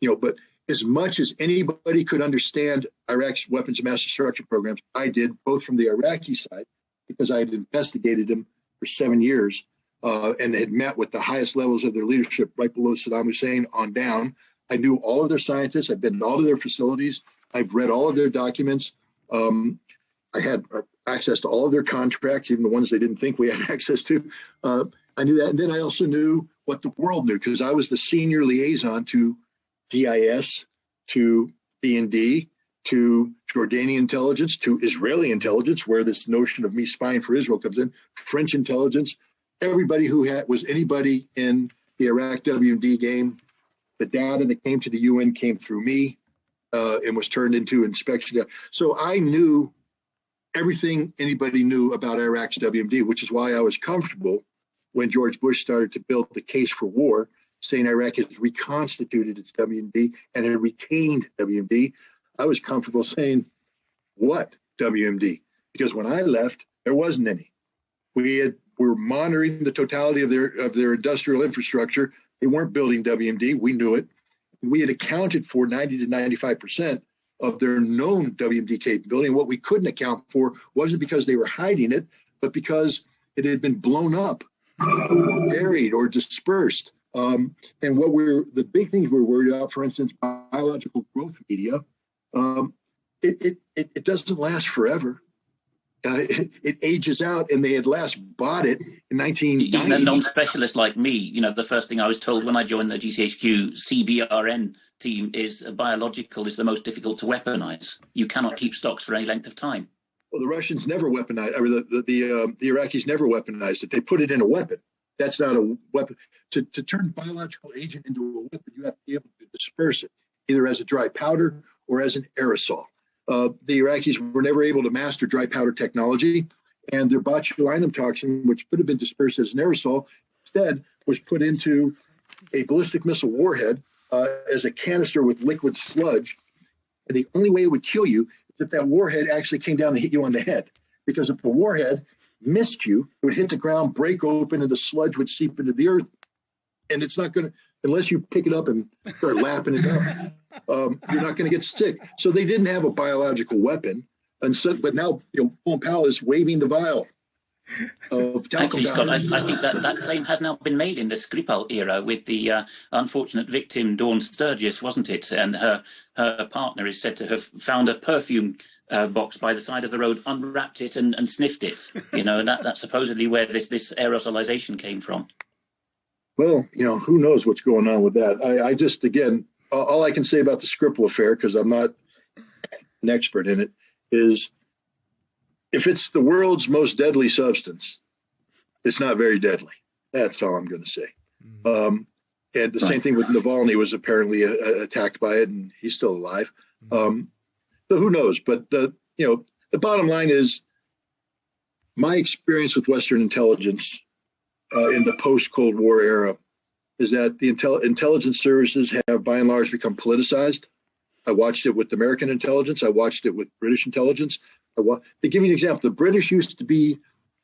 but as much as anybody could understand Iraq's weapons of mass destruction programs, I did, both from the Iraqi side, because I had investigated them for 7 years and had met with the highest levels of their leadership right below Saddam Hussein on down. I knew all of their scientists. I've been to all of their facilities. I've read all of their documents. I access to all of their contracts, even the ones they didn't think we had access to. I knew that. And then I also knew what the world knew, because I was the senior liaison to DIS, to D&D, to Jordanian intelligence, to Israeli intelligence, where this notion of me spying for Israel comes in, French intelligence, everybody who was anybody in the Iraq WMD game. The data that came to the UN came through me and was turned into inspection data. So I knew everything anybody knew about Iraq's WMD, which is why I was comfortable when George Bush started to build the case for war, saying Iraq has reconstituted its WMD and had retained WMD. I was comfortable saying, what WMD? Because when I left, there wasn't any. We were monitoring the totality of their industrial infrastructure. They weren't building WMD. We knew it. We had accounted for 90 to 95% of their known WMD capability. And what we couldn't account for wasn't because they were hiding it, but because it had been blown up, or buried, or dispersed. And the big things we're worried about, for instance, biological growth media, it doesn't last forever. It ages out, and they had last bought it in 1990. Even a non-specialist like me, the first thing I was told when I joined the GCHQ CBRN team is biological is the most difficult to weaponize. You cannot keep stocks for any length of time. Well, the Russians never weaponized, or the Iraqis never weaponized it. They put it in a weapon. That's not a weapon. To turn a biological agent into a weapon, you have to be able to disperse it, either as a dry powder or as an aerosol. The Iraqis were never able to master dry powder technology, and their botulinum toxin, which could have been dispersed as an aerosol, instead was put into a ballistic missile warhead as a canister with liquid sludge. And the only way it would kill you is if that warhead actually came down and hit you on the head. Because if the warhead missed you, it would hit the ground, break open, and the sludge would seep into the earth. And it's not going to, unless you pick it up and start lapping it up, you're not going to get sick. So they didn't have a biological weapon. And so, but now, Colin Powell is waving the vial of talcum. Actually, Scott, I think that claim has now been made in the Skripal era with the unfortunate victim, Dawn Sturgis, wasn't it? And her partner is said to have found a perfume box by the side of the road, unwrapped it and sniffed it. And that's supposedly where this aerosolization came from. Well, who knows what's going on with that. I just, again, all I can say about the Skripal affair, because I'm not an expert in it, is if it's the world's most deadly substance, it's not very deadly. That's all I'm going to say. And the same thing with Navalny, was apparently attacked by it, and he's still alive. So who knows? But the bottom line is, my experience with Western intelligence in the post-Cold War era is that the intelligence services have, by and large, become politicized. I watched it with American intelligence. I watched it with British intelligence. To give you an example, the British used to be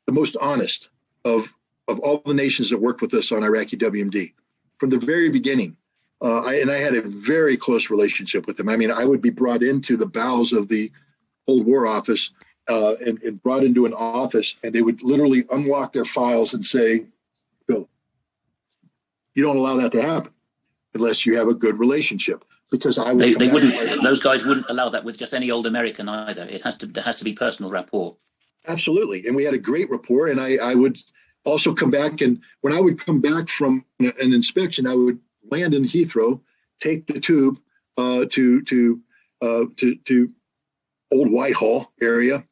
the most honest of all the nations that worked with us on Iraqi WMD from the very beginning. I had a very close relationship with them. I mean, I would be brought into the bowels of the Cold War office and brought into an office, and they would literally unlock their files and say, Bill, you don't allow that to happen unless you have a good relationship. Because they wouldn't; those guys wouldn't allow that with just any old American either. It has to be personal rapport. Absolutely, and we had a great rapport. And I would also come back, and when I would come back from an inspection, I would land in Heathrow, take the tube to Old Whitehall area,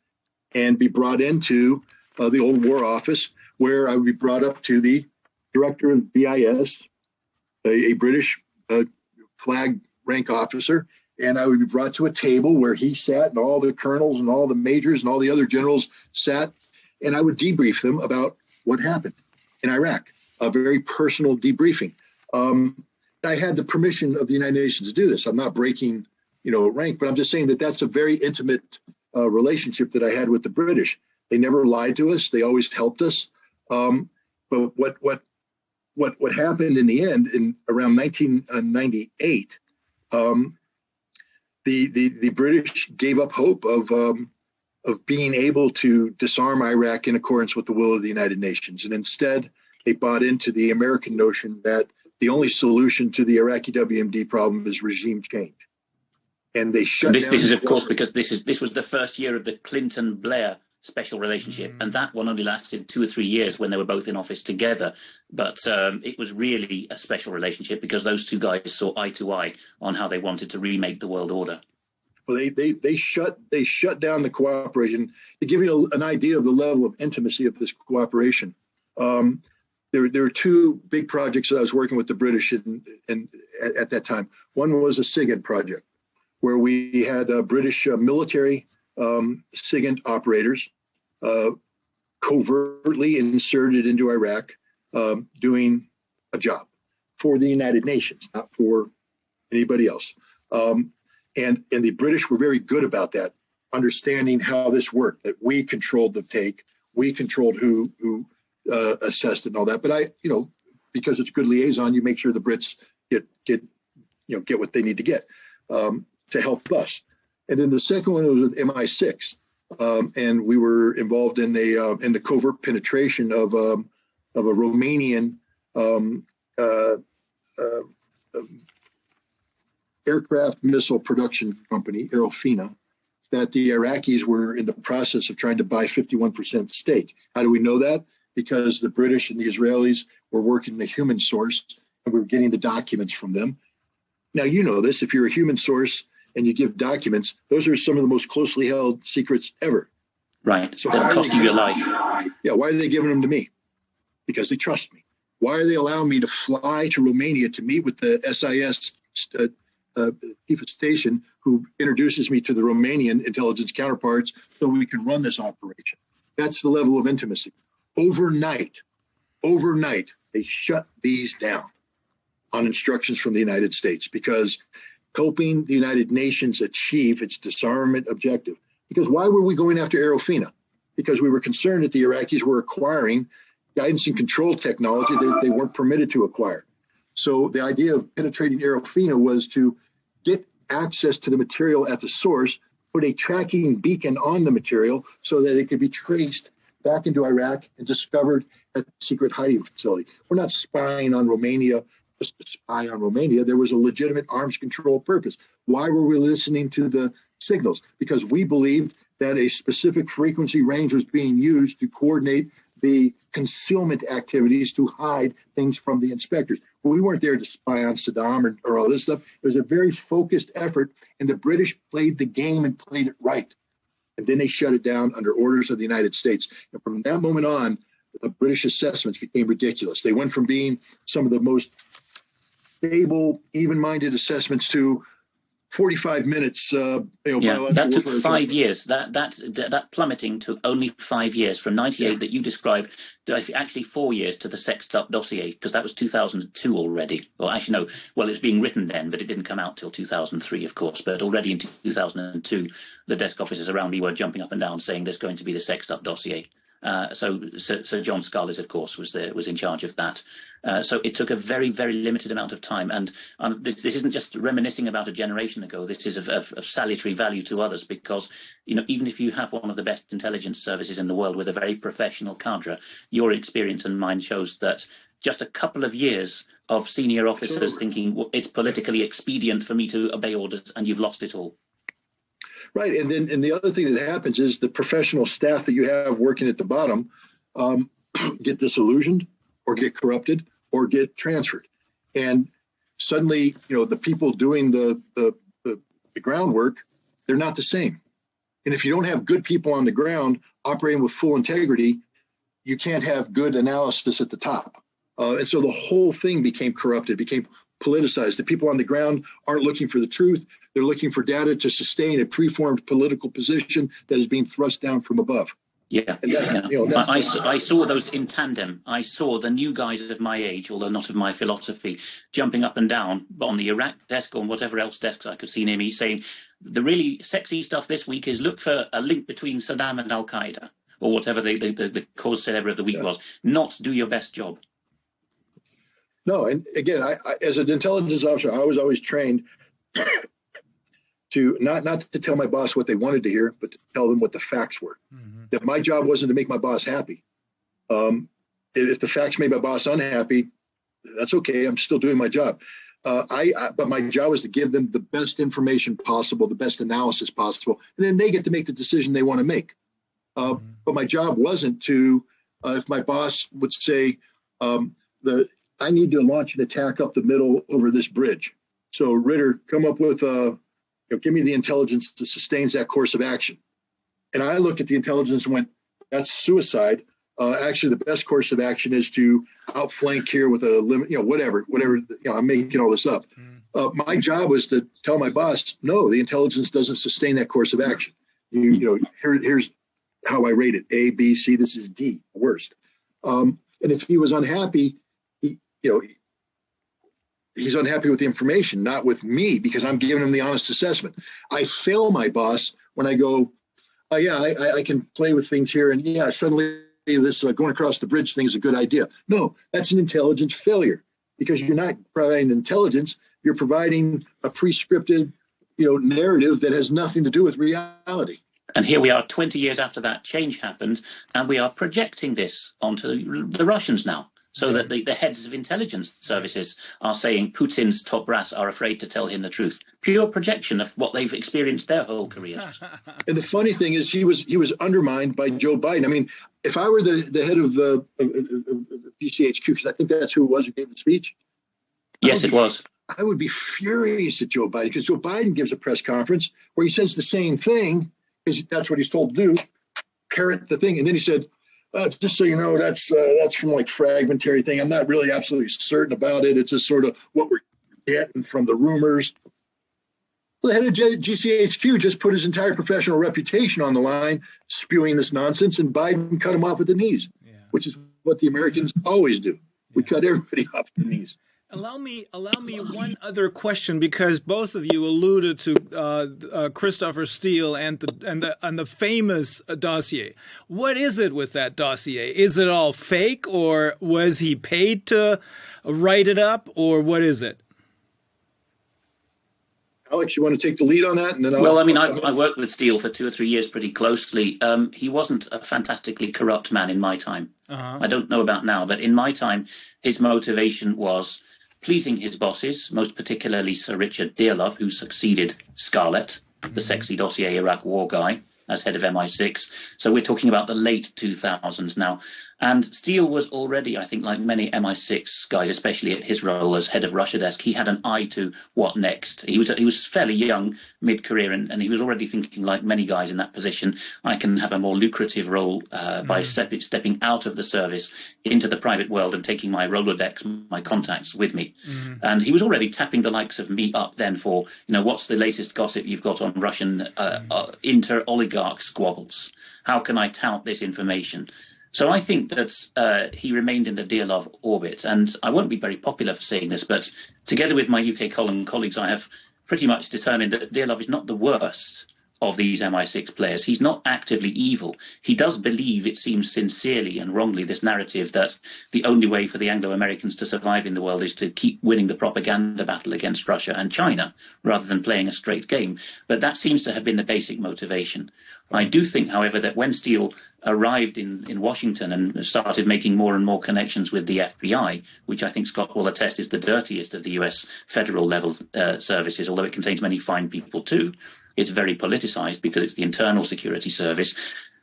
and be brought into the old War Office, where I would be brought up to the director of BIS, a British flag rank officer, and I would be brought to a table where he sat, and all the colonels and all the majors and all the other generals sat, and I would debrief them about what happened in Iraq, a very personal debriefing. I had the permission of the United Nations to do this. I'm not breaking, rank, but I'm just saying that that's a very intimate relationship that I had with the British. They never lied to us. They always helped us. But what happened in the end, in around 1998, the British gave up hope of being able to disarm Iraq in accordance with the will of the United Nations, and instead they bought into the American notion that the only solution to the Iraqi WMD problem is regime change, and they shut down. This is, of course, because this was the first year of the Clinton-Blair special relationship, and that one only lasted 2 or 3 years when they were both in office together. But it was really a special relationship because those two guys saw eye to eye on how they wanted to remake the world order. Well, they shut down the cooperation. To give you an idea of the level of intimacy of this cooperation, there were two big projects that I was working with the British at that time. One was a SIGINT project, where we had British military SIGINT operators covertly inserted into Iraq, doing a job for the United Nations, not for anybody else. And the British were very good about that, understanding how this worked, that we controlled the take, we controlled who assessed it and all that. But because it's good liaison, you make sure the Brits get what they need to get to help us. And then the second one was with MI6, and we were involved in the covert penetration of a Romanian aircraft missile production company, Aerofina, that the Iraqis were in the process of trying to buy 51% stake. How do we know that? Because the British and the Israelis were working a human source, and we were getting the documents from them. Now, you know this, if you're a human source and you give documents, those are some of the most closely held secrets ever. Right. So it'll cost you your life. Yeah. Why are they giving them to me? Because they trust me. Why are they allowing me to fly to Romania to meet with the SIS chief of station, who introduces me to the Romanian intelligence counterparts so we can run this operation? That's the level of intimacy. Overnight, they shut these down on instructions from the United States, because helping the United Nations achieve its disarmament objective. Because why were we going after Aerofina? Because we were concerned that the Iraqis were acquiring guidance and control technology that they weren't permitted to acquire. So the idea of penetrating Aerofina was to get access to the material at the source, put a tracking beacon on the material so that it could be traced back into Iraq and discovered at the secret hiding facility. We're not spying on Romania just to spy on Romania. There was a legitimate arms control purpose. Why were we listening to the signals? Because we believed that a specific frequency range was being used to coordinate the concealment activities to hide things from the inspectors. We weren't there to spy on Saddam or all this stuff. It was a very focused effort, and the British played the game and played it right. And then they shut it down under orders of the United States. And from that moment on, the British assessments became ridiculous. They went from being some of the most stable, even-minded assessments to 45 minutes. That took 5 years. That plummeting took only 5 years, from 98 that you described to actually 4 years to the Sexed Up dossier, because that was 2002 already. Well, actually, no. Well, it was being written then, but it didn't come out till 2003, of course. But already in 2002, the desk officers around me were jumping up and down saying there's going to be the Sexed Up dossier. So John Scarlett, of course, was in charge of that. So it took a very, very limited amount of time. And this isn't just reminiscing about a generation ago. This is of salutary value to others, because, even if you have one of the best intelligence services in the world with a very professional cadre, your experience and mine shows that just a couple of years of senior officers thinking, well, it's politically expedient for me to obey orders, and you've lost it all. Right. And the other thing that happens is the professional staff that you have working at the bottom get disillusioned or get corrupted or get transferred. And suddenly, the people doing the groundwork, they're not the same. And if you don't have good people on the ground operating with full integrity, you can't have good analysis at the top. And so the whole thing became corrupted, became politicized. The people on the ground aren't looking for the truth. They're looking for data to sustain a preformed political position that is being thrust down from above. Yeah. I saw those in tandem. I saw the new guys of my age, although not of my philosophy, jumping up and down on the Iraq desk or whatever else desks I could see near me, saying the really sexy stuff this week is look for a link between Saddam and Al-Qaeda, or whatever the cause célèbre of the week was, not do your best job. No, and again, I as an intelligence officer, I was always trained to not to tell my boss what they wanted to hear, but to tell them what the facts were. Mm-hmm. That my job wasn't to make my boss happy. If the facts made my boss unhappy, that's okay. I'm still doing my job. But my job was to give them the best information possible, the best analysis possible, and then they get to make the decision they want to make. But my job wasn't to, if my boss would say, I need to launch an attack up the middle over this bridge. So Ritter, come up with give me the intelligence that sustains that course of action. And I looked at the intelligence and went, that's suicide. Actually, the best course of action is to outflank here with a limit, whatever, I'm making all this up. My job was to tell my boss, no, the intelligence doesn't sustain that course of action. Here's how I rate it: A, B, C. This is D, worst. And if he was unhappy, he's unhappy with the information, not with me, because I'm giving him the honest assessment. I fail my boss when I go, I can play with things here, and suddenly this going across the bridge thing is a good idea. No, that's an intelligence failure, because you're not providing intelligence, you're providing a pre-scripted, narrative that has nothing to do with reality. And here we are 20 years after that change happened, and we are projecting this onto the Russians now. So that the heads of intelligence services are saying Putin's top brass are afraid to tell him the truth. Pure projection of what they've experienced their whole careers. And the funny thing is, he was undermined by Joe Biden. I mean, if I were the head of GCHQ, because I think that's who it was who gave the speech. Yes, it was. I would be furious at Joe Biden, because Joe Biden gives a press conference where he says the same thing, because that's what he's told to do, parrot the thing. And then he said, just so you know, that's from like fragmentary thing. I'm not really absolutely certain about it. It's just sort of what we're getting from the rumors. The head of GCHQ just put his entire professional reputation on the line, spewing this nonsense, and Biden cut him off at the knees, which is what the Americans always do. We cut everybody off at the knees. Allow me one other question, because both of you alluded to Christopher Steele and the famous dossier. What is it with that dossier? Is it all fake, or was he paid to write it up, or what is it? Alex, you want to take the lead on that? And then I worked with Steele for 2 or 3 years pretty closely. He wasn't a fantastically corrupt man in my time. I don't know about now, but in my time, his motivation was pleasing his bosses, most particularly Sir Richard Dearlove, who succeeded Scarlett, the sexy dossier Iraq war guy, as head of MI6. So we're talking about the late 2000s now. And Steele was already, I think, like many MI6 guys, especially at his role as head of Russia desk, he had an eye to what next. He was fairly young, mid-career, and he was already thinking, like many guys in that position, I can have a more lucrative role by stepping out of the service into the private world and taking my Rolodex, my contacts with me. And he was already tapping the likes of me up then for, what's the latest gossip you've got on Russian inter-oligarch squabbles? How can I tout this information? So I think that he remained in the Dearlove orbit, and I won't be very popular for saying this, but together with my UK colleagues, I have pretty much determined that Dearlove is not the worst of these MI6 players. He's not actively evil. He does believe, it seems sincerely and wrongly, this narrative that the only way for the Anglo-Americans to survive in the world is to keep winning the propaganda battle against Russia and China, rather than playing a straight game. But that seems to have been the basic motivation. I do think, however, that when Steele arrived in Washington and started making more and more connections with the FBI, which I think Scott will attest is the dirtiest of the US federal level services, although it contains many fine people too, it's very politicized because it's the internal security service.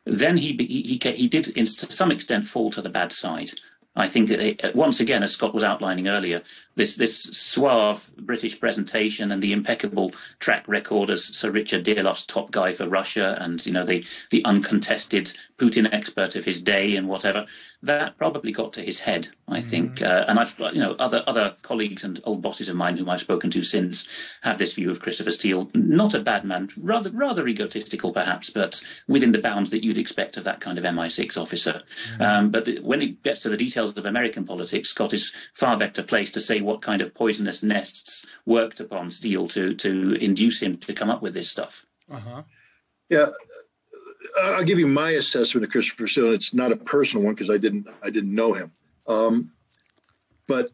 Then he did, to some extent, fall to the bad side. I think that once again, as Scott was outlining earlier, this suave British presentation and the impeccable track record as Sir Richard Dearlove's top guy for Russia, and the uncontested Putin expert of his day and whatever, that probably got to his head, I think. And I've other colleagues and old bosses of mine whom I've spoken to since have this view of Christopher Steele. Not a bad man, rather egotistical perhaps, but within the bounds that you'd expect of that kind of MI6 officer. But when it gets to the details of American politics, Scott is far better placed to say what kind of poisonous nests worked upon Steele to induce him to come up with this stuff. Yeah, I'll give you my assessment of Christopher Steele, and it's not a personal one because I didn't know him. But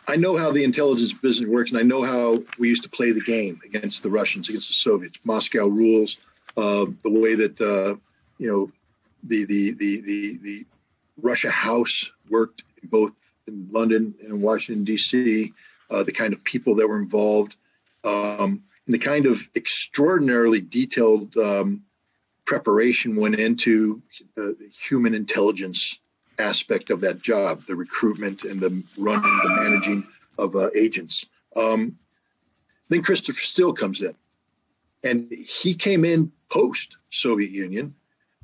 I know how the intelligence business works, and I know how we used to play the game against the Russians, against the Soviets. Moscow rules, the way that the Russia House worked both in London and Washington, D.C., the kind of people that were involved, and the kind of extraordinarily detailed preparation went into the human intelligence aspect of that job, the recruitment and the running, the managing of agents. Then Christopher Steele comes in, and he came in post-Soviet Union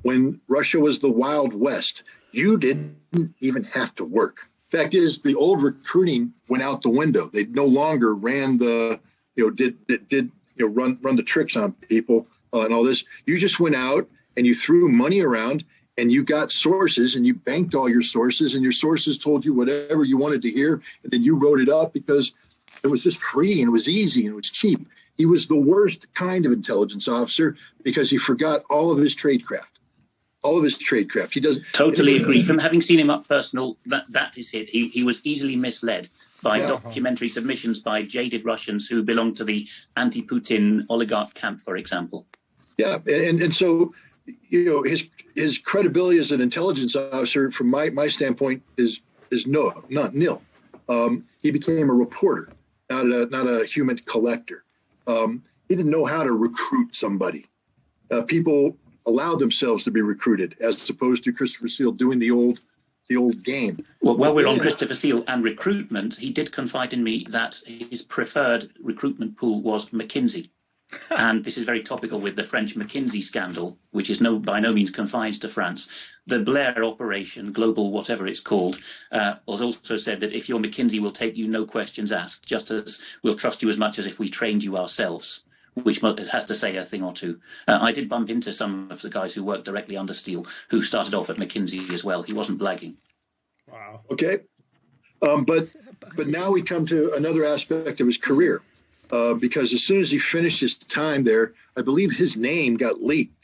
when Russia was the Wild West. You didn't even have to work. Fact is, the old recruiting went out the window. They no longer ran the, run the tricks on people and all this. You just went out and you threw money around and you got sources and you banked all your sources, and your sources told you whatever you wanted to hear, and then you wrote it up because it was just free and it was easy and it was cheap. He was the worst kind of intelligence officer because he forgot all of his tradecraft. All of his tradecraft. He doesn't totally agree. From having seen him up personal, that is it. He was easily misled by documentary submissions by jaded Russians who belonged to the anti-Putin oligarch camp, for example. Yeah, and so his credibility as an intelligence officer, from my standpoint, is nil. He became a reporter, not a human collector. He didn't know how to recruit somebody. People allowed themselves to be recruited, as opposed to Christopher Steele doing the old game. Well, while we're on Christopher Steele and recruitment, he did confide in me that his preferred recruitment pool was McKinsey. And this is very topical with the French McKinsey scandal, which is by no means confined to France. The Blair operation, global whatever it's called, was also said that if you're McKinsey, we'll take you no questions asked, just as we'll trust you as much as if we trained you ourselves, which has to say a thing or two. I did bump into some of the guys who worked directly under Steele, who started off at McKinsey as well. He wasn't blagging. Wow. Okay. But now we come to another aspect of his career. Because as soon as he finished his time there, I believe his name got leaked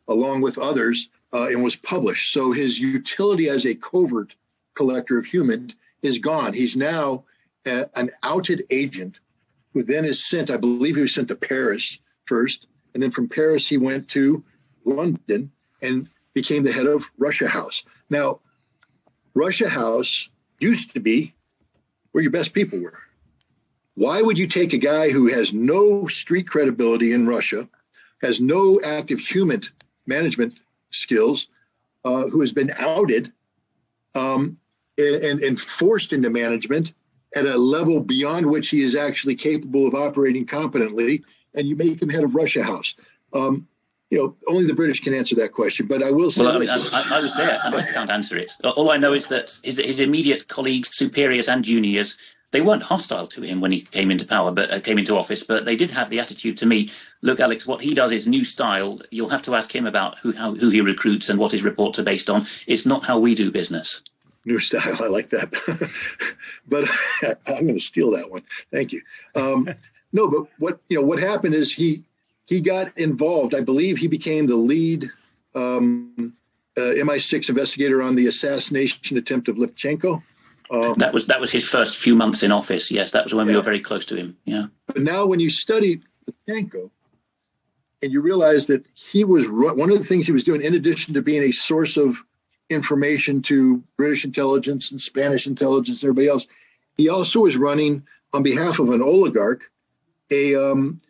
along with others and was published. So his utility as a covert collector of human is gone. He's now an outed agent who then is sent, I believe he was sent to Paris first. And then from Paris, he went to London and became the head of Russia House. Now, Russia House used to be where your best people were. Why would you take a guy who has no street credibility in Russia, has no active human management skills, who has been outed and forced into management at a level beyond which he is actually capable of operating competently, and you make him head of Russia House? Only the British can answer that question, but I will say. Well, I was there and I can't answer it. All I know is that his immediate colleagues, superiors and juniors, they weren't hostile to him when he came into power, but came into office. But they did have the attitude to me, look, Alex, what he does is new style. You'll have to ask him about who he recruits and what his reports are based on. It's not how we do business. New style, I like that. But I'm going to steal that one. Thank you. No, but what happened is he got involved. I believe he became the lead MI6 investigator on the assassination attempt of Lifchenko. That was his first few months in office. Yes, that was when we were very close to him. Yeah. But now, when you study Lifchenko, and you realize that he was one of the things he was doing, in addition to being a source of information to British intelligence and Spanish intelligence and everybody else, he also was running on behalf of an oligarch an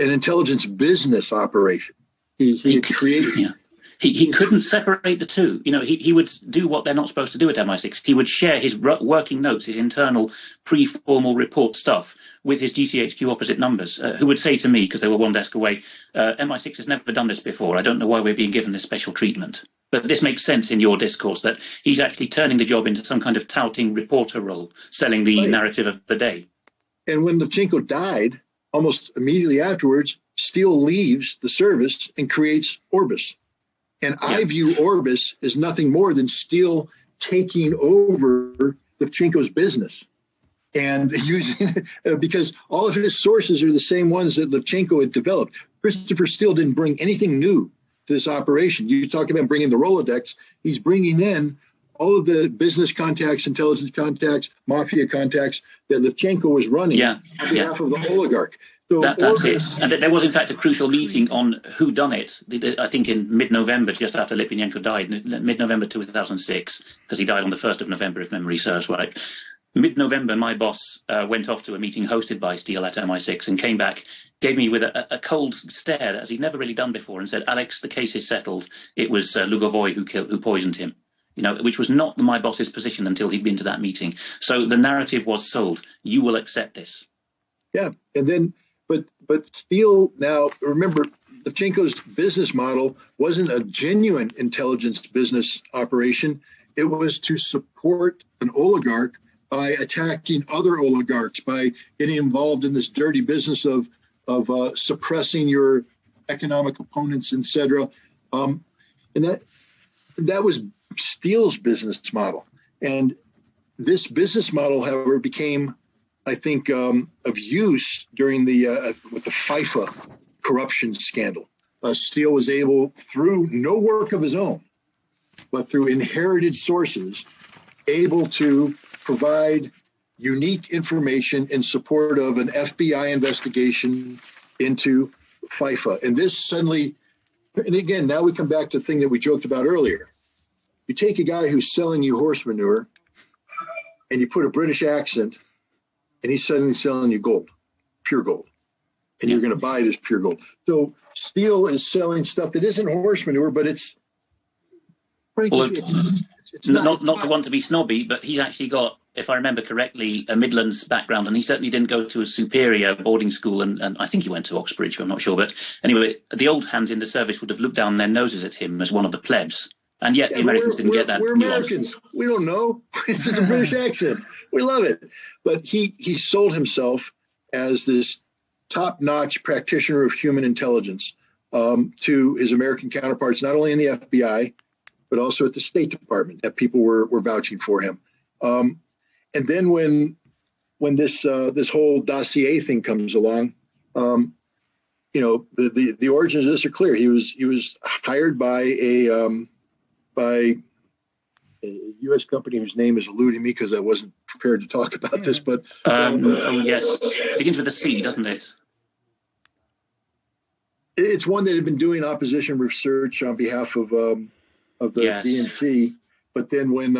intelligence business operation. He created. Yeah. He couldn't separate the two. He would do what they're not supposed to do at MI6. He would share his working notes, his internal pre-formal report stuff with his GCHQ opposite numbers, who would say to me, because they were one desk away, MI6 has never done this before. I don't know why we're being given this special treatment. But this makes sense in your discourse, that he's actually turning the job into some kind of touting reporter role, selling the narrative of the day. And when Lifchenko died, almost immediately afterwards, Steele leaves the service and creates Orbis. And I view Orbis as nothing more than Steele taking over Lifchenko's business and using because all of his sources are the same ones that Lifchenko had developed. Christopher Steele didn't bring anything new to this operation. You talk about bringing the Rolodex. He's bringing in all of the business contacts, intelligence contacts, mafia contacts that Lifchenko was running on behalf of the oligarch. So that's it. And there was, in fact, a crucial meeting on who done it, I think in mid-November, just after Litvinenko died, mid-November 2006, because he died on the 1st of November, if memory serves right. Mid-November, my boss went off to a meeting hosted by Steele at MI6 and came back, gave me with a cold stare, as he'd never really done before, and said, "Alex, the case is settled. It was Lugovoy who poisoned him." Which was not my boss's position until he'd been to that meeting. So the narrative was sold. You will accept this. Yeah, and then, but Steele, now remember, Levchenko's business model wasn't a genuine intelligence business operation. It was to support an oligarch by attacking other oligarchs, by getting involved in this dirty business of suppressing your economic opponents, etc. And that was Steele's business model. And this business model, however, became, I think, of use during with the FIFA corruption scandal. Steele was able, through no work of his own, but through inherited sources, able to provide unique information in support of an FBI investigation into FIFA. And this suddenly, and again, now we come back to the thing that we joked about earlier. You take a guy who's selling you horse manure and you put a British accent and he's suddenly selling you gold, pure gold. And you're going to buy it as pure gold. So Steele is selling stuff that isn't horse manure, but it's frankly, it's not to want to be snobby, but he's actually got, if I remember correctly, a Midlands background, and he certainly didn't go to a superior boarding school, and I think he went to Oxbridge, I'm not sure. But anyway, the old hands in the service would have looked down their noses at him as one of the plebs. And yet the Americans didn't get that We're nuance. Americans. We don't know. It's just a British accent. We love it. But he sold himself as this top-notch practitioner of human intelligence to his American counterparts, not only in the FBI, but also at the State Department, that people were vouching for him. And then when this whole dossier thing comes along, the origins of this are clear. He was hired by a U.S. company whose name is eluding me because I wasn't prepared to talk about this. But oh yes, it begins with a C, doesn't it? It's one that had been doing opposition research on behalf of the DNC. But then when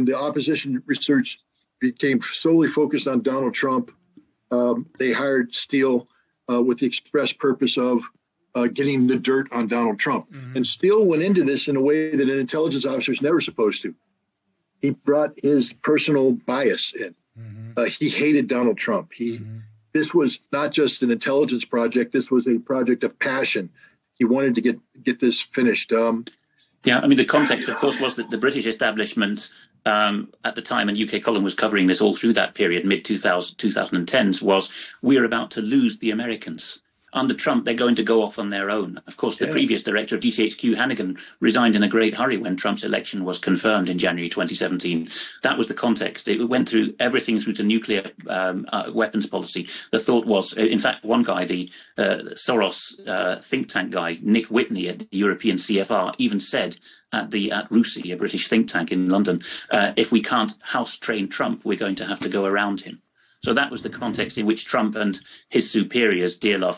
the opposition research became solely focused on Donald Trump, they hired Steele with the express purpose of getting the dirt on Donald Trump. Mm-hmm. And Steele went into this in a way that an intelligence officer is never supposed to. He brought his personal bias in. Mm-hmm. He hated Donald Trump. This was not just an intelligence project. This was a project of passion. He wanted to get this finished. Yeah, I mean, the context, of course, was that the British establishment at the time, and UK Column was covering this all through that period, mid-2010s, was we're about to lose the Americans. Under Trump, they're going to go off on their own. Of course, the previous director of GCHQ, Hannigan, resigned in a great hurry when Trump's election was confirmed in January 2017. That was the context. It went through everything through to nuclear weapons policy. The thought was, in fact, one guy, the Soros think tank guy, Nick Whitney at the European CFR, even said at RUSI, a British think tank in London, if we can't house train Trump, we're going to have to go around him. So that was the context in which Trump and his superiors, Steele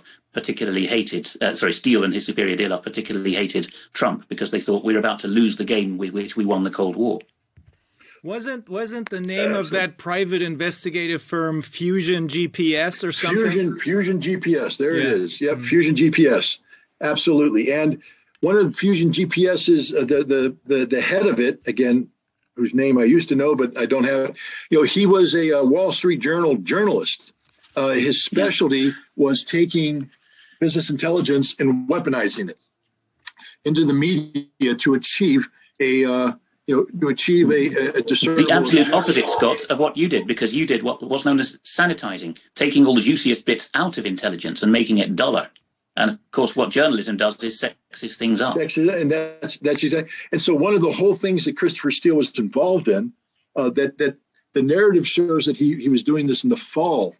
and his superior Dearlove particularly hated Trump because they thought we're about to lose the game with which we won the Cold War. Wasn't the name of that private investigative firm Fusion GPS or something? Fusion GPS. There it is. Yep, Fusion GPS. Absolutely. And one of the Fusion GPS's the head of it, again, whose name I used to know, but I don't have. He was a Wall Street Journal journalist. His specialty was taking business intelligence and weaponizing it into the media to achieve a discernible. The absolute opposite, Scott, of what you did, because you did what was known as sanitizing, taking all the juiciest bits out of intelligence and making it duller. And of course, what journalism does is sexes things up. And that's exactly. And so one of the whole things that Christopher Steele was involved in, that the narrative shows that he was doing this in the fall,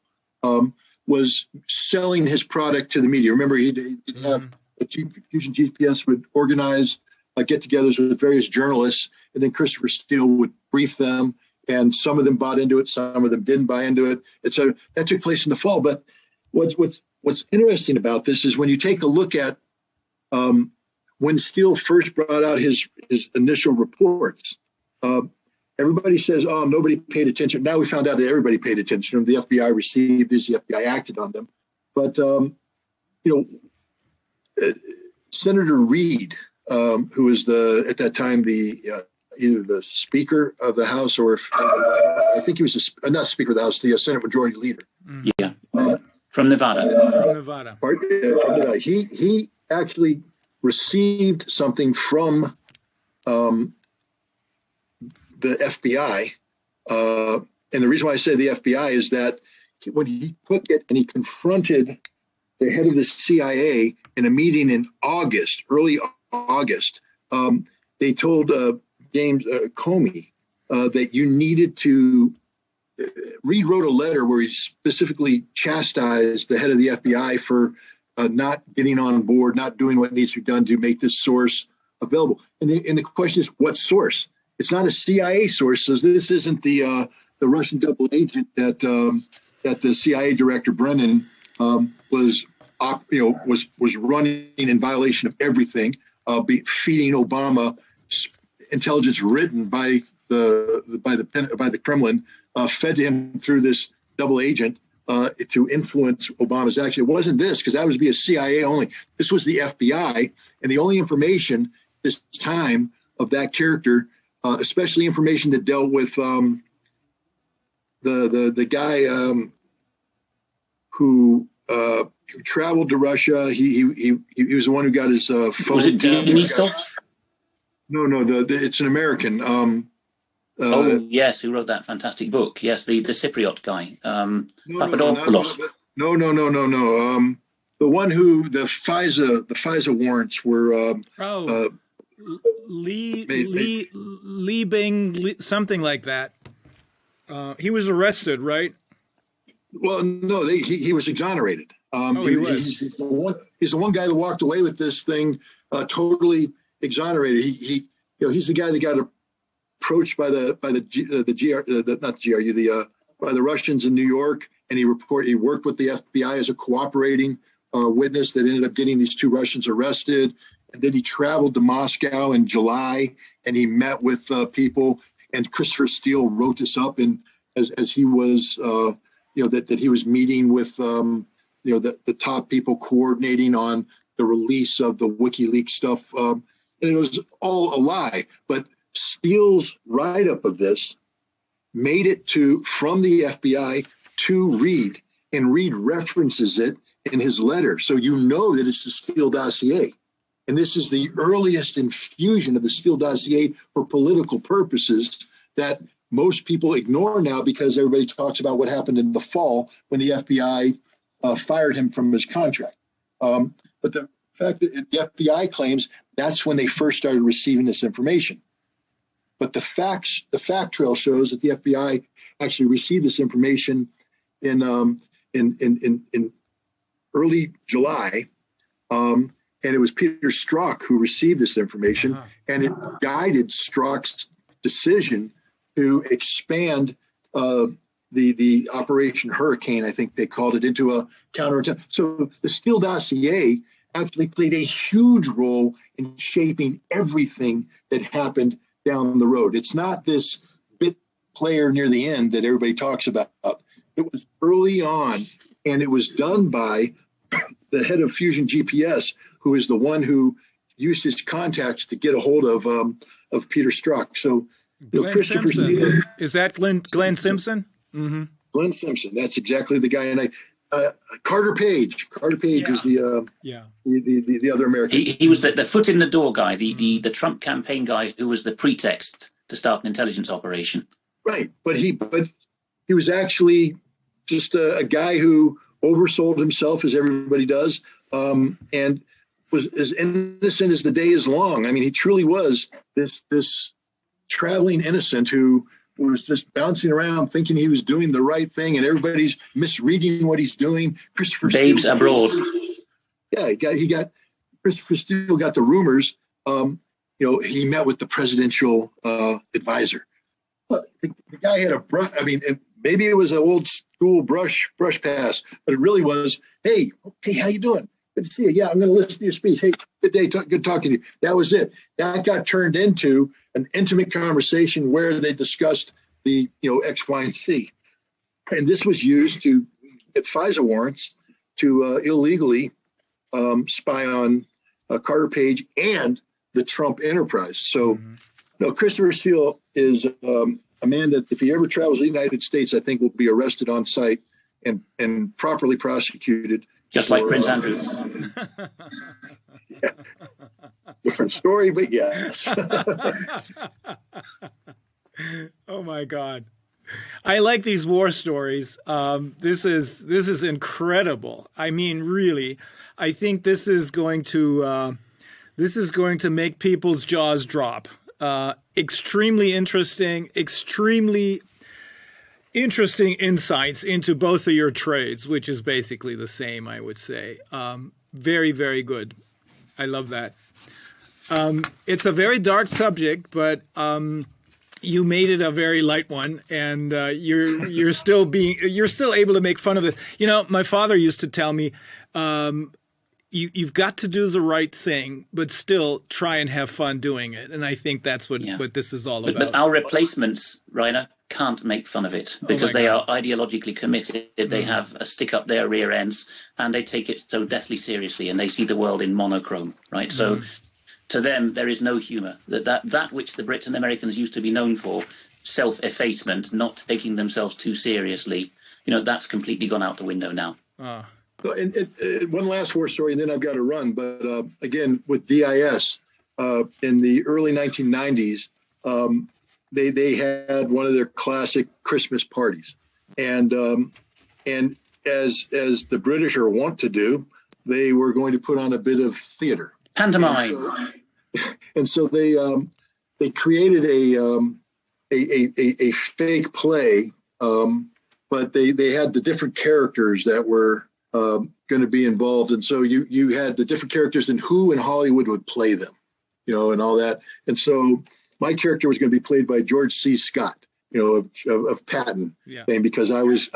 was selling his product to the media. Remember, he'd have Fusion GPS would organize get-togethers with various journalists, and then Christopher Steele would brief them, and some of them bought into it, some of them didn't buy into it, etc. That took place in the fall. But what's interesting about this is when you take a look at when Steele first brought out his initial reports, everybody says, oh, nobody paid attention. Now we found out that everybody paid attention. The FBI received these, the FBI acted on them. But, Senator Reid, who was at that time either the Speaker of the House or I think he was not Speaker of the House, the Senate Majority Leader. Yeah, from Nevada. He actually received something from the FBI. And the reason why I say the FBI is that when he took it and he confronted the head of the CIA in a meeting in early August, they told James Comey that you needed to. Reid wrote a letter where he specifically chastised the head of the FBI for not getting on board, not doing what needs to be done to make this source available. And the question is, what source? It's not a CIA source. So this isn't the Russian double agent that the CIA director Brennan was running in violation of everything, feeding Obama intelligence written by the Kremlin, fed to him through this double agent to influence Obama's action. It wasn't this, because that was via CIA only. This was the FBI, and the only information this time of that character, especially information that dealt with the guy who traveled to Russia. He was the one who got his phone. Was it Denisov? No, it's an American. Yes, who wrote that fantastic book? Yes, the Cypriot guy, Papadopoulos. No. The one who the FISA warrants were. Li Bing, something like that. He was arrested, right? Well, no, he was exonerated. He was. He's the one guy that walked away with this thing totally exonerated. He's the guy that got approached by the Russians in New York, and he worked with the FBI as a cooperating witness that ended up getting these two Russians arrested. And then he traveled to Moscow in July, and he met with people. And Christopher Steele wrote this up, as he was, that he was meeting with, the top people coordinating on the release of the WikiLeaks stuff, and it was all a lie. But Steele's write-up of this made it from the FBI to Reid, and Reid references it in his letter, so you know that it's the Steele dossier. And this is the earliest infusion of the Steele dossier for political purposes that most people ignore now, because everybody talks about what happened in the fall when the FBI fired him from his contract. But the fact that the FBI claims that's when they first started receiving this information. But the fact trail shows that the FBI actually received this information in early July. And it was Peter Strzok who received this information, and it guided Strzok's decision to expand the Operation Hurricane, I think they called it, into a counterattack. So the Steele dossier actually played a huge role in shaping everything that happened down the road. It's not this bit player near the end that everybody talks about. It was early on, and it was done by the head of Fusion GPS, who is the one who used his contacts to get a hold of Peter Strzok. So, Christopher Steele, is that Glenn Simpson? Mm-hmm. Glenn Simpson. That's exactly the guy. And Carter Page. Carter Page is the other American. He was the foot in the door guy, the Trump campaign guy who was the pretext to start an intelligence operation. Right, but he was actually just a guy who oversold himself, as everybody does, and was as innocent as the day is long. I mean, he truly was this traveling innocent who was just bouncing around thinking he was doing the right thing, and everybody's misreading what he's doing. Christopher Babes Steele, abroad. Yeah, he got Christopher Steele got the rumors. He met with the presidential advisor. But the guy had a brush. I mean, maybe it was an old school brush pass, but it really was, hey, how you doing? Good to see you. Yeah, I'm going to listen to your speech. Hey, good day. Good talking to you. That was it. That got turned into an intimate conversation where they discussed the, X, Y, and Z. And this was used to get FISA warrants to illegally spy on Carter Page and the Trump enterprise. So, Christopher Steele is a man that if he ever travels to the United States, I think will be arrested on site and properly prosecuted. Just like Prince Andrew. Yeah. Different story, but yes. Oh my God. I like these war stories. This is incredible. I mean, really, I think this is going to make people's jaws drop. Extremely interesting insights into both of your trades, which is basically the same, I would say. Very, very good. I love that. It's a very dark subject, but you made it a very light one, and you're still able to make fun of it. My father used to tell me, you've got to do the right thing, but still try and have fun doing it. And I think that's what this is all about. But our replacements, Rainer, can't make fun of it because they are ideologically committed. They have a stick up their rear ends, and they take it so deathly seriously, and they see the world in monochrome, right? So to them, there is no humor. That which the Brits and Americans used to be known for, self-effacement, not taking themselves too seriously, that's completely gone out the window now. And one last war story, and then I've got to run. But again, with DIS, in the early 1990s, they had one of their classic Christmas parties, and as the British are wont to do, they were going to put on a bit of theater, pantomime, and so they created a fake play, but they had the different characters that were going to be involved, and so you had the different characters and who in Hollywood would play them, and all that, and so. My character was going to be played by George C. Scott, of Patton, and because I was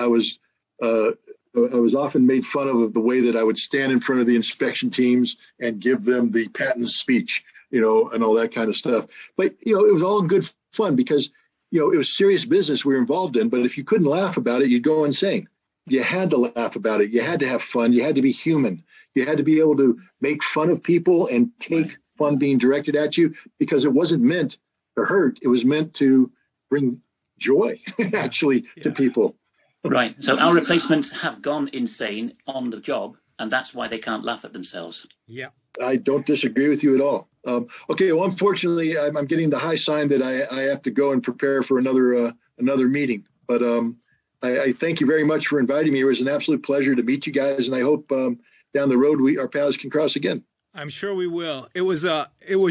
often made fun of the way that I would stand in front of the inspection teams and give them the Patton speech, and all that kind of stuff. But it was all good fun because it was serious business we were involved in. But if you couldn't laugh about it, you'd go insane. You had to laugh about it. You had to have fun. You had to be human. You had to be able to make fun of people and take fun being directed at you because it wasn't meant to hurt. It was meant to bring joy, actually, to people. Right. So our replacements have gone insane on the job, and that's why they can't laugh at themselves. Yeah. I don't disagree with you at all. Okay. Well, unfortunately, I'm getting the high sign that I have to go and prepare for another meeting. But I thank you very much for inviting me. It was an absolute pleasure to meet you guys, and I hope down the road our paths can cross again. I'm sure we will. It was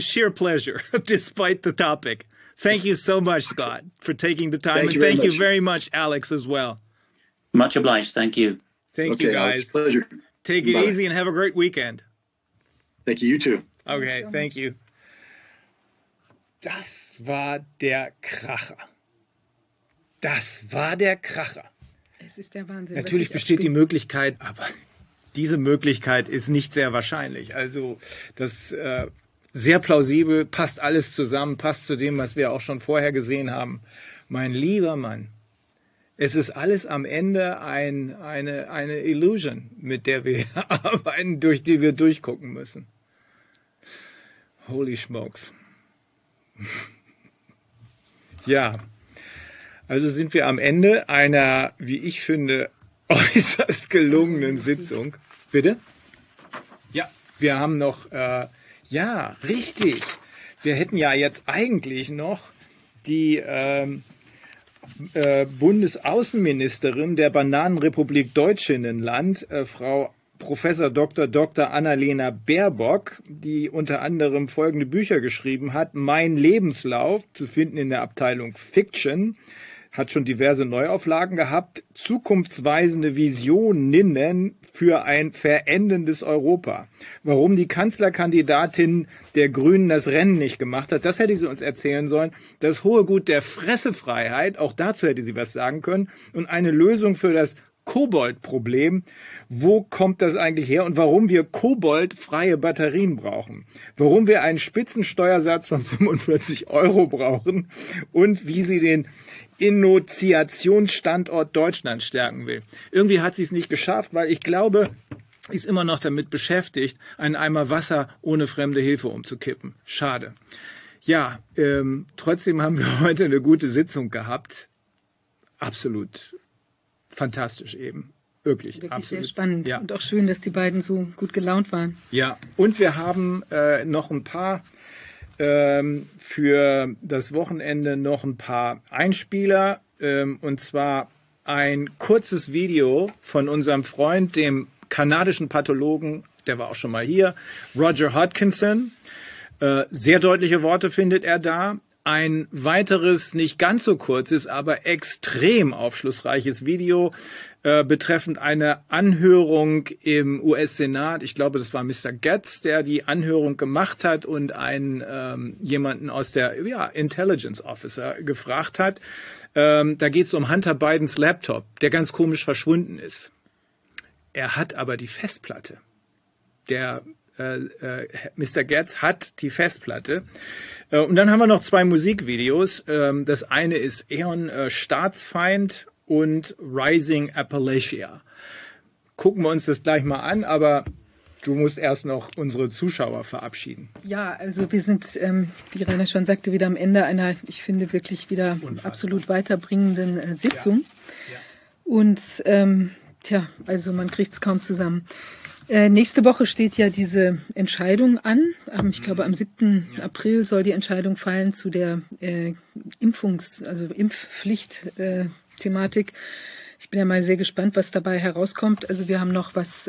sheer pleasure, despite the topic. Thank you so much, Scott, for taking the time, and thank you very much, Alex, as well. Much obliged. Thank you. Thank you, guys. Alex, pleasure. Take it easy and have a great weekend. Thank you. You too. Okay, thank you. Das war der Kracher. Das war der Kracher. Es ist der Wahnsinn. Natürlich besteht die Möglichkeit, aber diese Möglichkeit ist nicht sehr wahrscheinlich. Also das sehr plausibel, passt alles zusammen, passt zu dem, was wir auch schon vorher gesehen haben. Mein lieber Mann, es ist alles am Ende eine Illusion, mit der wir arbeiten, durch die wir durchgucken müssen. Holy smokes. Ja, also sind wir am Ende einer, wie ich finde, äußerst gelungenen Sitzung. Bitte? Ja, wir haben noch, ja, richtig. Wir hätten ja jetzt eigentlich noch die Bundesaußenministerin der Bananenrepublik Deutschinnenland, Frau Professor Dr. Annalena Baerbock, die unter anderem folgende Bücher geschrieben hat. Mein Lebenslauf, zu finden in der Abteilung Fiction, hat schon diverse Neuauflagen gehabt. Zukunftsweisende Visioninnen für ein verendendes Europa. Warum die Kanzlerkandidatin der Grünen das Rennen nicht gemacht hat, das hätte sie uns erzählen sollen. Das hohe Gut der Fressefreiheit, auch dazu hätte sie was sagen können. Und eine Lösung für das Koboldproblem. Wo kommt das eigentlich her und warum wir koboldfreie Batterien brauchen? Warum wir einen Spitzensteuersatz von 45 € brauchen und wie sie den Innovationsstandort Deutschland stärken will. Irgendwie hat sie es nicht geschafft, weil ich glaube, sie ist immer noch damit beschäftigt, einen Eimer Wasser ohne fremde Hilfe umzukippen. Schade. Ja, trotzdem haben wir heute eine gute Sitzung gehabt. Absolut fantastisch eben. Wirklich absolut. Sehr spannend. Ja. Und auch schön, dass die beiden so gut gelaunt waren. Ja, und wir haben noch ein paar für das Wochenende noch ein paar Einspieler, und zwar ein kurzes Video von unserem Freund, dem kanadischen Pathologen, der war auch schon mal hier, Roger Hodkinson. Sehr deutliche Worte findet er da. Ein weiteres, nicht ganz so kurzes, aber extrem aufschlussreiches Video betreffend eine Anhörung im US-Senat. Ich glaube, das war Mr. Getz, der die Anhörung gemacht hat und einen jemanden aus der Intelligence Officer gefragt hat. Da geht es um Hunter Bidens Laptop, der ganz komisch verschwunden ist. Er hat aber die Festplatte. Der Mr. Getz hat die Festplatte. Und dann haben wir noch zwei Musikvideos. Das eine ist Eon Staatsfeind und Rising Appalachia. Gucken wir uns das gleich mal an, aber du musst erst noch unsere Zuschauer verabschieden. Ja, also wir sind, wie Rainer schon sagte, wieder am Ende einer, ich finde, wirklich wieder absolut weiterbringenden Sitzung. Ja. Und also man kriegt es kaum zusammen. Nächste Woche steht ja diese Entscheidung an. Ich glaube, am 7. April soll die Entscheidung fallen zu der Impfpflicht-Thematik. Ich bin ja mal sehr gespannt, was dabei herauskommt. Also wir haben noch was,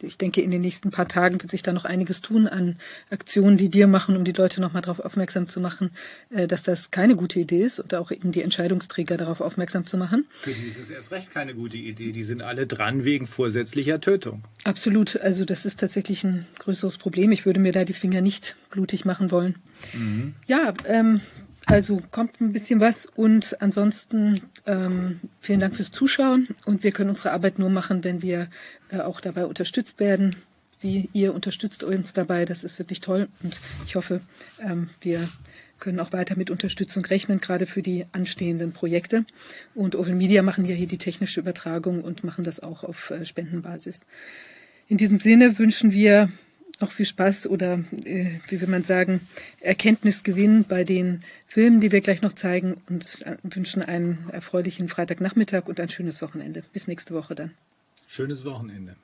ich denke, in den nächsten paar Tagen wird sich da noch einiges tun an Aktionen, die wir machen, um die Leute nochmal darauf aufmerksam zu machen, dass das keine gute Idee ist und auch eben die Entscheidungsträger darauf aufmerksam zu machen. Für die ist es erst recht keine gute Idee. Die sind alle dran wegen vorsätzlicher Tötung. Absolut. Also das ist tatsächlich ein größeres Problem. Ich würde mir da die Finger nicht blutig machen wollen. Mhm. Ja, also kommt ein bisschen was und ansonsten vielen Dank fürs Zuschauen und wir können unsere Arbeit nur machen, wenn wir auch dabei unterstützt werden. Ihr unterstützt uns dabei, das ist wirklich toll und ich hoffe, wir können auch weiter mit Unterstützung rechnen, gerade für die anstehenden Projekte. Und Open Media machen ja hier die technische Übertragung und machen das auch auf Spendenbasis. In diesem Sinne wünschen wir auch viel Spaß oder, wie will man sagen, Erkenntnisgewinn bei den Filmen, die wir gleich noch zeigen und wünschen einen erfreulichen Freitagnachmittag und ein schönes Wochenende. Bis nächste Woche dann. Schönes Wochenende.